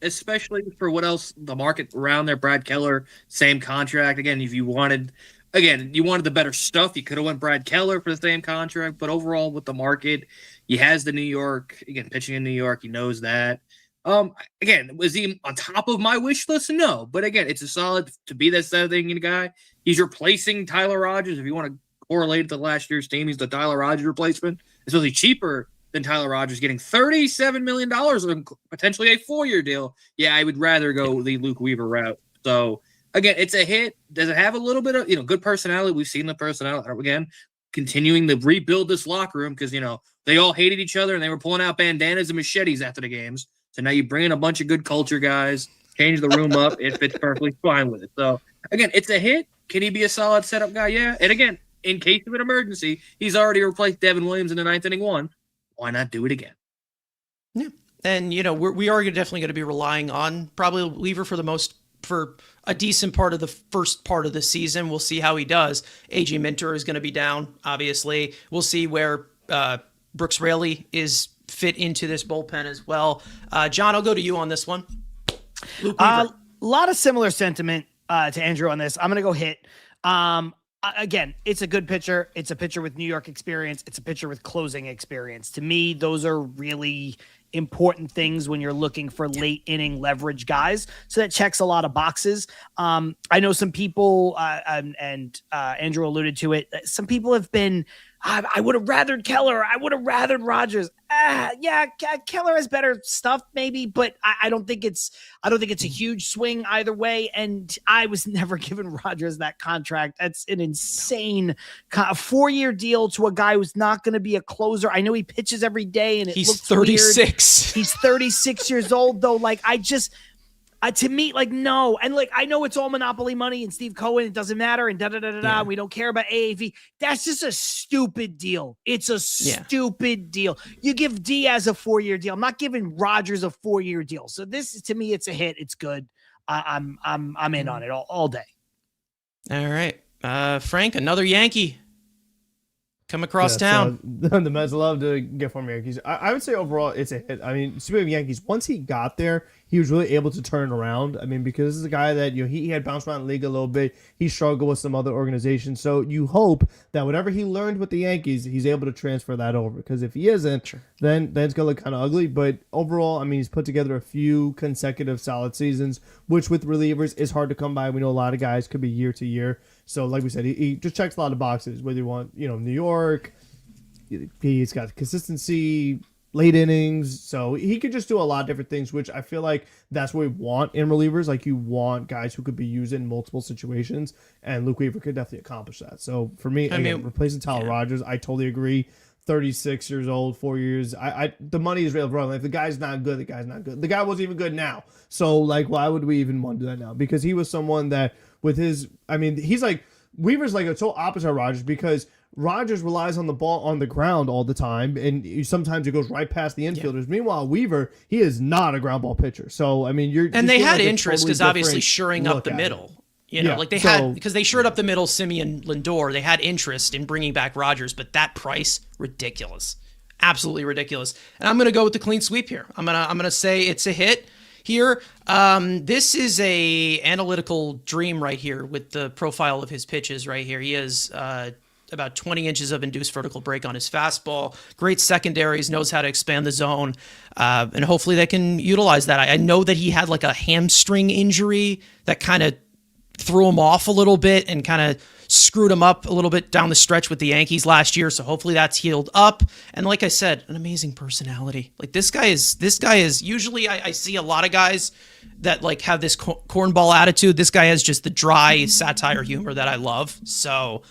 especially for what else the market around there. Brad Keller, same contract. Again, if you wanted the better stuff, you could have went Brad Keller for the same contract. But overall, with the market, he has the New York, pitching in New York. He knows that. Again, was he on top of my wish list? No. But again, it's a solid to be that seventh inning guy. He's replacing Tyler Rogers. If you want to correlate it to last year's team, he's the Tyler Rogers replacement. It's really cheaper than Tyler Rogers, getting $37 million and potentially a 4-year deal. Yeah, I would rather go the Luke Weaver route. So again, it's a hit. Does it have a little bit of good personality? We've seen the personality again, continuing to rebuild this locker room because they all hated each other and they were pulling out bandanas and machetes after the games. So now you bring in a bunch of good culture guys, change the room up. It fits perfectly fine with it. So again, it's a hit. Can he be a solid setup guy? Yeah. And again, in case of an emergency, he's already replaced Devin Williams in the 9th inning one. Why not do it again? Yeah. And, we are definitely going to be relying on probably Weaver for a decent part of the first part of the season. We'll see how he does. AJ Minter is going to be down, obviously. We'll see where Brooks Raley is fit into this bullpen as well. John, I'll go to you on this one. Luke Weaver. A lot of similar sentiment to Andrew on this. I'm going to go hit. Again, it's a good pitcher. It's a pitcher with New York experience. It's a pitcher with closing experience. To me, those are really important things when you're looking for late inning leverage guys. So that checks a lot of boxes. I know some people, and Andrew alluded to it, some people have been, I would have rathered Keller. I would have rathered Rogers. Yeah, Keller has better stuff maybe, but I don't think it's a huge swing either way. And I was never given Rogers that contract. That's an insane 4-year deal to a guy who's not going to be a closer. I know he pitches every day and he's looks 36. Weird. He's 36 years old though. Like to me, like, no. And like, I know it's all monopoly money and Steve Cohen, it doesn't matter. And Yeah. We don't care about AAV. That's just a stupid deal. It's a stupid deal. You give Diaz a 4-year deal. I'm not giving Rogers a 4-year deal. So this, to me, it's a hit. It's good. I'm in on it all day. All right. Frank, another Yankee come across town. So the Mets love to get former Yankees. I would say overall it's a hit. I mean, speaking of Yankees, once he got there, he was really able to turn around. I mean, because this is a guy that he had bounced around the league a little bit. He struggled with some other organizations. So you hope that whatever he learned with the Yankees, he's able to transfer that over. Because if he isn't, then it's gonna look kind of ugly. But overall, I mean, he's put together a few consecutive solid seasons, which with relievers is hard to come by. We know a lot of guys could be year to year. So like we said, he just checks a lot of boxes. Whether you want, New York, he's got consistency, late innings, so he could just do a lot of different things, which I feel like that's what we want in relievers. Like, you want guys who could be used in multiple situations, and Luke Weaver could definitely accomplish that. So for me, replacing Tyler Rogers, I totally agree. 36 years old, 4 years. The money is real wrong. If the guy's not good, the guy's not good. The guy wasn't even good now. So like, why would we even want to do that now? Because he was someone that with his, he's like, Weaver's like a total opposite of Rogers, because Rogers relies on the ball on the ground all the time, and sometimes it goes right past the infielders. Yeah. Meanwhile, Weaver, he is not a ground ball pitcher. So, they had interest because obviously shoring up the middle. Like they had, because they shored up the middle, Simeon, Lindor. They had interest in bringing back Rogers, but that price, ridiculous, absolutely ridiculous. And I'm going to go with the clean sweep here. I'm gonna say it's a hit here. This is a analytical dream right here with the profile of his pitches right here. He has about 20 inches of induced vertical break on his fastball. Great secondaries, knows how to expand the zone, and hopefully they can utilize that. I know that he had like a hamstring injury that kind of threw him off a little bit and kind of screwed him up a little bit down the stretch with the Yankees last year. So hopefully that's healed up. And like I said, an amazing personality. Like this guy is usually I see a lot of guys that like have this cornball attitude. This guy has just the dry satire humor that I love. So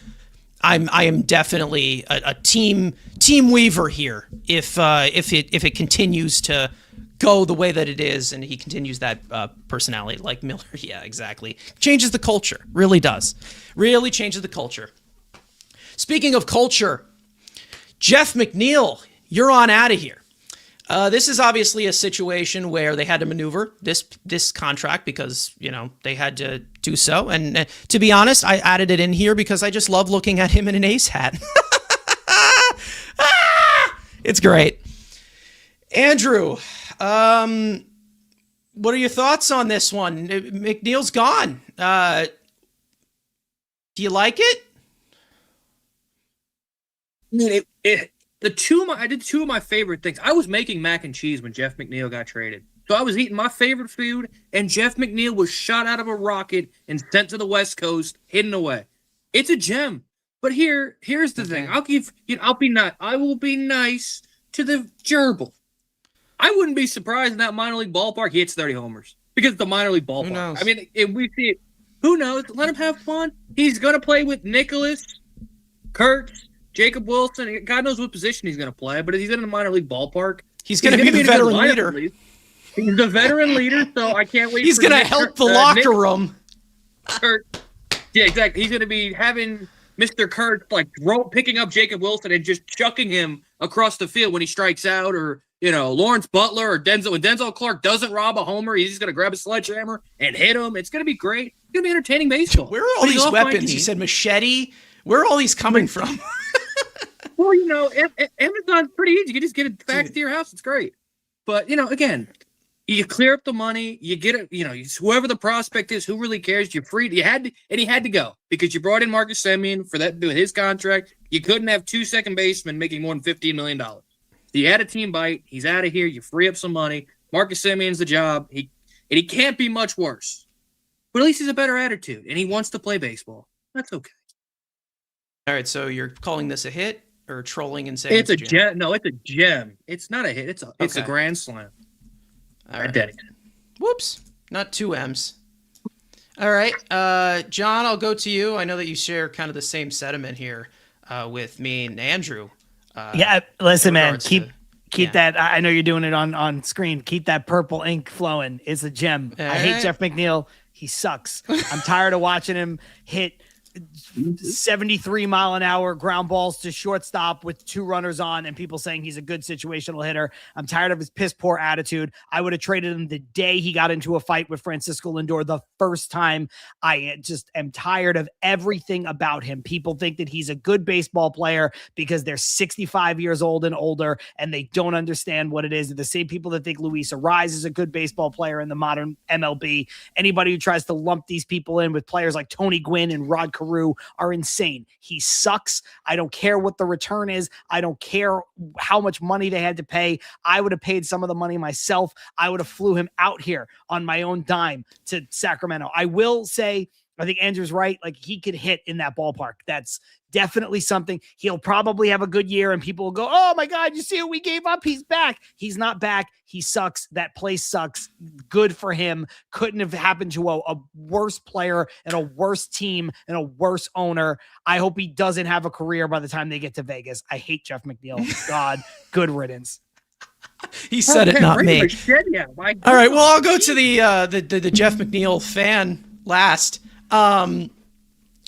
I am definitely a team Weaver here. If it continues to go the way that it is, and he continues that personality like Miller. Yeah, exactly. Changes the culture. Really does. Really changes the culture. Speaking of culture, Jeff McNeil, you're on out of here. This is obviously a situation where they had to maneuver this contract because, they had to do so. And to be honest, I added it in here because I just love looking at him in an ace hat. It's great. Andrew, what are your thoughts on this one? McNeil's gone. Do you like it? I did two of my favorite things. I was making mac and cheese when Jeff McNeil got traded. So I was eating my favorite food, and Jeff McNeil was shot out of a rocket and sent to the West Coast, hidden away. It's a gem. But here's the thing. I will be nice to the gerbil. I wouldn't be surprised in that minor league ballpark he hits 30 homers because it's the minor league ballpark. Who knows? If we see it, who knows? Let him have fun. He's going to play with Nicholas, Kurtz, Jacob Wilson. God knows what position he's going to play, but if he's in a minor league ballpark, he's going to be the veteran leader. He's the veteran leader, so I can't wait. He's going to help the locker room. Kurt. Yeah, exactly. He's going to be having Mr. Kurt picking up Jacob Wilson and just chucking him across the field when he strikes out, or Lawrence Butler or Denzel. When Denzel Clark doesn't rob a homer, he's just going to grab a sledgehammer and hit him. It's going to be great. It's going to be entertaining baseball. Where are all these weapons? You said machete. Where are all these coming from? Well, Amazon's pretty easy. You can just get it back to your house. It's great. But, again, you clear up the money. You get it. Whoever the prospect is, who really cares? You're free. He had to go because you brought in Marcus Semien for that with his contract. You couldn't have 2 second basemen making more than $15 million. So you had a team bite. He's out of here. You free up some money. Marcus Semien's the job. He can't be much worse. But at least he's a better attitude, and he wants to play baseball. That's okay. All right, so you're calling this a hit or trolling and saying it's a gem? No, it's a gem. It's not a hit. It's a grand slam. All right. Whoops, not 2 M's. All right, John, I'll go to you. I know that you share kind of the same sentiment here with me and Andrew. Listen, man, keep that. I know you're doing it on screen. Keep that purple ink flowing. It's a gem. I hate Jeff McNeil. He sucks. I'm tired of watching him hit 73-mile-an-hour ground balls to shortstop with 2 runners on and people saying he's a good situational hitter. I'm tired of his piss poor attitude. I would have traded him the day he got into a fight with Francisco Lindor the first time. I just am tired of everything about him. People think that he's a good baseball player because they're 65 years old and older and they don't understand what it is. They're the same people that think Luis Arraez is a good baseball player in the modern MLB. Anybody who tries to lump these people in with players like Tony Gwynn and Rod Carew are insane. He sucks. I don't care what the return is. I don't care how much money they had to pay. I would have paid some of the money myself. I would have flew him out here on my own dime to Sacramento. I will say, I think Andrew's right. Like, he could hit in that ballpark. That's definitely something. He'll probably have a good year and people will go, oh my God, you see what we gave up? He's back. He's not back. He sucks. That place sucks. Good for him. Couldn't have happened to a worse player and a worse team and a worse owner. I hope he doesn't have a career by the time they get to Vegas. I hate Jeff McNeil. God, good riddance. He said it, not me. All right. Well, I'll go to the Jeff McNeil fan last.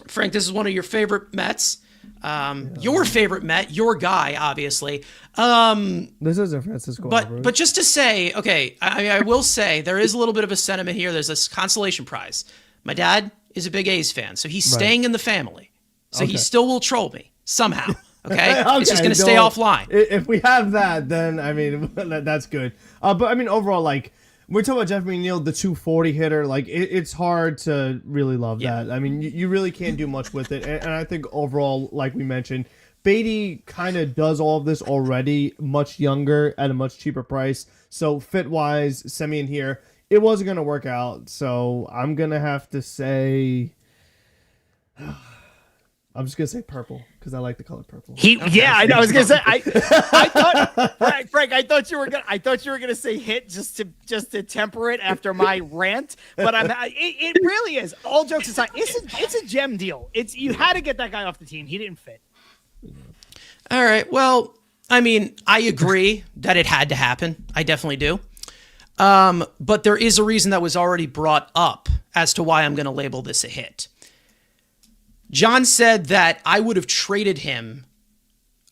Frank, this is one of your favorite Mets. Your favorite Met, your guy, obviously. This isn't Francisco. But just to say, okay, I will say there is a little bit of a sentiment here. There's this consolation prize. My dad is a big A's fan, so he's staying in the family. So he still will troll me somehow. Okay, it's just going to stay offline. If we have that, then I mean that's good. But I mean overall, like, we're talking about Jeff McNeil, the 240 hitter. Like, it's hard to really love that. I mean, you really can't do much with it. And I think overall, like we mentioned, Beatty kind of does all of this already, much younger at a much cheaper price. So fit-wise, Semien here, it wasn't going to work out. So I'm going to have to say... I'm just gonna say purple because I like the color purple. I know. I was gonna say I thought Frank. I thought you were gonna say hit just to temper it after my rant. But it really is. All jokes aside, it's a gem deal. You had to get that guy off the team. He didn't fit. All right. Well, I mean, I agree that it had to happen. I definitely do. But there is a reason that was already brought up as to why I'm going to label this a hit. John said that I would have traded him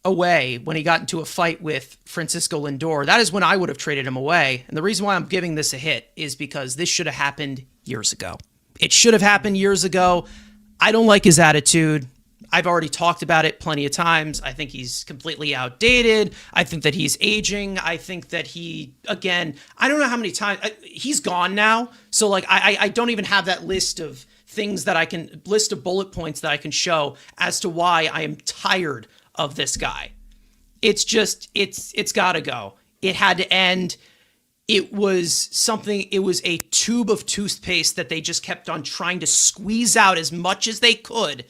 away when he got into a fight with Francisco Lindor. That is when I would have traded him away. And the reason why I'm giving this a hit is because this should have happened years ago. It should have happened years ago. I don't like his attitude. I've already talked about it plenty of times. I think he's completely outdated. I think that he's aging. I think that I don't know how many times he's gone now. So like, I don't even have that list of bullet points that I can show as to why I am tired of this guy. It's gotta go. It had to end. It was a tube of toothpaste that they just kept on trying to squeeze out as much as they could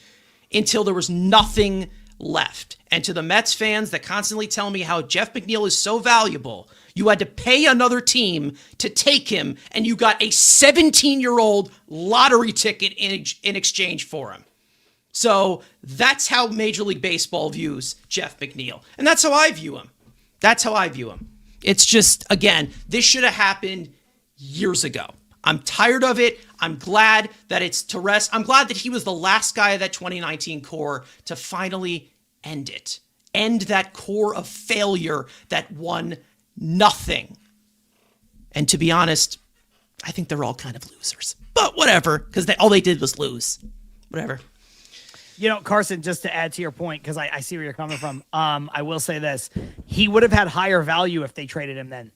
until there was nothing left. And to the Mets fans that constantly tell me how Jeff McNeil is so valuable, you had to pay another team to take him, and you got a 17-year-old lottery ticket in exchange for him. So that's how Major League Baseball views Jeff McNeil. And that's how I view him. It's just, again, this should have happened years ago. I'm tired of it. I'm glad that it's to rest. I'm glad that he was the last guy of that 2019 core to finally end it. End that core of failure that won nothing. And to be honest, I think they're all kind of losers. But whatever, because all they did was lose. Whatever. You know, Carson, just to add to your point, because I see where you're coming from, I will say this. He would have had higher value if they traded him then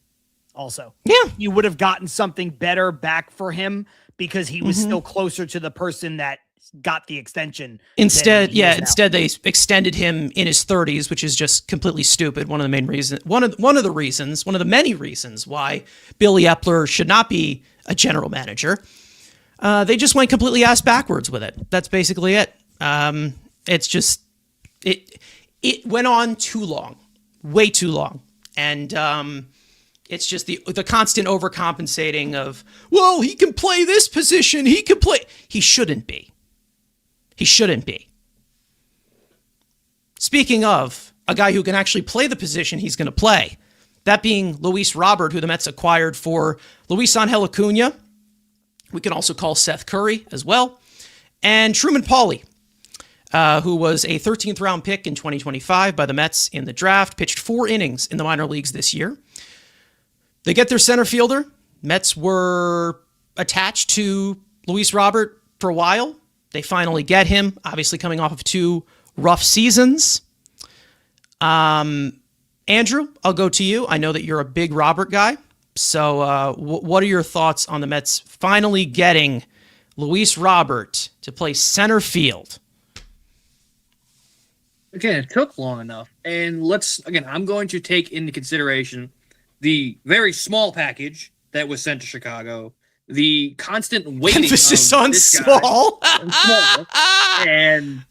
also. Yeah. You would have gotten something better back for him because he was still closer to the person that got the extension. Instead they extended him in his 30s, which is just completely stupid. One of the many reasons why Billy Epler should not be a general manager. They just went completely ass backwards with it. That's basically it. It's just it went on too long, way too long, and it's just the constant overcompensating of, well, he can play this position, he shouldn't be. He shouldn't be. Speaking of a guy who can actually play the position he's going to play, that being Luis Robert, who the Mets acquired for Luis Angel Acuna. We can also call Seth Curry as well. And Truman Pauly, who was a 13th round pick in 2025 by the Mets in the draft, pitched 4 innings in the minor leagues this year. They get their center fielder. Mets were attached to Luis Robert for a while. They finally get him, obviously coming off of 2 rough seasons. Andrew, I'll go to you. I know that you're a big Robert guy. So what are your thoughts on the Mets finally getting Luis Robert to play center field? Again, it took long enough. And I'm going to take into consideration the very small package that was sent to Chicago, the constant waiting. Emphasis on small. And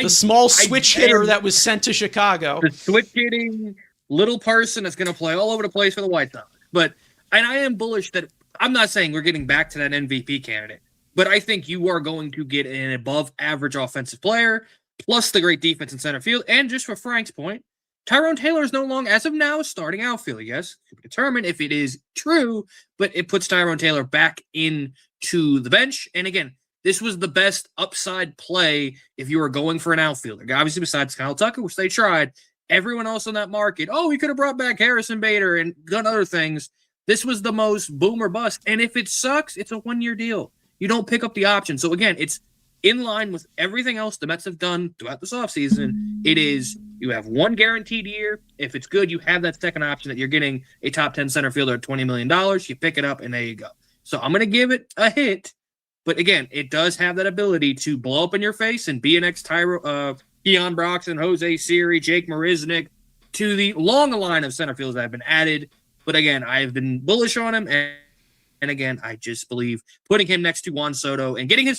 the small switch hitter that was sent to Chicago. The switch hitting little person that's going to play all over the place for the White Sox. And I am bullish that I'm not saying we're getting back to that MVP candidate, but I think you are going to get an above average offensive player, plus the great defense in center field. And just for Frank's point, Tyrone Taylor is no longer, as of now, starting outfield. Yes, to be determined if it is true, but it puts Tyrone Taylor back into the bench. And again, this was the best upside play if you were going for an outfielder. Obviously, besides Kyle Tucker, which they tried, everyone else on that market, we could have brought back Harrison Bader and done other things. This was the most boom or bust. And if it sucks, it's a 1-year deal. You don't pick up the option. So again, it's in line with everything else the Mets have done throughout this offseason. It is, you have 1 guaranteed year. If it's good, you have that second option that you're getting a top 10 center fielder at $20 million. You pick it up, and there you go. So I'm going to give it a hit. But again, it does have that ability to blow up in your face and be an Keon Broxton, Jose Siri, Jake Marisnick, to the long line of center fielders that have been added. But again, I've been bullish on him. And again, I just believe putting him next to Juan Soto and getting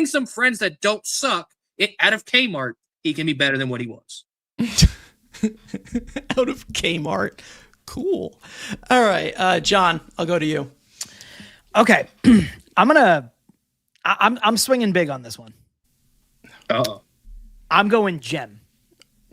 some friends that don't suck out of Kmart, he can be better than what he was. Out of Kmart. Cool. All right. John, I'll go to you. Okay. I'm swinging big on this one. Uh-oh. I'm going gem.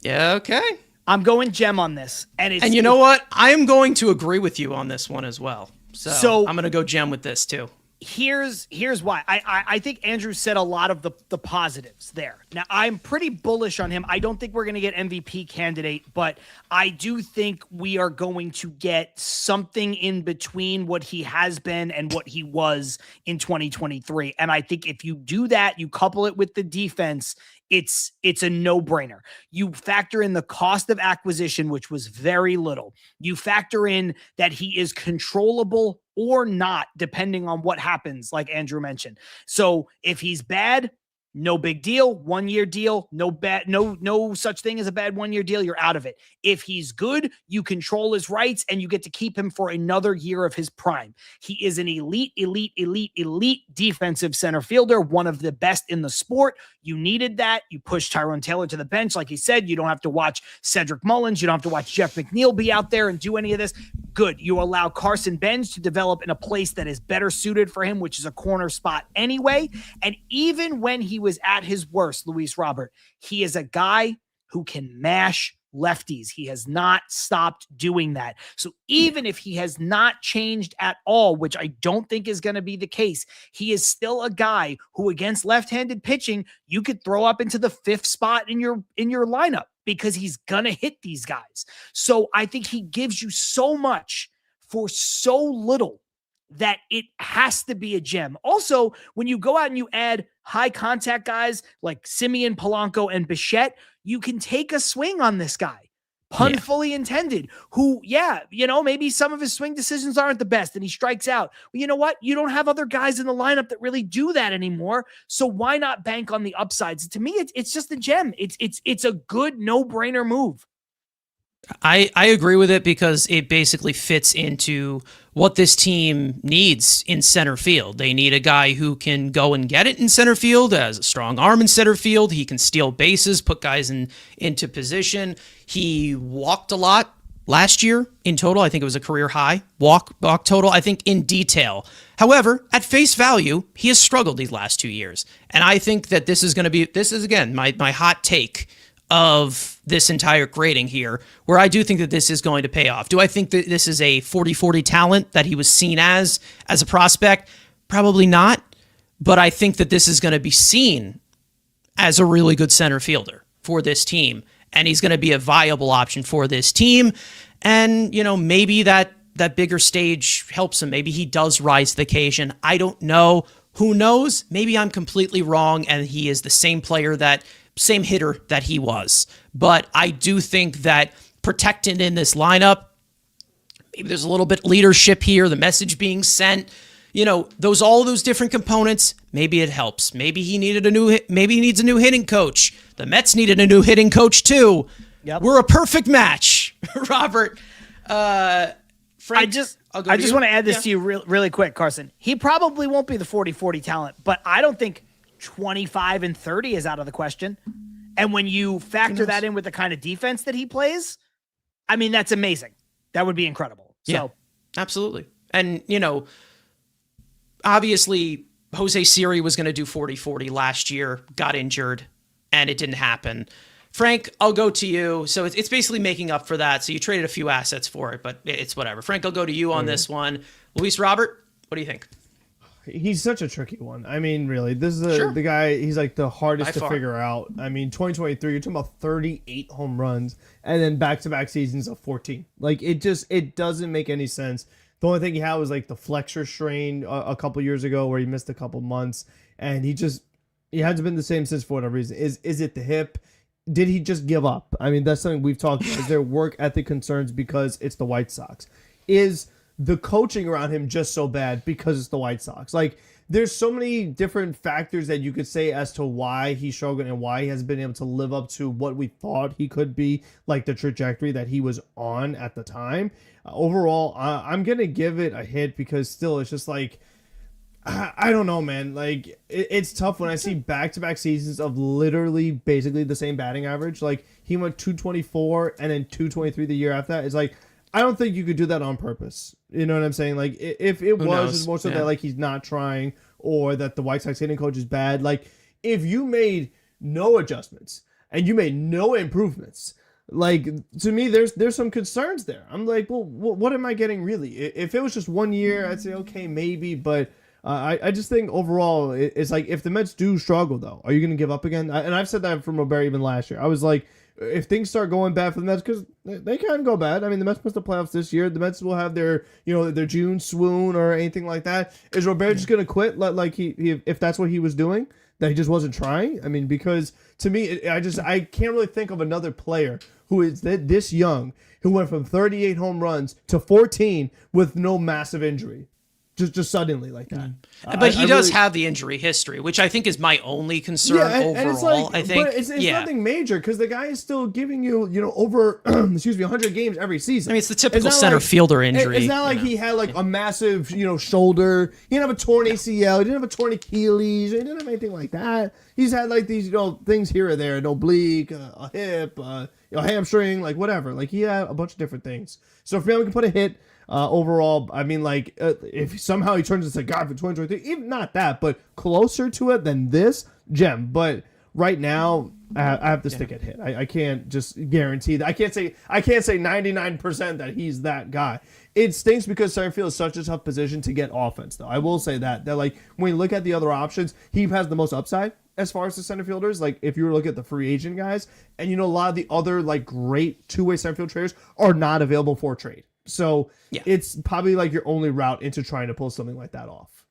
Yeah, okay. I'm going gem on this. And you know what? I am going to agree with you on this one as well. So I'm going to go gem with this too. Here's why. I think Andrew said a lot of the positives there. Now, I'm pretty bullish on him. I don't think we're going to get MVP candidate, but I do think we are going to get something in between what he has been and what he was in 2023. And I think if you do that, you couple it with the defense, it's a no-brainer. You factor in the cost of acquisition, which was very little. You factor in that he is controllable or not, depending on what happens, like Andrew mentioned. So if he's bad, no big deal. 1-year deal, no such thing as a bad 1-year deal. You're out of it. If he's good, you control his rights and you get to keep him for another year of his prime. He is an elite defensive center fielder, one of the best in the sport. You needed that. You pushed Tyrone Taylor to the bench. Like he said, you don't have to watch Cedric Mullins. You don't have to watch Jeff McNeil be out there and do any of this. Good. You allow Carson Benz to develop in a place that is better suited for him, which is a corner spot anyway. And even when he was at his worst, Luis Robert, he is a guy who can mash lefties. He has not stopped doing that. So even if he has not changed at all, which I don't think is going to be the case, he is still a guy who against left-handed pitching, you could throw up into the 5th spot in your lineup because he's going to hit these guys. So I think he gives you so much for so little that it has to be a gem. Also, when you go out and you add high contact guys like Simeon, Polanco, and Bichette, you can take a swing on this guy. Pun fully intended, who, maybe some of his swing decisions aren't the best and he strikes out. Well, you know what? You don't have other guys in the lineup that really do that anymore. So why not bank on the upsides? To me, it's just a gem. It's a good no-brainer move. I agree with it because it basically fits into what this team needs in center field. They need a guy who can go and get it in center field, has a strong arm in center field. He can steal bases, put guys into position. He walked a lot last year in total. I think it was a career high walk total, I think, in detail. However, at face value, he has struggled these last 2 years. And I think that this is again, my hot take of this entire grading here, where I do think that this is going to pay off. Do I think that this is a 40-40 talent that he was seen as a prospect? Probably not. But I think that this is going to be seen as a really good center fielder for this team. And he's going to be a viable option for this team. And, maybe that bigger stage helps him. Maybe he does rise to the occasion. I don't know. Who knows? Maybe I'm completely wrong and he is the same hitter that he was. But I do think that protected in this lineup, maybe there's a little bit leadership here, the message being sent, all those different components, maybe it helps. Maybe he needs a new hitting coach. The Mets needed a new hitting coach too. Yep. We're a perfect match. Robert, Frank, I just want to add this to you really quick, Carson. He probably won't be the 40-40 talent, but I don't think 25 and 30 is out of the question. And when you factor that in with the kind of defense that he plays, I mean, that's amazing. That would be incredible. Yeah, absolutely. And, obviously Jose Siri was going to do 40-40 last year, got injured, and it didn't happen. Frank, I'll go to you. So it's basically making up for that. So you traded a few assets for it, but it's whatever. Frank, I'll go to you on this one. Luis Robert, what do you think? He's such a tricky one. I mean, really, this is the guy, he's like the hardest to figure out. I mean, 2023, you're talking about 38 home runs and then back-to-back seasons of 14. Like, it doesn't make any sense. The only thing he had was like the flexor strain a couple years ago where he missed a couple months, and he hasn't been the same since for whatever reason. Is it the hip? Did he just give up? I mean, that's something we've talked about. Is there work ethic concerns because it's the White Sox? Is the coaching around him just so bad because it's the White Sox? Like, there's so many different factors that you could say as to why he's struggling and why he hasn't been able to live up to what we thought he could be, like the trajectory that he was on at the time. Overall, I'm going to give it a hit because still it's just like, I don't know, man. Like, it's tough when I see back-to-back seasons of literally basically the same batting average. Like, he went 224 and then 223 the year after that. It's like, I don't think you could do that on purpose. You know what I'm saying? Like, if it was just more so that like he's not trying or that the White Sox hitting coach is bad. Like, if you made no adjustments and you made no improvements, like, to me, there's some concerns there. I'm like, well, what am I getting really? If it was just 1 year, I'd say okay, maybe, but I just think overall it's like if the Mets do struggle though, are you going to give up again? And I've said that from Robert even last year. I was like, if things start going bad for the Mets, because they can go bad. I mean, the Mets missed the playoffs this year. The Mets will have their June swoon or anything like that. Is Robert just going to quit? Like he if that's what he was doing, that he just wasn't trying? I mean, because to me, I can't really think of another player who is this young who went from 38 home runs to 14 with no massive injury. Just suddenly like that. But he does have the injury history, which I think is my only concern overall. And it's like, I think, but it's nothing major because the guy is still giving you, over 100 games every season. I mean, it's the typical center fielder injury. It's not like he had like a massive, shoulder. He didn't have a torn ACL. He didn't have a torn Achilles. He didn't have anything like that. He's had like these, things here or there, an oblique, a hip, a hamstring, like whatever. Like he had a bunch of different things. So if we can put a hit. Overall, I mean, like, if somehow he turns into God for 2023, even not that, but closer to it than this, gem. But right now, I have to stick at hit. I can't just guarantee that. I can't say 99% that he's that guy. It stinks because center field is such a tough position to get offense, though. I will say that like when you look at the other options, he has the most upside as far as the center fielders. Like if you were to look at the free agent guys, and a lot of the other like great two-way center field traders are not available for trade. So it's probably like your only route into trying to pull something like that off.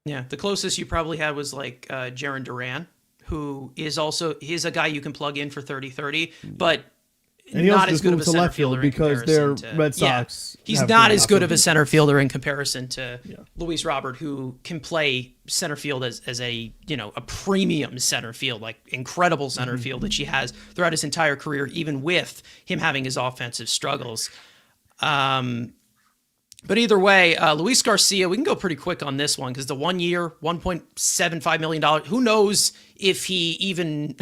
Yeah, the closest you probably had was like Jarren Duran, who is also he's a guy you can plug in for 30-30, but and not as good of a center fielder because they're Red Sox. Yeah, he's not as good of a center fielder in comparison to Luis Robert, who can play center field as a a premium center field, like incredible center field that she has throughout his entire career, even with him having his offensive struggles. But either way, Luis Garcia, we can go pretty quick on this one because the 1 year, $1.75 million. Who knows if he even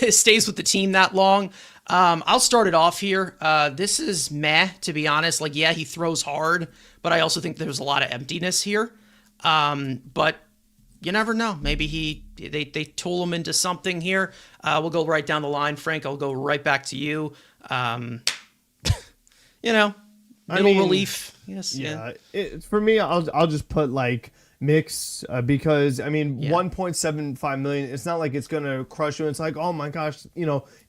stays with the team that long? I'll start it off here. This is meh, to be honest. Like, yeah, he throws hard, but I also think there's a lot of emptiness here. But you never know. Maybe they tool him into something here. We'll go right down the line. Frank, I'll go right back to you. Relief. Yes. Yeah. For me, I'll just put like mix because 1.75 million. It's not like it's gonna crush you. It's like, oh my gosh,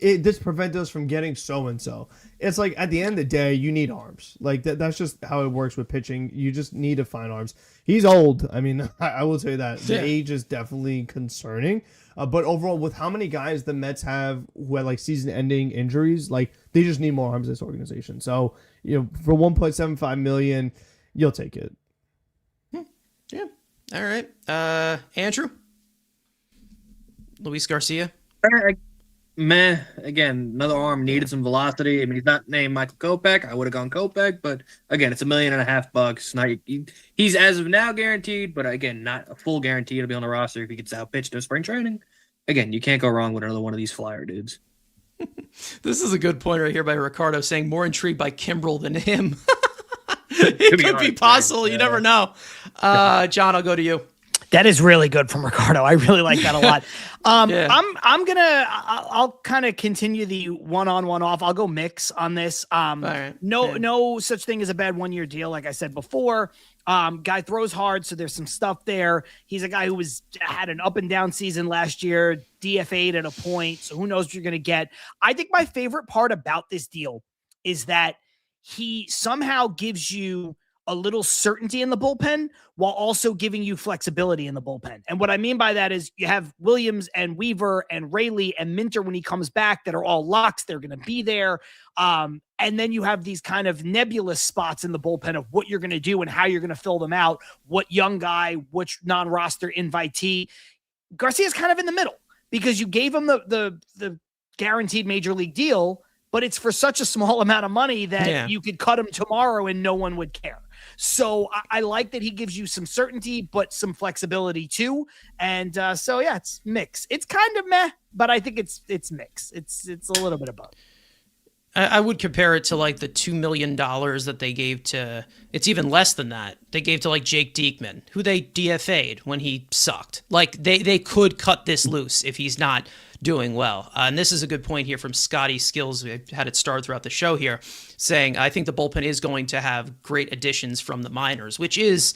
this prevented us from getting so and so. It's like at the end of the day, you need arms. Like that's just how it works with pitching. You just need to find arms. He's old. I will tell you that the age is definitely concerning. But overall, with how many guys the Mets have who had like season-ending injuries, like they just need more arms in this organization. So, for 1.75 million, you'll take it. Yeah. All right. Andrew? Luis Garcia? Meh. Again, another arm needed some velocity. He's not named Michael Kopech. I would have gone Kopech, but again, it's $1.5 million. Now, he's as of now guaranteed, but again, not a full guarantee to be on the roster if he gets outpitched in spring training. Again, you can't go wrong with another one of these flyer dudes. This is a good point right here by Ricardo saying more intrigued by Kimbrel than him. It could be possible. You never know. John, I'll go to you. That is really good from Ricardo. I really like that a lot. I'll kind of continue the one on one off. I'll go mix on this. No such thing as a bad 1 year deal. Like I said before, guy throws hard. So there's some stuff there. He's a guy who had an up and down season last year, DFA'd at a point. So who knows what you're going to get. I think my favorite part about this deal is that he somehow gives you a little certainty in the bullpen while also giving you flexibility in the bullpen. And what I mean by that is you have Williams and Weaver and Raley and Minter when he comes back that are all locks. They're going to be there. And then you have these kind of nebulous spots in the bullpen of what you're going to do and how you're going to fill them out, what young guy, which non-roster invitee. Garcia's kind of in the middle because you gave him the guaranteed major league deal, but it's for such a small amount of money that you could cut him tomorrow and no one would care. So I like that he gives you some certainty, but some flexibility too. And it's mix. It's kind of meh, but I think it's mix. It's a little bit of both. I would compare it to like the $2 million that they gave to, it's even less than that. They gave to like Jake Diekman, who they DFA'd when he sucked. Like they could cut this loose if he's not doing well. And this is a good point here from Scotty Skills. We had it starred throughout the show here saying, I think the bullpen is going to have great additions from the minors, which is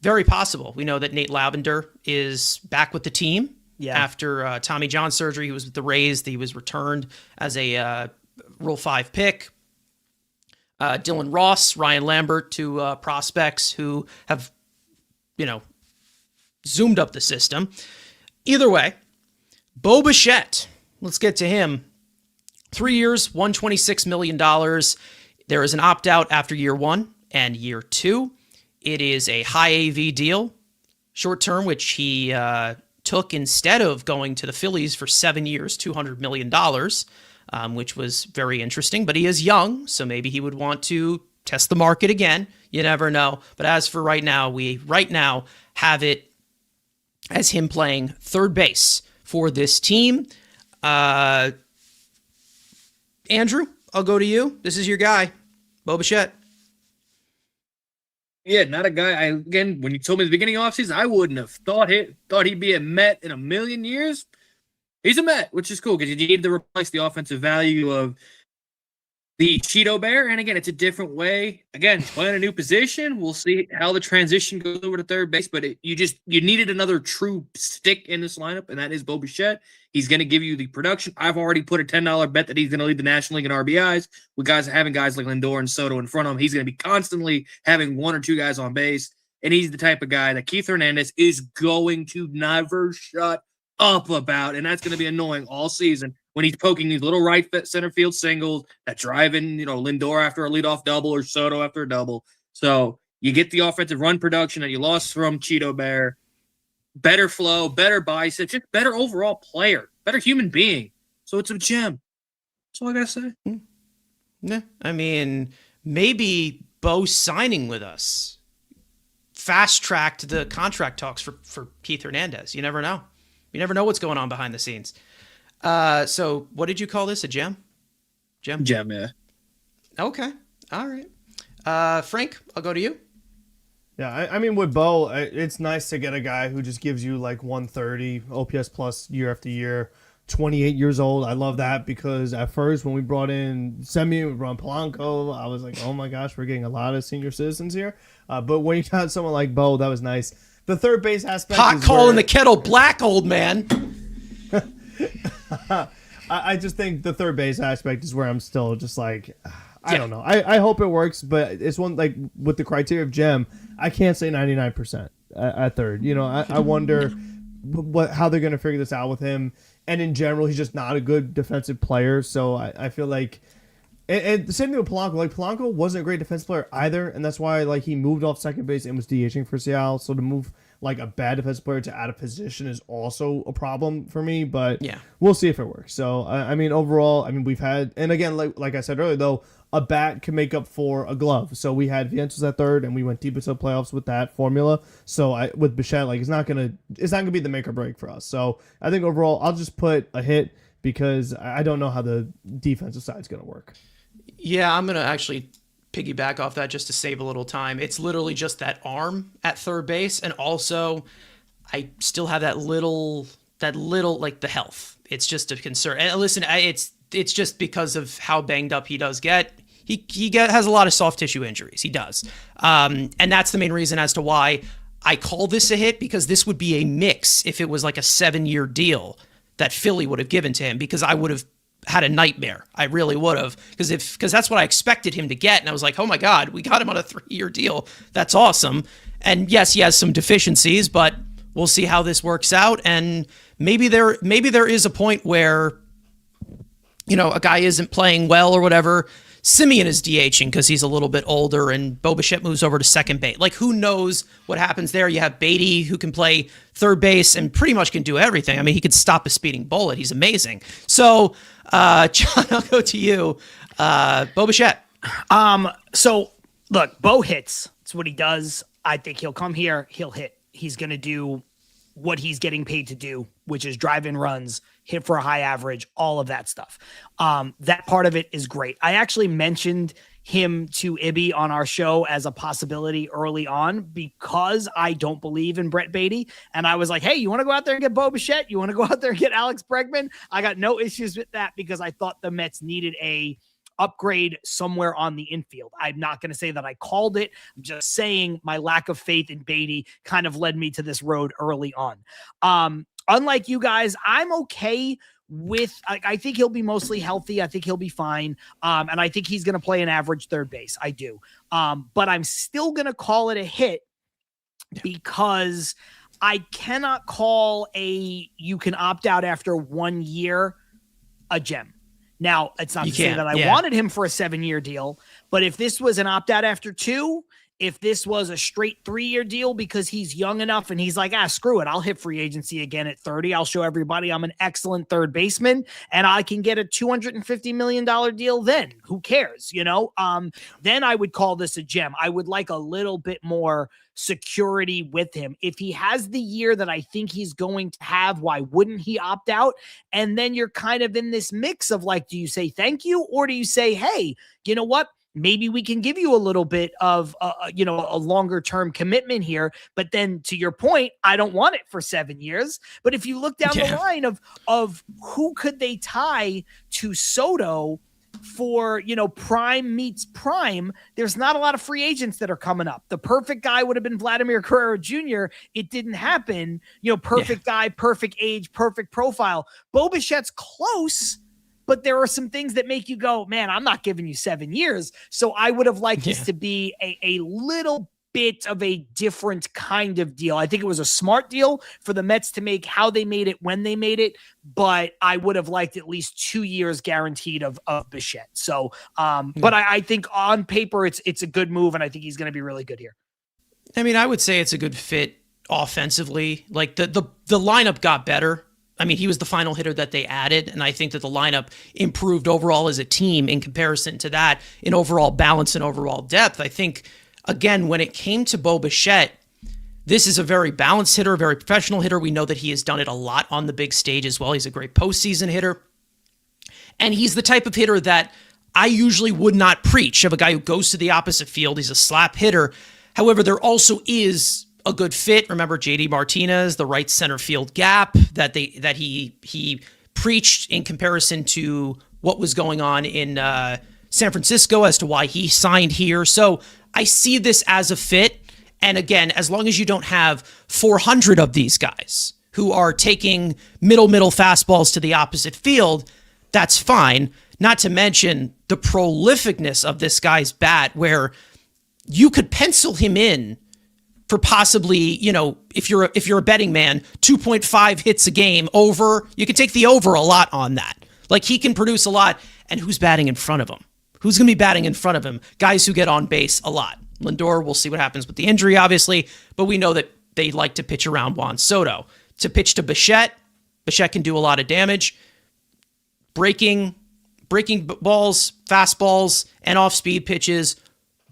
very possible. We know that Nate Lavender is back with the team after Tommy John surgery. He was with the Rays. He was returned as a Rule 5 pick. Dylan Ross, Ryan Lambert, two prospects who have, zoomed up the system. Either way, Bo Bichette, let's get to him. 3 years, $126 million. There is an opt-out after year 1 and year 2. It is a high AV deal, short-term, which he took instead of going to the Phillies for 7 years, $200 million. Which was very interesting, but he is young, so maybe he would want to test the market again. You never know. But as for right now, we have it as him playing third base for this team. Andrew, I'll go to you. This is your guy, Bo Bichette. Yeah, not a guy. When you told me at the beginning of the offseason, I wouldn't have thought he'd be a Met in a million years. He's a Met, which is cool because you need to replace the offensive value of the Cheeto Bear. And again, it's a different way. Again, he's playing a new position. We'll see how the transition goes over to third base. But you needed another true stick in this lineup, and that is Bo Bichette. He's going to give you the production. I've already put a $10 bet that he's going to lead the National League in RBIs. With having guys like Lindor and Soto in front of him, he's going to be constantly having one or two guys on base. And he's the type of guy that Keith Hernandez is going to never shut up about. And that's going to be annoying all season when he's poking these little right center field singles that drive in, Lindor after a leadoff double or Soto after a double. So you get the offensive run production that you lost from Cheeto Bear, better flow, better biceps, just better overall player, better human being. So it's a gem. That's all I got to say. Yeah, I mean, maybe Bo signing with us fast-tracked the contract talks for Keith Hernandez. You never know. You never know what's going on behind the scenes. So what did you call this? A gem? Gem, yeah. Okay. All right. Frank, I'll go to you. Yeah, I mean, with Bo, it's nice to get a guy who just gives you like 130 OPS plus year after year, 28 years old. I love that because at first when we brought in Semien, we brought in Polanco, I was like, oh my gosh, we're getting a lot of senior citizens here. But when you got someone like Bo, that was nice. The third base aspect Hot calling the kettle black, old man. I just think the third base aspect is where I'm still just like, I don't know. I hope it works, but it's one like with the criteria of gem, I can't say 99% at third. I wonder how they're going to figure this out with him. And in general, he's just not a good defensive player. So I feel like, and the same thing with Polanco. Like Polanco wasn't a great defensive player either, and that's why like he moved off second base and was DHing for Seattle. So to move like a bad defensive player to out of position is also a problem for me. But yeah, we'll see if it works. So I mean, overall, we've had, and again, like I said earlier, though, a bat can make up for a glove. So we had Vientos at third, and we went deep into the playoffs with that formula. So with Bichette, like it's not gonna be the make or break for us. So I think overall, I'll just put a hit because I don't know how the defensive side is gonna work. Yeah, I'm gonna actually piggyback off that just to save a little time. It's literally just that arm at third base, and also I still have that little like the health. It's just a concern. And listen, it's just because of how banged up he does get. He has a lot of soft tissue injuries. He does, and that's the main reason as to why I call this a hit, because this would be a mix if it was like a 7-year deal that Philly would have given to him, because I would have had a nightmare. I really would have, because that's what I expected him to get, and I was like, oh my God, we got him on a 3-year deal. That's awesome. And yes, he has some deficiencies, but we'll see how this works out. And maybe there is a point where, a guy isn't playing well or whatever. Semien is DHing because he's a little bit older, and Bo Bichette moves over to second base. Like, who knows what happens there? You have Beatty, who can play third base and pretty much can do everything. I mean, he could stop a speeding bullet. He's amazing. So, John, I'll go to you. Bo Bichette. So look, Bo hits. It's what he does. I think he'll come here. He'll hit. He's going to do what he's getting paid to do, which is drive in runs, hit for a high average, all of that stuff. That part of it is great. I actually mentioned him to Ibby on our show as a possibility early on because I don't believe in Brett Beatty. And I was like, hey, you want to go out there and get Bo Bichette? You want to go out there and get Alex Bregman? I got no issues with that because I thought the Mets needed a upgrade somewhere on the infield. I'm not going to say that I called it. I'm just saying my lack of faith in Beatty kind of led me to this road early on. Unlike you guys, I'm okay with, I think he'll be mostly healthy. I think he'll be fine. And I think he's going to play an average third base. I do. But I'm still going to call it a hit because I cannot call you can opt out after 1 year a gem. Now, it's not to say that I wanted him for a 7-year deal, but if this was an opt-out after 2, if this was a straight 3-year deal because he's young enough and he's like, screw it, I'll hit free agency again at 30. I'll show everybody I'm an excellent third baseman and I can get a $250 million deal then. Who cares, Then I would call this a gem. I would like a little bit more security with him. If he has the year that I think he's going to have, why wouldn't he opt out? And then you're kind of in this mix of like, do you say thank you or do you say, hey, you know what? maybe we can give you a little bit of, a longer term commitment here. But then to your point, I don't want it for 7 years. But if you look down the line of who could they tie to Soto for, prime meets prime, there's not a lot of free agents that are coming up. The perfect guy would have been Vladimir Guerrero Jr. It didn't happen. Perfect guy, perfect age, perfect profile. Bo Bichette's close, but there are some things that make you go, man, I'm not giving you 7 years. So I would have liked this to be a little bit of a different kind of deal. I think it was a smart deal for the Mets to make how they made it when they made it, but I would have liked at least 2 years guaranteed of Bichette. So, but I think on paper, it's a good move, and I think he's going to be really good here. I mean, I would say it's a good fit offensively. Like the lineup got better. I mean, he was the final hitter that they added, and I think that the lineup improved overall as a team in comparison to that in overall balance and overall depth. I think, again, when it came to Bo Bichette, this is a very balanced hitter, a very professional hitter. We know that he has done it a lot on the big stage as well. He's a great postseason hitter. And he's the type of hitter that I usually would not preach of, a guy who goes to the opposite field. He's a slap hitter. However, there also is a good fit. Remember JD Martinez, the right center field gap that he preached in comparison to what was going on in San Francisco as to why he signed here. So I see this as a fit. And again, as long as you don't have 400 of these guys who are taking middle fastballs to the opposite field, that's fine. Not to mention the prolificness of this guy's bat, where you could pencil him in for possibly, if you're a betting man, 2.5 hits a game over. You can take the over a lot on that. Like, he can produce a lot. And who's batting in front of him? Who's going to be batting in front of him? Guys who get on base a lot. Lindor, we'll see what happens with the injury, obviously, but we know that they like to pitch around Juan Soto. To pitch to Bichette can do a lot of damage. Breaking balls, fastballs, and off-speed pitches,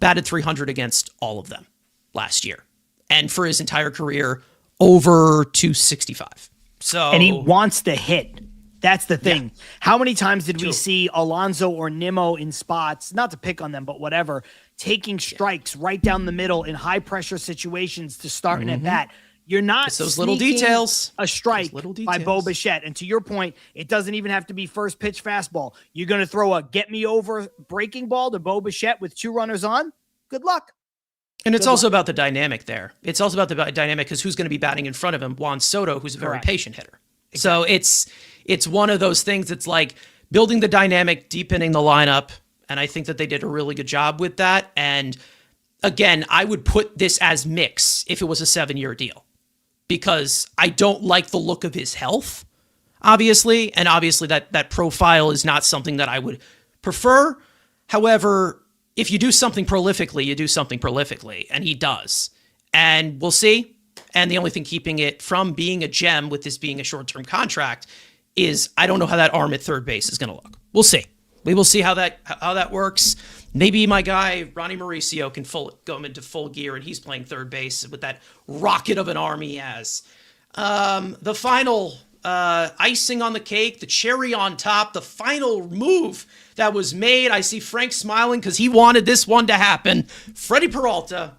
batted .300 against all of them last year. And for his entire career, over .265. So, and he wants to hit. That's the thing. Yeah. How many times did True. we see Alonso or Nimmo in spots, not to pick on them, but whatever, taking strikes right down the middle in high-pressure situations to start an at-bat? You're not it's those little details. A strike by Bo Bichette. And to your point, it doesn't even have to be first pitch fastball. You're going to throw a get-me-over breaking ball to Bo Bichette with 2 runners on? Good luck. And it's also about the dynamic there. It's also about the dynamic because who's going to be batting in front of him? Juan Soto, who's a very patient hitter. Exactly. So it's one of those things that's like building the dynamic, deepening the lineup, and I think that they did a really good job with that. And again, I would put this as mix if it was a 7-year deal, because I don't like the look of his health, obviously, and obviously that profile is not something that I would prefer. However, if you do something prolifically, you do something prolifically, and he does. And we'll see. And the only thing keeping it from being a gem with this being a short-term contract is I don't know how that arm at third base is going to look. We'll see. We will see how that works. Maybe my guy, Ronnie Mauricio, can go into full gear, and he's playing third base with that rocket of an arm he has. The final icing on the cake, the cherry on top, the final move that was made. I see Frank smiling because he wanted this one to happen. Freddie Peralta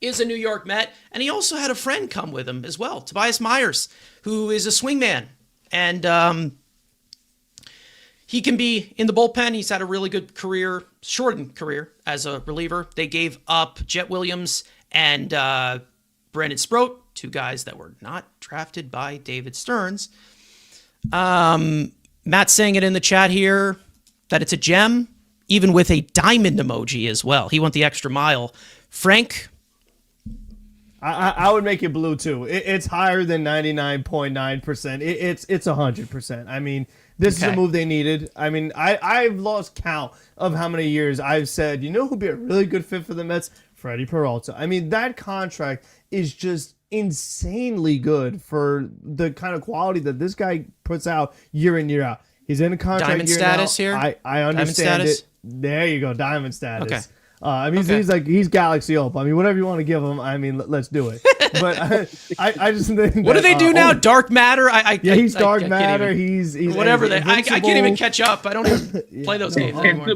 is a New York Met, and he also had a friend come with him as well, Tobias Myers, who is a swingman. And he can be in the bullpen. He's had a really good career, shortened career as a reliever. They gave up Jet Williams and Brandon Sproat, 2 guys that were not drafted by David Stearns. Matt's saying it in the chat here that it's a gem, even with a diamond emoji as well. He went the extra mile. Frank? I would make it blue too. It's higher than 99.9%. It's 100%. I mean, this is a move they needed. I mean, I've lost count of how many years I've said, who'd be a really good fit for the Mets? Freddie Peralta. I mean, that contract is just insanely good for the kind of quality that this guy puts out year in, year out. He's in a contract Diamond year status now. here? I understand Diamond status? it. There you go, diamond status. I mean, Okay. he's Galaxy Hope. I mean, whatever you want to give him, I mean, let's do it. But I just think What do they do now? oh, Dark matter? he's Dark I can't Matter. even- He's whatever they. I can't even invincible. catch up. I don't even play those games anymore.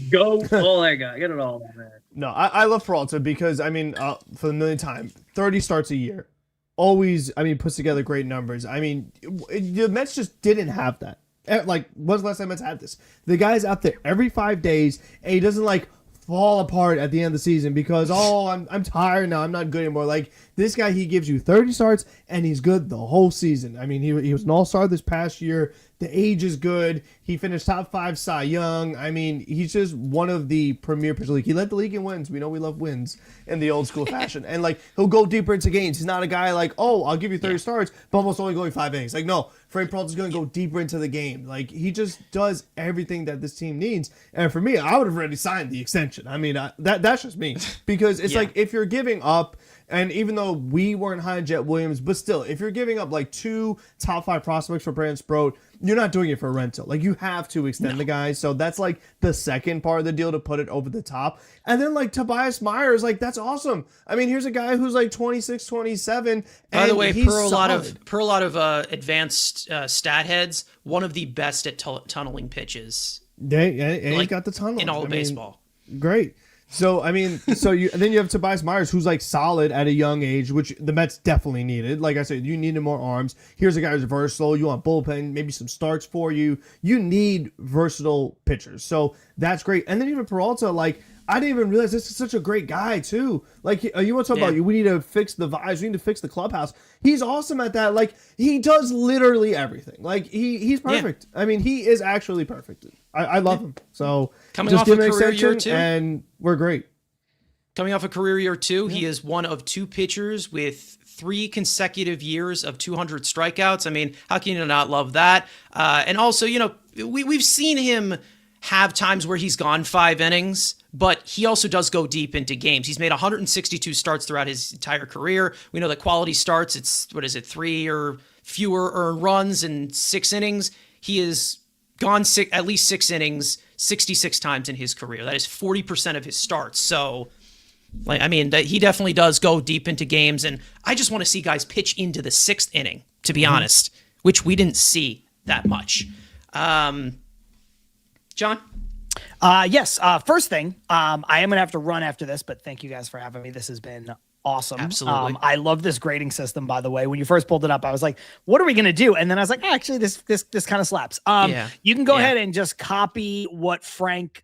Go all that guy. Get it all, man. No, I love Peralta because, I mean, for the millionth time, 30 starts a year. Always, I mean, puts together great numbers. I mean, the Mets just didn't have that. Like, when's the last time Mets had this? The guy's out there every 5 days, and he doesn't, like, fall apart at the end of the season because, I'm tired now, I'm not good anymore. Like, this guy, he gives you 30 starts, and he's good the whole season. I mean, he was an all-star this past year. The age is good. He finished top 5 Cy Young. I mean, he's just one of the premier pitcher league. He led the league in wins. We know we love wins in the old school fashion. And, like, he'll go deeper into games. He's not a guy like, I'll give you 30 starts, but almost only going 5 innings. Like, no, Freddie Peralta's going to go deeper into the game. Like, he just does everything that this team needs. And for me, I would have already signed the extension. I mean, that's just me. Because it's like, if you're giving up, and even though we weren't high on Jet Williams, but still, if you're giving up like 2 top 5 prospects for Brandon Sproat, you're not doing it for a rental. Like, you have to extend the guy. So that's like the second part of the deal to put it over the top. And then like Tobias Myers, like, that's awesome. I mean, here's a guy who's like 26, 27. By the way, he's per a lot solid. of advanced stat heads, one of the best at tunneling pitches He's like, got the tunnel in all of baseball. Great. So, I mean, and then you have Tobias Myers, who's like solid at a young age, which the Mets definitely needed. Like I said, you needed more arms. Here's a guy who's versatile. You want bullpen, maybe some starts for you. You need versatile pitchers. So that's great. And then even Peralta, like, I didn't even realize this is such a great guy too. Like, you want to talk about we need to fix the vibes, we need to fix the clubhouse. He's awesome at that. Like, he does literally everything. Like, he's perfect. I mean, he is actually perfect. I love him. So Coming just off give a him an career year extension, too. and we're great. Coming off a career year too, he is one of 2 pitchers with 3 consecutive years of 200 strikeouts. I mean, how can you not love that? And also, you know, we've seen him have times where he's gone 5 innings, but he also does go deep into games. He's made 162 starts throughout his entire career. We know that quality starts, it's, 3 or fewer earned runs in 6 innings. He has gone at least 6 innings 66 times in his career. That is 40% of his starts. So, like, I mean, he definitely does go deep into games, and I just want to see guys pitch into the 6th inning, to be honest, which we didn't see that much. John? Yes. First thing, I am going to have to run after this, but thank you guys for having me. This has been awesome. Absolutely. I love this grading system, by the way. When you first pulled it up, I was like, what are we going to do? And then I was like, actually, this kind of slaps. You can go ahead and just copy what Frank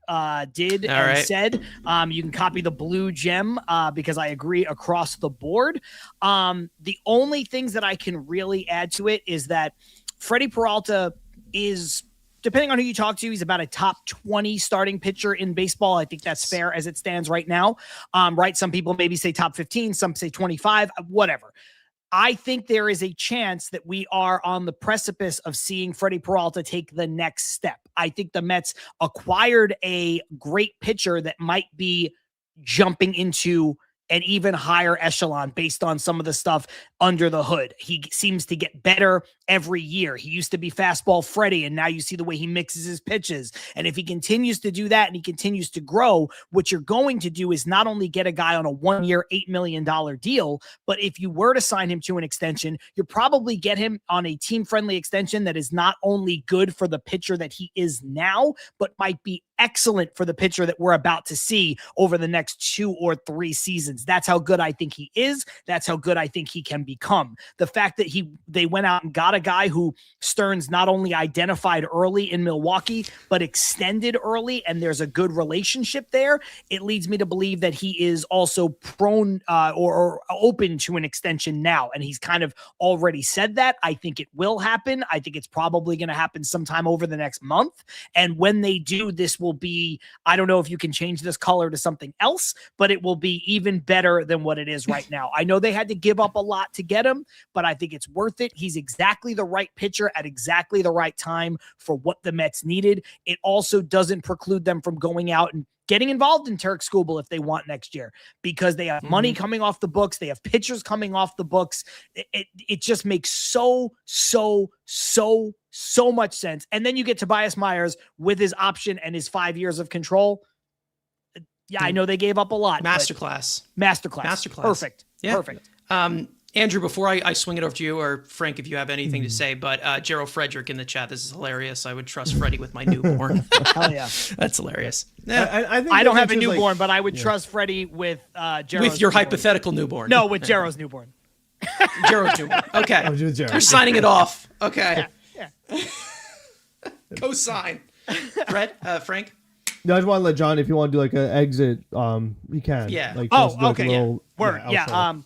did said. You can copy the blue gem because I agree across the board. The only things that I can really add to it is that Freddie Peralta is, depending on who you talk to, he's about a top 20 starting pitcher in baseball. I think that's fair as it stands right now. Right? Some people maybe say top 15, some say 25, whatever. I think there is a chance that we are on the precipice of seeing Freddie Peralta take the next step. I think the Mets acquired a great pitcher that might be jumping into an even higher echelon based on some of the stuff under the hood. He seems to get better every year. He used to be fastball Freddie, and now you see the way he mixes his pitches. And if he continues to do that and he continues to grow, what you're going to do is not only get a guy on a 1-year, $8 million deal, but if you were to sign him to an extension, you'll probably get him on a team-friendly extension that is not only good for the pitcher that he is now, but might be excellent for the pitcher that we're about to see over the next 2 or 3 seasons. That's how good I think he is. That's how good I think he can become. The fact that they went out and got a guy who Stearns not only identified early in Milwaukee, but extended early, and there's a good relationship there, it leads me to believe that he is also prone or open to an extension now. And he's kind of already said that. I think it will happen. I think it's probably going to happen sometime over the next month. And when they do, this will be, I don't know if you can change this color to something else, but it will be even better than what it is right now. I know they had to give up a lot to get him, but I think it's worth it. He's exactly the right pitcher at exactly the right time for what the Mets needed. It also doesn't preclude them from going out and getting involved in Turk Skubal if they want next year, because they have money coming off the books. They have pitchers coming off the books. It just makes so much sense. And then you get Tobias Myers with his option and his 5 years of control. Yeah, I know they gave up a lot. Masterclass. Masterclass. Perfect. Yeah. Perfect. Andrew, before I swing it over to you, or Frank, if you have anything to say, but Gerald Frederick in the chat, this is hilarious. I would trust Freddie with my newborn. Hell yeah. That's hilarious. Yeah. I don't have a newborn, but I would trust Freddie with Gerald's with your newborn. hypothetical newborn. No, with Gerald's newborn. Gerald's newborn. Okay. With Gerald. You're signing it off. Okay. Yeah. Co-sign. Fred, Frank? No, I just want to let John, if you want to do like an exit, he can. Yeah. Like, Oh, just do, like, a okay. little, Word. Yeah. outside.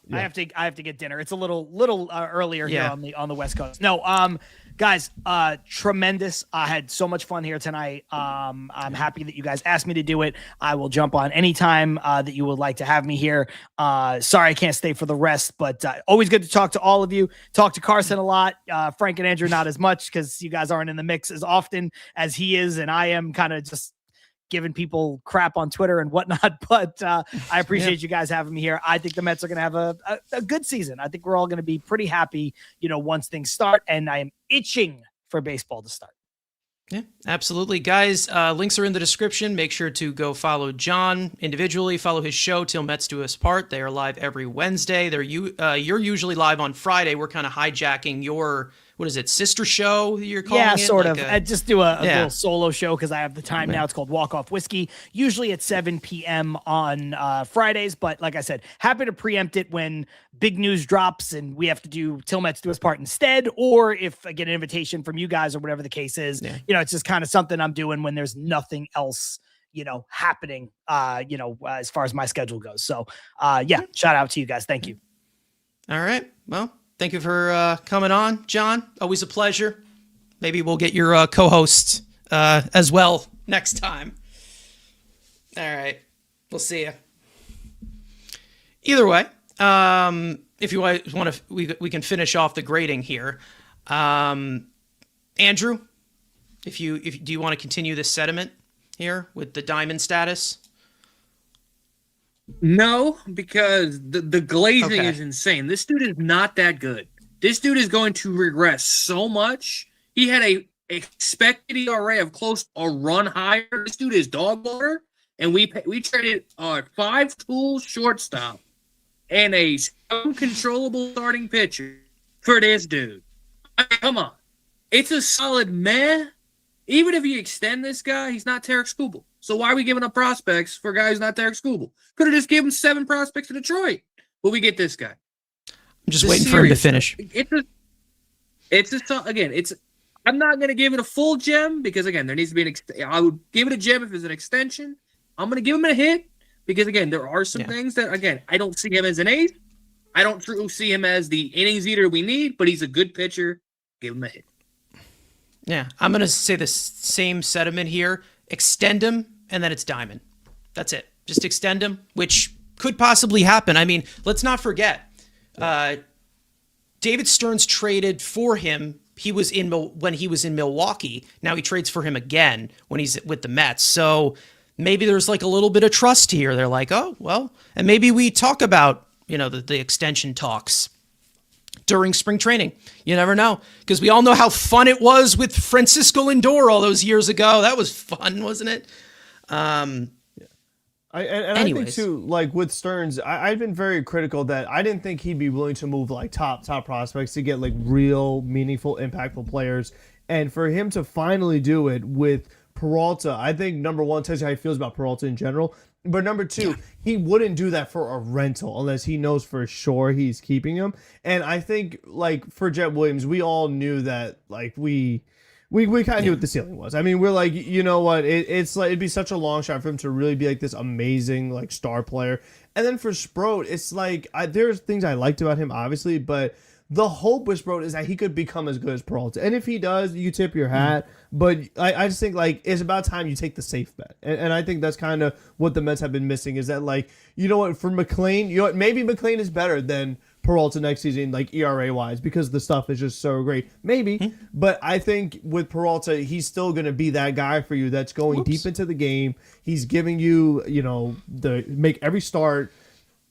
I have to get dinner. It's a little earlier here Yeah. on the West Coast. No. Guys, tremendous. I had so much fun here tonight. I'm happy that you guys asked me to do it. I will jump on anytime that you would like to have me here. Sorry I can't stay for the rest, but always good to talk to all of you. Talk to Carson a lot. Frank and Andrew not as much because you guys aren't in the mix as often as he is, and I am kind of just giving people crap on Twitter and whatnot, but I appreciate you guys having me here. I think the Mets are going to have a good season. I think we're all going to be pretty happy, once things start, and I am itching for baseball to start. Yeah, absolutely. Guys, links are in the description. Make sure to go follow John individually. Follow his show, TilMetsDoUsPart. They are live every Wednesday. You're usually live on Friday. We're kind of hijacking your, what is it, sister show you're calling it? Yeah, sort of. Like I just do a little solo show because I have the time now. It's called Walk Off Whiskey, usually at 7 p.m. on Fridays. But like I said, happy to preempt it when big news drops and we have to do TilMetsDoUsPart instead, or if I get an invitation from you guys or whatever the case is. It's just kind of something I'm doing when there's nothing else happening, as far as my schedule goes. So, shout out to you guys. Thank you. All right. Well, thank you for coming on, John. Always a pleasure. Maybe we'll get your co-host as well next time. All right. We'll see you. Either way, if you want to, we can finish off the grading here. Andrew, do you want to continue this sediment here with the diamond status? No, because the glazing is insane. This dude is not that good. This dude is going to regress so much. He had a expected ERA of close a run higher. This dude is dog water, and we traded a 5-tool shortstop and a uncontrollable starting pitcher for this dude. I mean, come on, it's a solid meh. Even if you extend this guy, he's not Tarek Skubal. So why are we giving up prospects for a guy who's not Tarek Skubal? Could have just given 7 prospects to Detroit. But we get this guy. I'm just waiting for him to finish. I'm not going to give it a full gem because, again, there needs to be I would give it a gem if it's an extension. I'm going to give him a hit because, again, there are some things that, again, I don't see him as an ace. I don't truly see him as the innings eater we need, but he's a good pitcher. Give him a hit. Yeah, I'm going to say the same sentiment here. Extend him, and then it's diamond. That's it. Just extend him, which could possibly happen. I mean, let's not forget, David Stearns traded for him. When he was in Milwaukee. Now he trades for him again when he's with the Mets. So maybe there's like a little bit of trust here. They're like, oh, well, and maybe we talk about, the extension talks during spring training. You never know, because we all know how fun it was with Francisco Lindor all those years ago. That was fun, wasn't it? I think too, like with Stearns, I've been very critical that I didn't think he'd be willing to move like top prospects to get like real meaningful, impactful players, and for him to finally do it with Peralta, I think number one tells you how he feels about Peralta in general. But number two, he wouldn't do that for a rental unless he knows for sure he's keeping him. And I think like for Jet Williams, we all knew that like we kind of knew what the ceiling was. I mean, we're like, you know what? It's like it'd be such a long shot for him to really be like this amazing like star player. And then for Sproat, it's like there's things I liked about him, obviously, but the hope with Sproat is that he could become as good as Peralta. And if he does, you tip your hat. But I just think like it's about time you take the safe bet. And I think that's kind of what the Mets have been missing is that like, you know what, for McLean, you know what, maybe McLean is better than Peralta next season, like ERA wise, because the stuff is just so great. Maybe, but I think with Peralta, he's still going to be that guy for you that's going deep into the game. He's giving you, the make every start.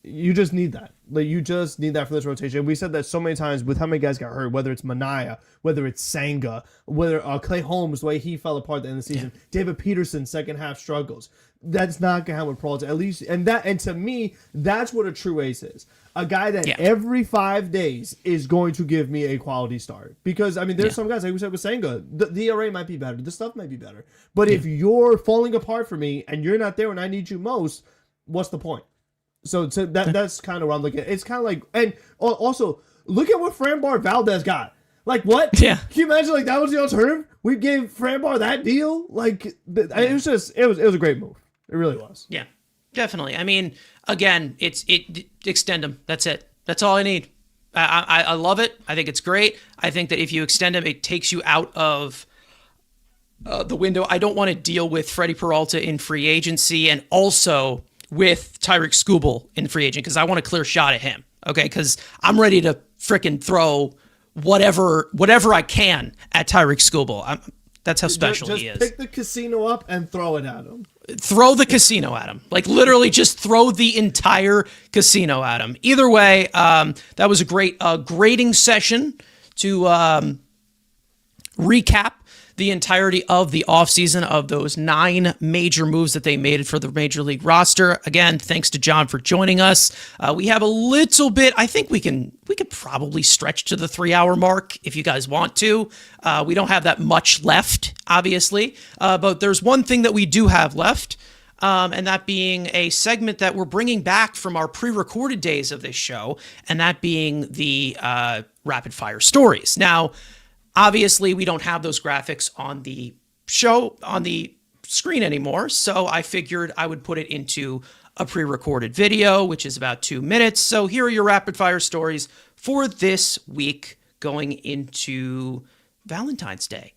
you just need that. Like, you just need that for this rotation. We said that so many times with how many guys got hurt, whether it's Mania, whether it's Senga, whether Clay Holmes, the way he fell apart at the end of the season, David Peterson, second half struggles. That's not gonna happen with Peralta, at least. And to me, that's what a true ace is. A guy that every 5 days is going to give me a quality start. Because, I mean, there's some guys, like we said with Senga, the ERA might be better, the stuff might be better. But if you're falling apart for me and you're not there when I need you most, what's the point? So that's kind of what I'm looking at. It's kind of like, and also, look at what Frambar Valdez got. Like, what? Yeah. Can you imagine, like, that was the alternative? We gave Frambar that deal? Like, it was just, it was a great move. It really was. Yeah, definitely. I mean, again, extend them. That's it. That's all I need. I love it. I think it's great. I think that if you extend them, it takes you out of the window. I don't want to deal with Freddie Peralta in free agency and also with Tyreek Skubal in free agent because I want a clear shot at him. Okay, because I'm ready to frickin' throw whatever I can at Tyreek Skubal. That's how special he is. Just pick the casino up and throw it at him. Throw the casino at him. Like, literally just throw the entire casino at him. Either way, that was a great grading session to recap the entirety of the offseason of those 9 major moves that they made for the Major League roster. Again, thanks to John for joining us. We have a little bit, I think we could probably stretch to the 3-hour mark if you guys want to. We don't have that much left, obviously, but there's one thing that we do have left, and that being a segment that we're bringing back from our pre-recorded days of this show, and that being the rapid fire stories. Now, obviously, we don't have those graphics on the show, on the screen anymore, so I figured I would put it into a pre-recorded video, which is about 2 minutes. So here are your rapid-fire stories for this week going into Valentine's Day.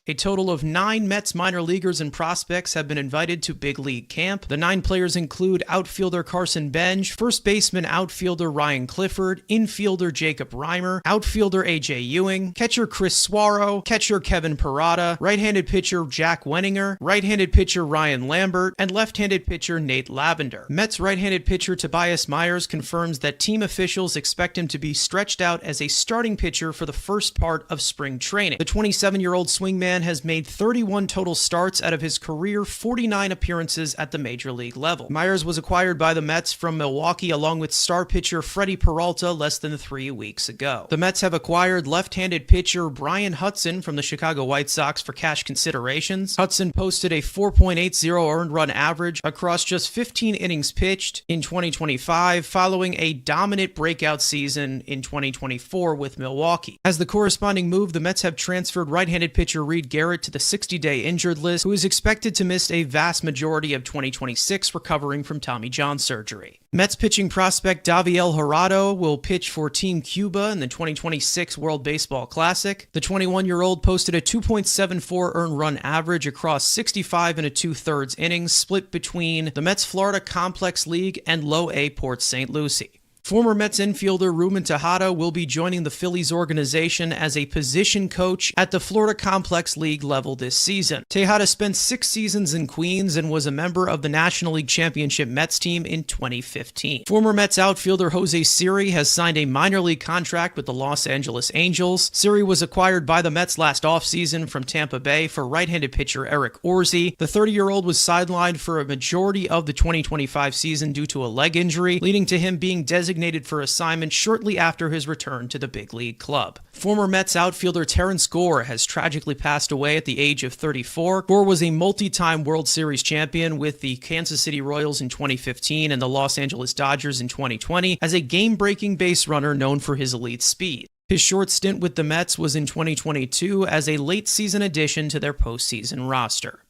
A total of 9 Mets minor leaguers and prospects have been invited to big league camp. The 9 players include outfielder Carson Bench, first baseman outfielder Ryan Clifford, infielder Jacob Reimer, outfielder AJ Ewing, catcher Chris Suaro, catcher Kevin Parada, right-handed pitcher Jack Wenninger, right-handed pitcher Ryan Lambert, and left-handed pitcher Nate Lavender. Mets right-handed pitcher Tobias Myers confirms that team officials expect him to be stretched out as a starting pitcher for the first part of spring training. The 27-year-old swingman has made 31 total starts out of his career 49 appearances at the major league level. Myers was acquired by the Mets from Milwaukee along with star pitcher Freddie Peralta less than 3 weeks ago. The Mets have acquired left-handed pitcher Brian Hudson from the Chicago White Sox for cash considerations. Hudson posted a 4.80 earned run average across just 15 innings pitched in 2025 following a dominant breakout season in 2024 with Milwaukee. As the corresponding move, the Mets have transferred right-handed pitcher Reed Garrett to the 60-day injured list, who is expected to miss a vast majority of 2026 recovering from Tommy John surgery. Mets pitching prospect Daviel Jurado will pitch for Team Cuba in the 2026 World Baseball Classic. The 21-year-old posted a 2.74 earned run average across 65 and 2/3 innings, split between the Mets Florida Complex League and Low A Port St. Lucie. Former Mets infielder Ruben Tejada will be joining the Phillies organization as a position coach at the Florida Complex League level this season. Tejada spent 6 seasons in Queens and was a member of the National League Championship Mets team in 2015. Former Mets outfielder Jose Siri has signed a minor league contract with the Los Angeles Angels. Siri was acquired by the Mets last offseason from Tampa Bay for right-handed pitcher Eric Orsi. The 30-year-old was sidelined for a majority of the 2025 season due to a leg injury, leading to him being designated for assignment shortly after his return to the big league club. Former Mets outfielder Terrence Gore has tragically passed away at the age of 34. Gore was a multi-time World Series champion with the Kansas City Royals in 2015 and the Los Angeles Dodgers in 2020 as a game-breaking base runner known for his elite speed. His short stint with the Mets was in 2022 as a late-season addition to their postseason roster.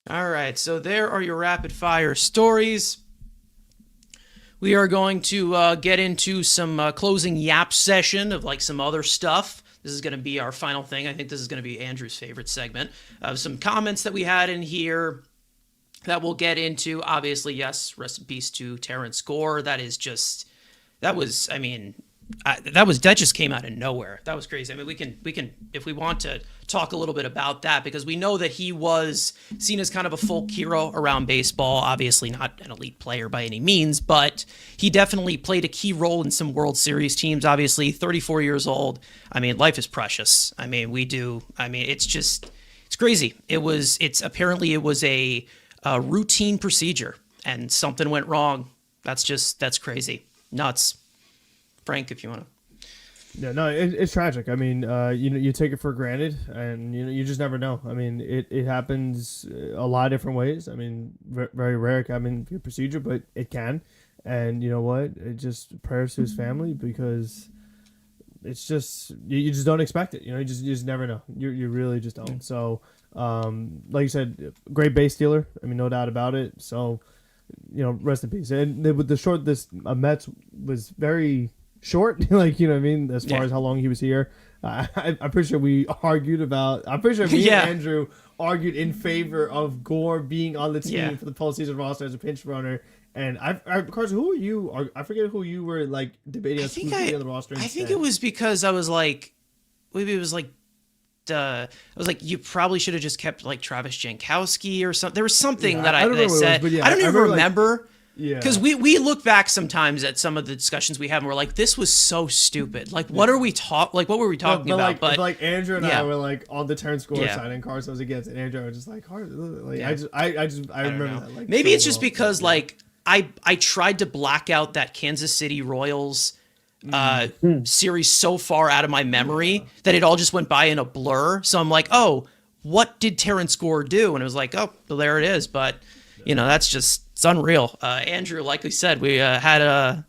All right, so there are your rapid-fire stories. We are going to get into some closing yap session of like some other stuff. This is going to be our final thing. I think this is going to be Andrew's favorite segment. Some comments that we had in here that we'll get into. Obviously, yes, rest in peace to Terrence Gore. That was, I mean, that just came out of nowhere. That was crazy. I mean, we can if we want to talk a little bit about that, because we know that he was seen as kind of a folk hero around baseball. Obviously not an elite player by any means, but he definitely played a key role in some World Series teams. Obviously, 34 years old. I mean, life is precious. I mean, it's crazy. Apparently it was a routine procedure and something went wrong. That's crazy. Nuts. Frank, if you want to. Yeah, no, it's tragic. I mean, you take it for granted, and you just never know. I mean, it happens a lot of different ways. I mean, very rare. I mean, your procedure, but it can. And you know what? It just prayers to his family, because it's just you just don't expect it. You just never know. You really just don't. So, like you said, great base stealer. I mean, no doubt about it. So, rest in peace. And with this Mets was very short, like, what I mean, as far as how long he was here. I'm pretty sure we argued about. I'm pretty sure me and Andrew argued in favor of Gore being on the team for the postseason roster as a pinch runner. And Carson, who are you? I forget who you were like debating. On the roster. I think it was because I was like, maybe it was like. I was like, you probably should have just kept like Travis Jankowski or something. There was something that I said. I don't even remember. Yeah. Because we look back sometimes at some of the discussions we have, and we're like, this was so stupid. Like, what were we talking about? But Andrew and I were like on the turn score signing Carson was against it. Andrew was just like, I remember that. Like, maybe it's just because like I tried to black out that Kansas City Royals series so far out of my memory that it all just went by in a blur. So I'm like, oh, what did Terrence Gore do? And it was like, oh, well, there it is. But that's just, it's unreal. Andrew, like we said, we had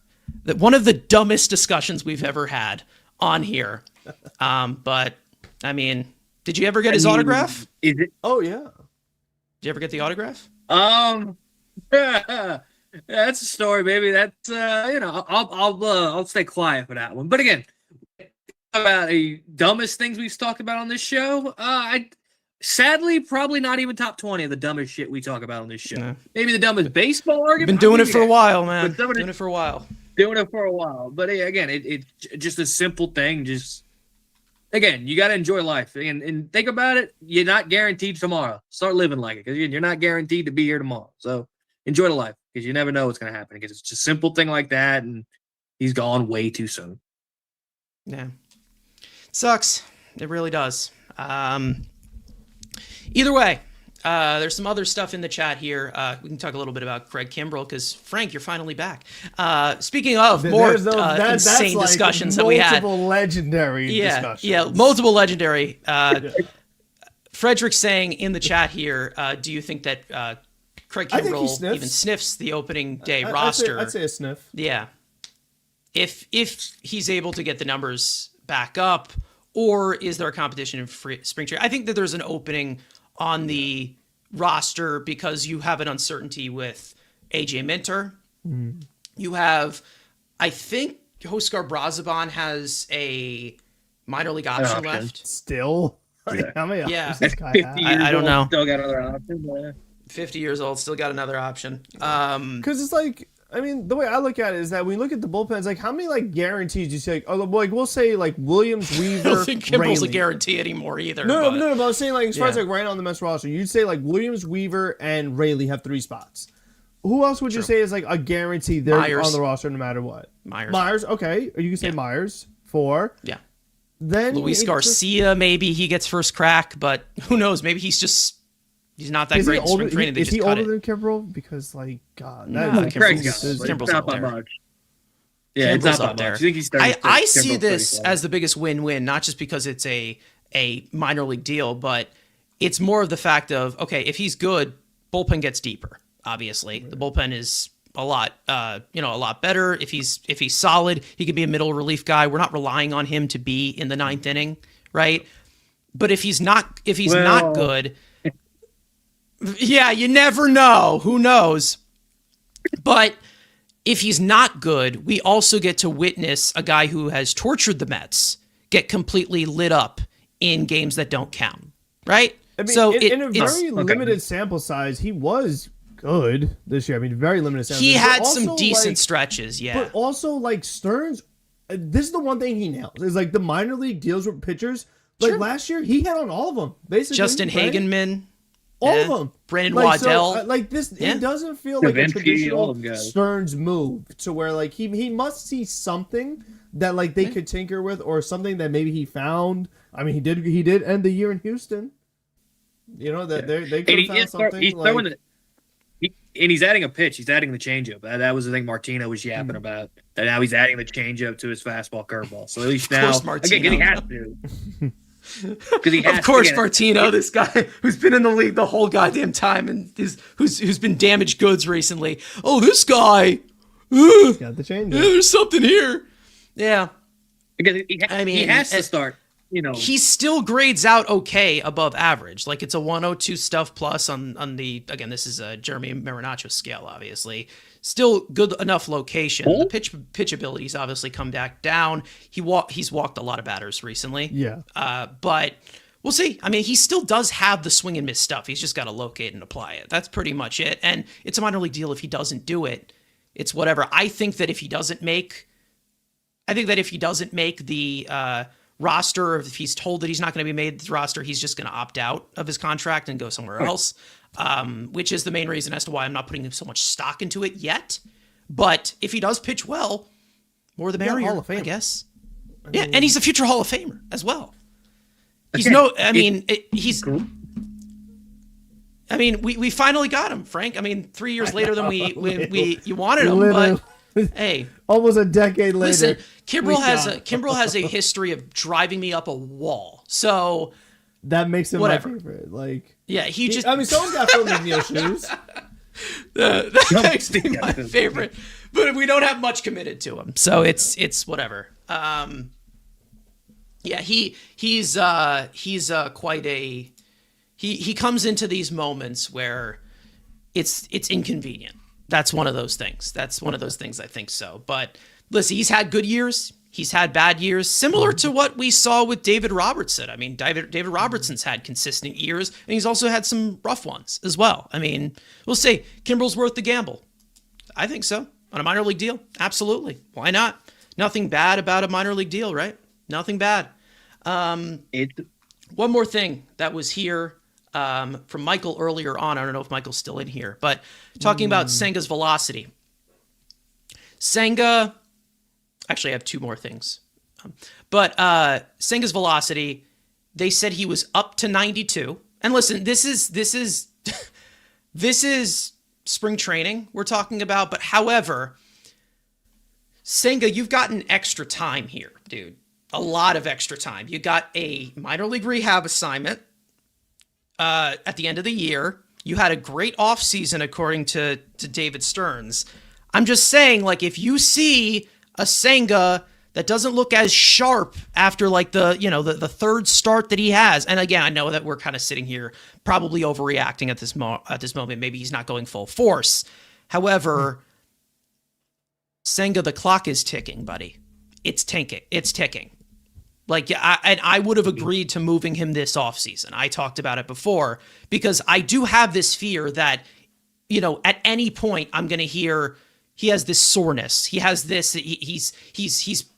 one of the dumbest discussions we've ever had on here. But I mean, did you ever get his autograph? Is it? Oh yeah. Did you ever get the autograph? That's a story, baby. That's I'll stay quiet for that one. But again, about the dumbest things we've talked about on this show, sadly probably not even top 20 of the dumbest shit we talk about on this show. Yeah. Maybe the dumbest baseball argument. Been doing it for a while, man. Doing it for a while. But again, it's just a simple thing. Just again, you got to enjoy life and think about it. You're not guaranteed tomorrow. Start living like it, because you're not guaranteed to be here tomorrow. So enjoy the life, because you never know what's going to happen. Because it's just a simple thing like that, and he's gone way too soon. Yeah. Sucks. It really does. Either way, there's some other stuff in the chat here. We can talk a little bit about Craig Kimbrell, because, Frank, you're finally back. Speaking of more insane discussions that we had. Multiple legendary discussions. Yeah, multiple legendary. Frederick's saying in the chat here, do you think that Craig Kimbrell even sniffs the opening day roster? I'd say a sniff. Yeah. If he's able to get the numbers back up, or is there a competition in spring training? I think that there's an opening on the roster because you have an uncertainty with AJ Minter. Mm. You have, I think, Huascar Brazaban has a minor league option left. Still? Yeah. How many options this guy have? I don't know. Still got another option. 50 years old, still got another option. Because it's like, I mean, the way I look at it is that when you look at the bullpens, like how many like guarantees do you say? Like we'll say like Williams, Weaver. I don't think Kimbrell's a guarantee anymore either. No. But I was saying like as far as like right on the Mets roster, you'd say like Williams, Weaver, and Rayleigh have 3 spots. Who else would you say is like a guarantee they're on the roster no matter what? Myers, okay. Or you can say Myers 4. Yeah. Then Luis Garcia, maybe he gets first crack, but who knows? Maybe he's not that great in spring training. Is he older than Kimbrell? Because, like, God, Kimbrell's up there. Yeah, it's not up there. I see this as the biggest win-win, not just because it's a minor league deal, but it's more of the fact of, okay, if he's good, bullpen gets deeper. Obviously, the bullpen is a lot better. If he's solid, he could be a middle relief guy. We're not relying on him to be in the 9th inning, right? But if he's not good. Yeah, you never know. Who knows? But if he's not good, we also get to witness a guy who has tortured the Mets get completely lit up in games that don't count, right? I mean, so in a very limited sample size, he was good this year. I mean, very limited sample size. He had some decent stretches, yeah. But also, like, Stearns this is the one thing he nails is like the minor league deals with pitchers. Like last year, he hit on all of them basically. Justin right? Hagenman, all of them. Brandon like, Waddell. So, like this, it doesn't feel like a traditional Stearns move to where like he must see something that like they could tinker with or something that maybe he found. I mean, he did end the year in Houston. You know that they could have found something. He's throwing and he's adding a pitch. He's adding the changeup. That was the thing Martino was yapping about. That now he's adding the changeup to his fastball curveball. So at least now, again, he has to. Of course, Martino, this guy who's been in the league the whole goddamn time and who's been damaged goods recently. Oh, this guy. He's got the changeup. There's something here. Yeah. Because he has to start. You know, he still grades out okay above average. Like it's a 102 stuff plus on the, again, this is a Jeremy Marinaccio scale, obviously. Still good enough location. The pitch abilities obviously come back down. He's walked a lot of batters recently. Yeah. But we'll see. I mean, he still does have the swing and miss stuff. He's just got to locate and apply it. That's pretty much it. And it's a minor league deal if he doesn't do it. It's whatever. I think that if he doesn't make the roster, or if he's told that he's not going to be made the roster, he's just going to opt out of his contract and go somewhere else, which is the main reason as to why I'm not putting so much stock into it yet. But if he does pitch well, more the merrier, Hall of Fame. I guess. And he's a future Hall of Famer as well. We finally got him, Frank. I mean, 3 years later than you wanted him, but hey, almost a decade later. Listen, Kimbrel has a history of driving me up a wall. So that makes him whatever. my favorite. Like, yeah, someone's got Phil McNeil shoes. That makes me my favorite, but we don't have much committed to him, so it's whatever. Yeah, he's quite a he comes into these moments where it's inconvenient. That's one of those things. I think so. But listen, he's had good years. He's had bad years, similar to what we saw with David Robertson. I mean, David Robertson's had consistent years, and he's also had some rough ones as well. I mean, we'll see. Kimbrel's worth the gamble. I think so. On a minor league deal, absolutely. Why not? Nothing bad about a minor league deal, right? Nothing bad. One more thing that was here from Michael earlier on. I don't know if Michael's still in here, but talking about Senga's velocity. Senga, actually, I have two more things. But Senga's velocity, they said he was up to 92. And listen, this is spring training we're talking about. But however, Senga, you've gotten extra time here, dude. A lot of extra time. You got a minor league rehab assignment at the end of the year. You had a great offseason, according to David Stearns. I'm just saying, like, if you see a Senga that doesn't look as sharp after like the third start that he has, and again, I know that we're kind of sitting here probably overreacting at this moment. Maybe he's not going full force. However, Senga, the clock is ticking, buddy. It's ticking. Like, I would have agreed to moving him this offseason. I talked about it before because I do have this fear that, at any point I'm going to hear he has this soreness. He has this. He's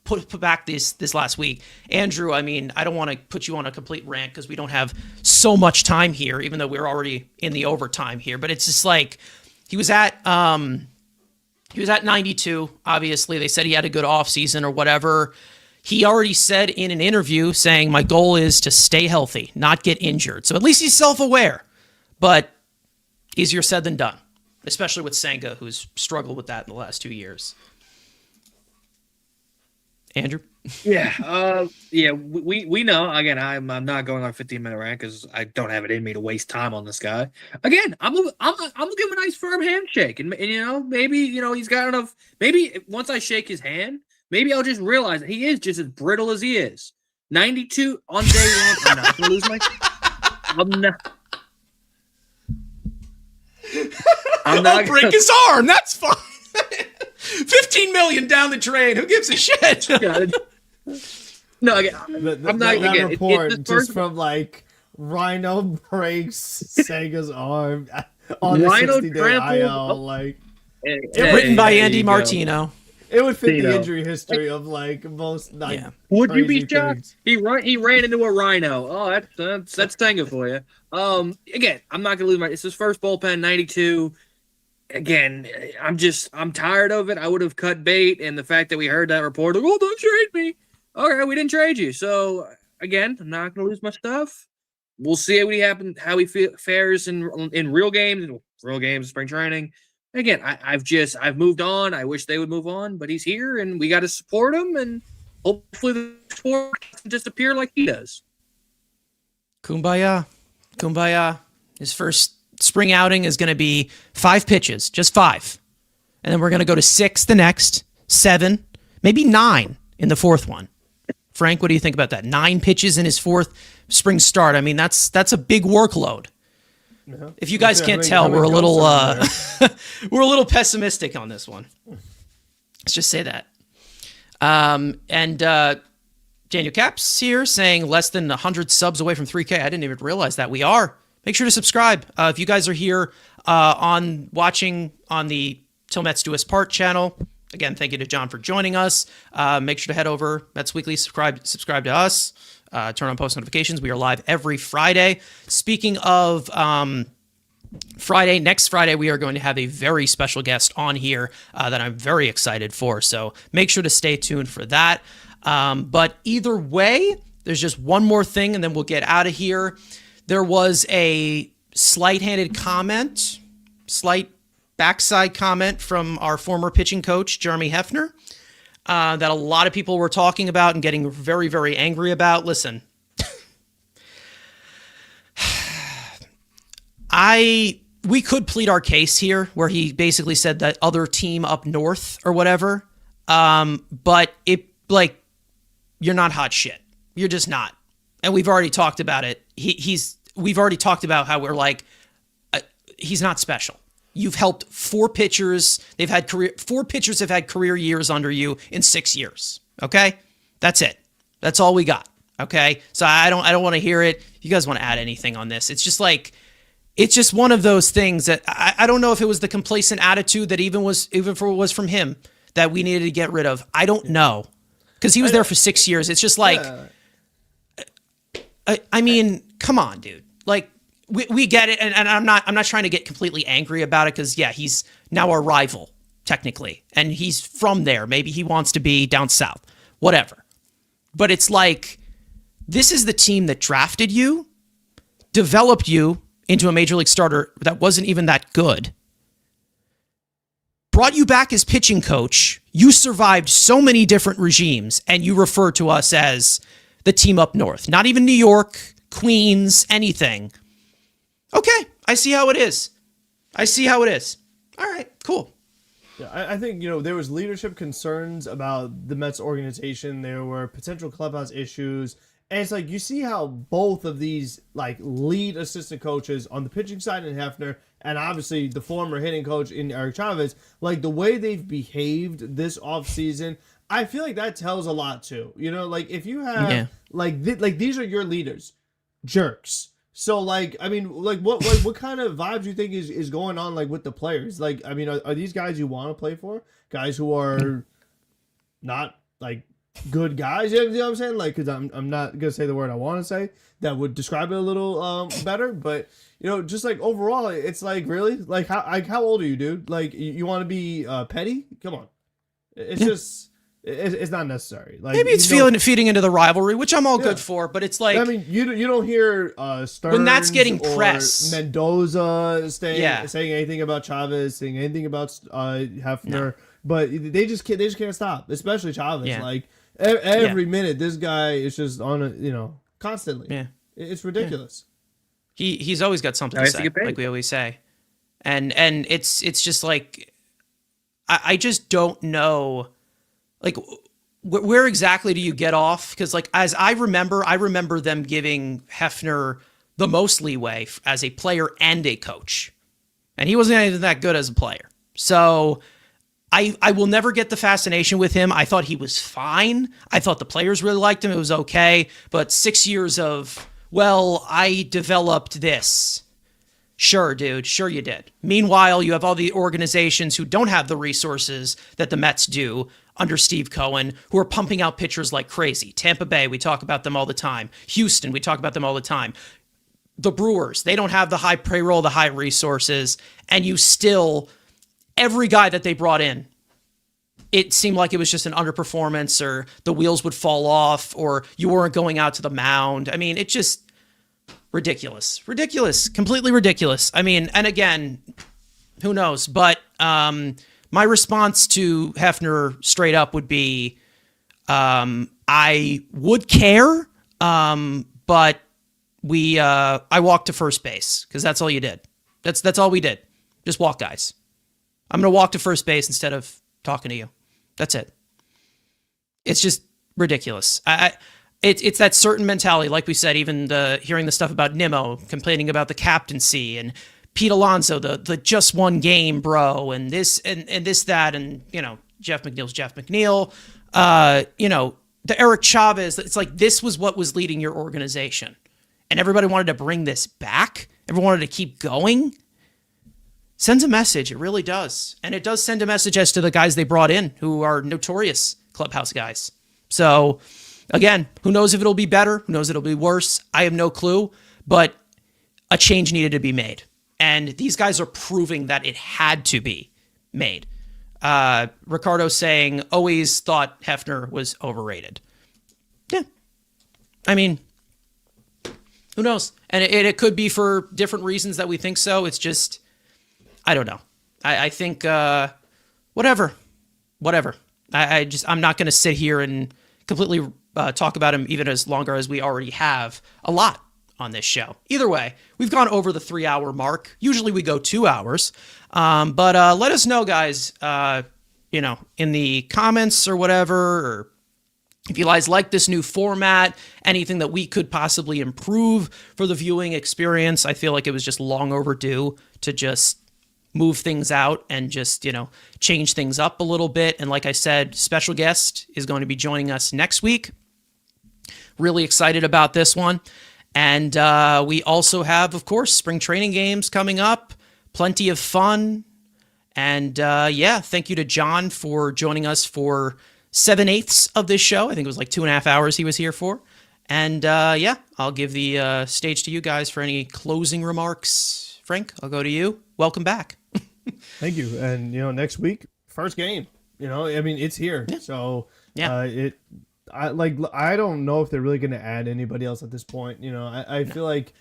put back this last week. Andrew, I mean, I don't want to put you on a complete rant because we don't have so much time here, even though we're already in the overtime here. But it's just like he was at 92. Obviously, they said he had a good offseason or whatever. He already said in an interview saying, my goal is to stay healthy, not get injured. So at least he's self-aware, but easier said than done, especially with Senga, who's struggled with that in the last 2 years. Andrew? Yeah. We know. Again, I'm not going on a 15-minute rant because I don't have it in me to waste time on this guy. Again, I'm gonna give him a nice firm handshake, and maybe he's got enough. Maybe once I shake his hand, maybe I'll just realize that he is just as brittle as he is. 92 on day one. I'm not gonna lose my. I'm not break his arm. That's fine. 15 million down the drain. Who gives a shit? No, again, I'm not. That again, report just from like Rhino breaks Senga's arm on the 60-day IL. Like written by Andy Martino. It would fit the Dino. injury history of like most like. Yeah. Would you crazy be shocked? things. He ran into a rhino. Oh, that's tango for you. Again, I'm not gonna lose my. It's his first bullpen, 92. Again, I'm tired of it. I would have cut bait, and the fact that we heard that report, like, oh, don't trade me. All right, we didn't trade you. So again, I'm not gonna lose my stuff. We'll see how he fares in real games, spring training. Again, I've moved on. I wish they would move on, but he's here, and we got to support him, and hopefully the sport doesn't disappear like he does. Kumbaya. His first spring outing is going to be 5 pitches, just 5. And then we're going to go to 6 the next, 7, maybe 9 in the 4th one. Frank, what do you think about that? 9 pitches in his 4th spring start. I mean, that's a big workload. Yeah. If you guys can't tell, we're a little we're a little pessimistic on this one. Let's just say that. And Daniel Caps here saying less than 100 subs away from 3K. I didn't even realize that. We are. Make sure to subscribe. If you guys are here watching on the TilMetsDoUsPart channel, again, thank you to John for joining us. Make sure to head over Mets Weekly, subscribe to us. Turn on post notifications. We are live every Friday. Speaking of Friday, next Friday, we are going to have a very special guest on here that I'm very excited for. So make sure to stay tuned for that. But either way, there's just one more thing, and then we'll get out of here. There was a slight backside comment from our former pitching coach, Jeremy Hefner, that a lot of people were talking about and getting very, very angry about. Listen, we could plead our case here where he basically said that other team up north or whatever. But you're not hot shit. You're just not. And we've already talked about it. We've already talked about how we're like, he's not special. You've helped 4 pitchers. 4 pitchers have had career years under you in 6 years. Okay? That's it. That's all we got. Okay? So I don't want to hear it. If you guys want to add anything on this, it's just one of those things that I don't know if it was the complacent attitude that even if it was from him that we needed to get rid of. I don't know. Because he was there for 6 years. It's just like, I mean, come on, dude. Like, we get it, and I'm not trying to get completely angry about it because, yeah, he's now our rival, technically. And he's from there. Maybe he wants to be down south. Whatever. But it's like, this is the team that drafted you, developed you into a major league starter that wasn't even that good, brought you back as pitching coach. You survived so many different regimes, and you refer to us as the team up north. Not even New York, Queens, anything. Okay, I see how it is. All right, cool. Yeah, I think, there was leadership concerns about the Mets organization. There were potential clubhouse issues. And it's like, you see how both of these, like, lead assistant coaches on the pitching side in Hefner, and obviously the former hitting coach in Eric Chavez, like, the way they've behaved this offseason, I feel like that tells a lot, too. Like, if you have, these are your leaders. Jerks. So, like, I mean, like, what kind of vibes do you think is going on, like, with the players? Like, I mean, are these guys you want to play for? Guys who are not, like, good guys? You know what I'm saying? Like, because I'm not going to say the word I want to say that would describe it a little better. But, just, like, overall, it's, like, really? Like, how old are you, dude? Like, you want to be petty? Come on. It's just... It's not necessary. Like, maybe it's feeding into the rivalry, which I'm all good for. But it's like, I mean, you don't hear Stearns when that's getting or press, Mendoza saying anything about Chavez, saying anything about Hefner, but they just can't stop. Especially Chavez. Yeah. Like every minute, this guy is just on it. Constantly. Yeah, it's ridiculous. Yeah. He's always got something to say, like we always say, and it's just like I just don't know. Like, where exactly do you get off? Because, like, as I remember them giving Hefner the most leeway as a player and a coach. And he wasn't even that good as a player. So I will never get the fascination with him. I thought he was fine. I thought the players really liked him. It was okay. But 6 years of, well, I developed this. Sure, dude. Sure you did. Meanwhile, you have all the organizations who don't have the resources that the Mets do under Steve Cohen, who are pumping out pitchers like crazy. Tampa Bay, we talk about them all the time. Houston, we talk about them all the time. The Brewers, they don't have the high payroll, the high resources, and you still, every guy that they brought in, it seemed like it was just an underperformance, or the wheels would fall off, or you weren't going out to the mound. I mean, it just ridiculous, completely ridiculous. I mean, and again, who knows? But my response to Hefner straight up would be, I would care, but I walked to first base because that's all you did. That's all we did. Just walk, guys. I'm gonna walk to first base instead of talking to you. That's it. It's just ridiculous. It's that certain mentality, like we said, even hearing the stuff about Nimmo complaining about the captaincy, and Pete Alonso, the just one game, bro, and this and this, that, and Jeff McNeil's Jeff McNeil, the Eric Chavez. It's like this was what was leading your organization, and everybody wanted to bring this back. Everyone wanted to keep going. Sends a message. It really does. And it does send a message as to the guys they brought in, who are notorious clubhouse guys. So, again, who knows if it'll be better? Who knows if it'll be worse? I have no clue. But a change needed to be made. And these guys are proving that it had to be made. Ricardo saying, always thought Hefner was overrated. Yeah. I mean, who knows? And it could be for different reasons that we think so. It's just, I don't know. I think whatever. I'm not going to sit here and completely talk about him even as longer as we already have a lot on this show. Either way, we've gone over the 3-hour mark. Usually we go 2 hours. But let us know, guys, in the comments or whatever, or if you guys like this new format, anything that we could possibly improve for the viewing experience. I feel like it was just long overdue to just move things out and just, change things up a little bit. And like I said, special guest is going to be joining us next week. Really excited about this one. And we also have, of course, spring training games coming up. Plenty of fun. And thank you to John for joining us for 7/8 of this show. I think it was like 2.5 hours he was here for. And I'll give the stage to you guys for any closing remarks. Frank, I'll go to you. Welcome back. Thank you. And next week, first game. It's here. Yeah. So I don't know if they're really going to add anybody else at this point. I feel like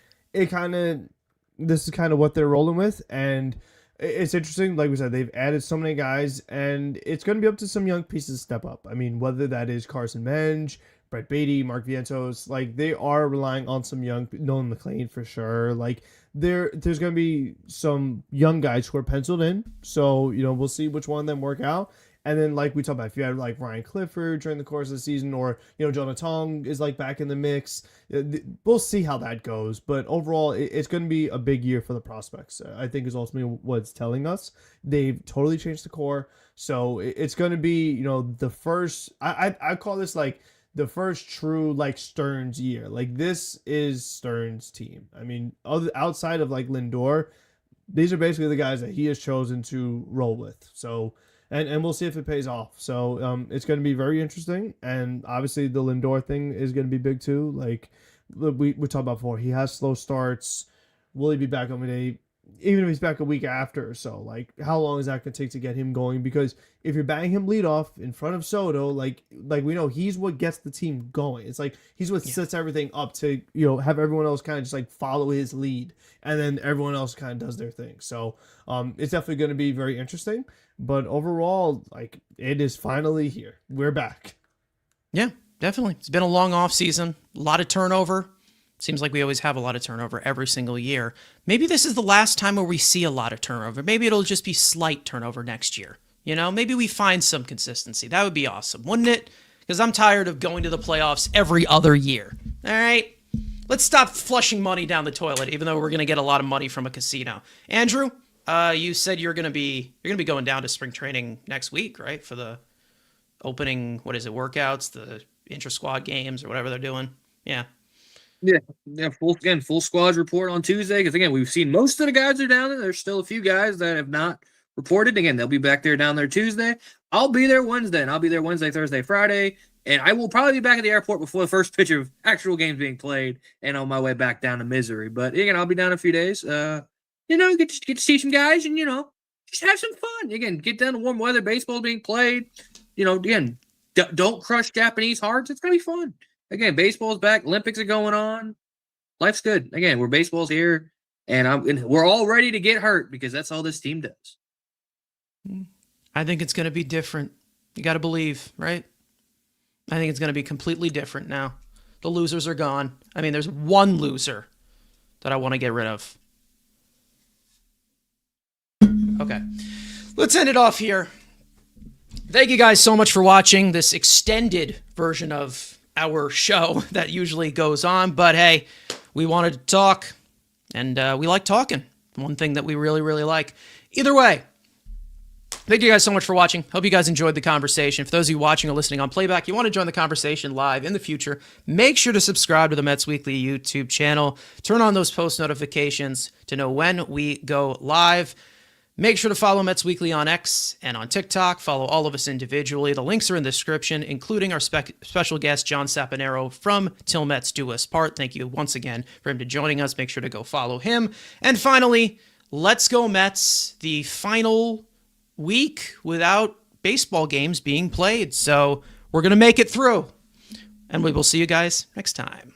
this is kind of what they're rolling with, and it's interesting. Like we said, they've added so many guys, and it's going to be up to some young pieces to step up. I mean, whether that is Carson Benj, Brett Beatty, Mark Vientos, like they are relying on some young, Nolan McLean for sure. Like there's going to be some young guys who are penciled in. So, we'll see which one of them work out. And then, like we talked about, if you had like Ryan Clifford during the course of the season, or Jonah Tong is like back in the mix, we'll see how that goes. But overall, it's going to be a big year for the prospects. I think is ultimately what it's telling us. They've totally changed the core, so it's going to be the first. I call this like the first true like Stearns year. Like this is Stearns' team. I mean, outside of like Lindor, these are basically the guys that he has chosen to roll with. So. And we'll see if it pays off. So it's going to be very interesting. And obviously the Lindor thing is going to be big too. Like we talked about before, he has slow starts. Will he be back on the day? Even if he's back a week after or so, like how long is that going to take to get him going? Because if you're batting him leadoff in front of Soto, like we know he's what gets the team going. It's like he's what sets everything up to have everyone else kind of just like follow his lead, and then everyone else kind of does their thing. So it's definitely going to be very interesting. But overall, like it is finally here. We're back. Yeah, definitely. It's been a long off season, a lot of turnover. Seems like we always have a lot of turnover every single year. Maybe this is the last time where we see a lot of turnover. Maybe it'll just be slight turnover next year. Maybe we find some consistency. That would be awesome, wouldn't it? Because I'm tired of going to the playoffs every other year. All right? Let's stop flushing money down the toilet, even though we're going to get a lot of money from a casino. Andrew, you said you're going to be going down to spring training next week, right? For the opening, workouts, the intra-squad games or whatever they're doing. Yeah. Yeah, full squad report on Tuesday, because again, we've seen most of the guys are down there. There's still a few guys that have not reported. Again, they'll be back there down there Tuesday. I'll be there Wednesday, and I'll be there Wednesday, Thursday, Friday, and I will probably be back at the airport before the first pitch of actual games being played, and on my way back down to Missouri. But again, I'll be down in a few days. Get to see some guys, and just have some fun. Again, get down to warm weather. Baseball's being played. Again, don't crush Japanese hearts. It's gonna be fun. Again, baseball's back. Olympics are going on. Life's good. Again, we're baseball's here, and we're all ready to get hurt because that's all this team does. I think it's going to be different. You got to believe, right? I think it's going to be completely different now. The losers are gone. I mean, there's one loser that I want to get rid of. Okay. Let's end it off here. Thank you guys so much for watching this extended version of our show that usually goes on. But hey, we wanted to talk, and we like talking. One thing that we really, really like. Either way, thank you guys so much for watching. Hope you guys enjoyed the conversation. For those of you watching or listening on playback, you want to join the conversation live in the future, make sure to subscribe to the Mets Weekly YouTube channel. Turn on those post notifications to know when we go live. Make sure to follow Mets Weekly on X and on TikTok. Follow all of us individually. The links are in the description, including our special guest, John Saponaro from TilMetsDoUsPart. Thank you once again for him to joining us. Make sure to go follow him. And finally, let's go Mets. The final week without baseball games being played. So we're going to make it through. And we will see you guys next time.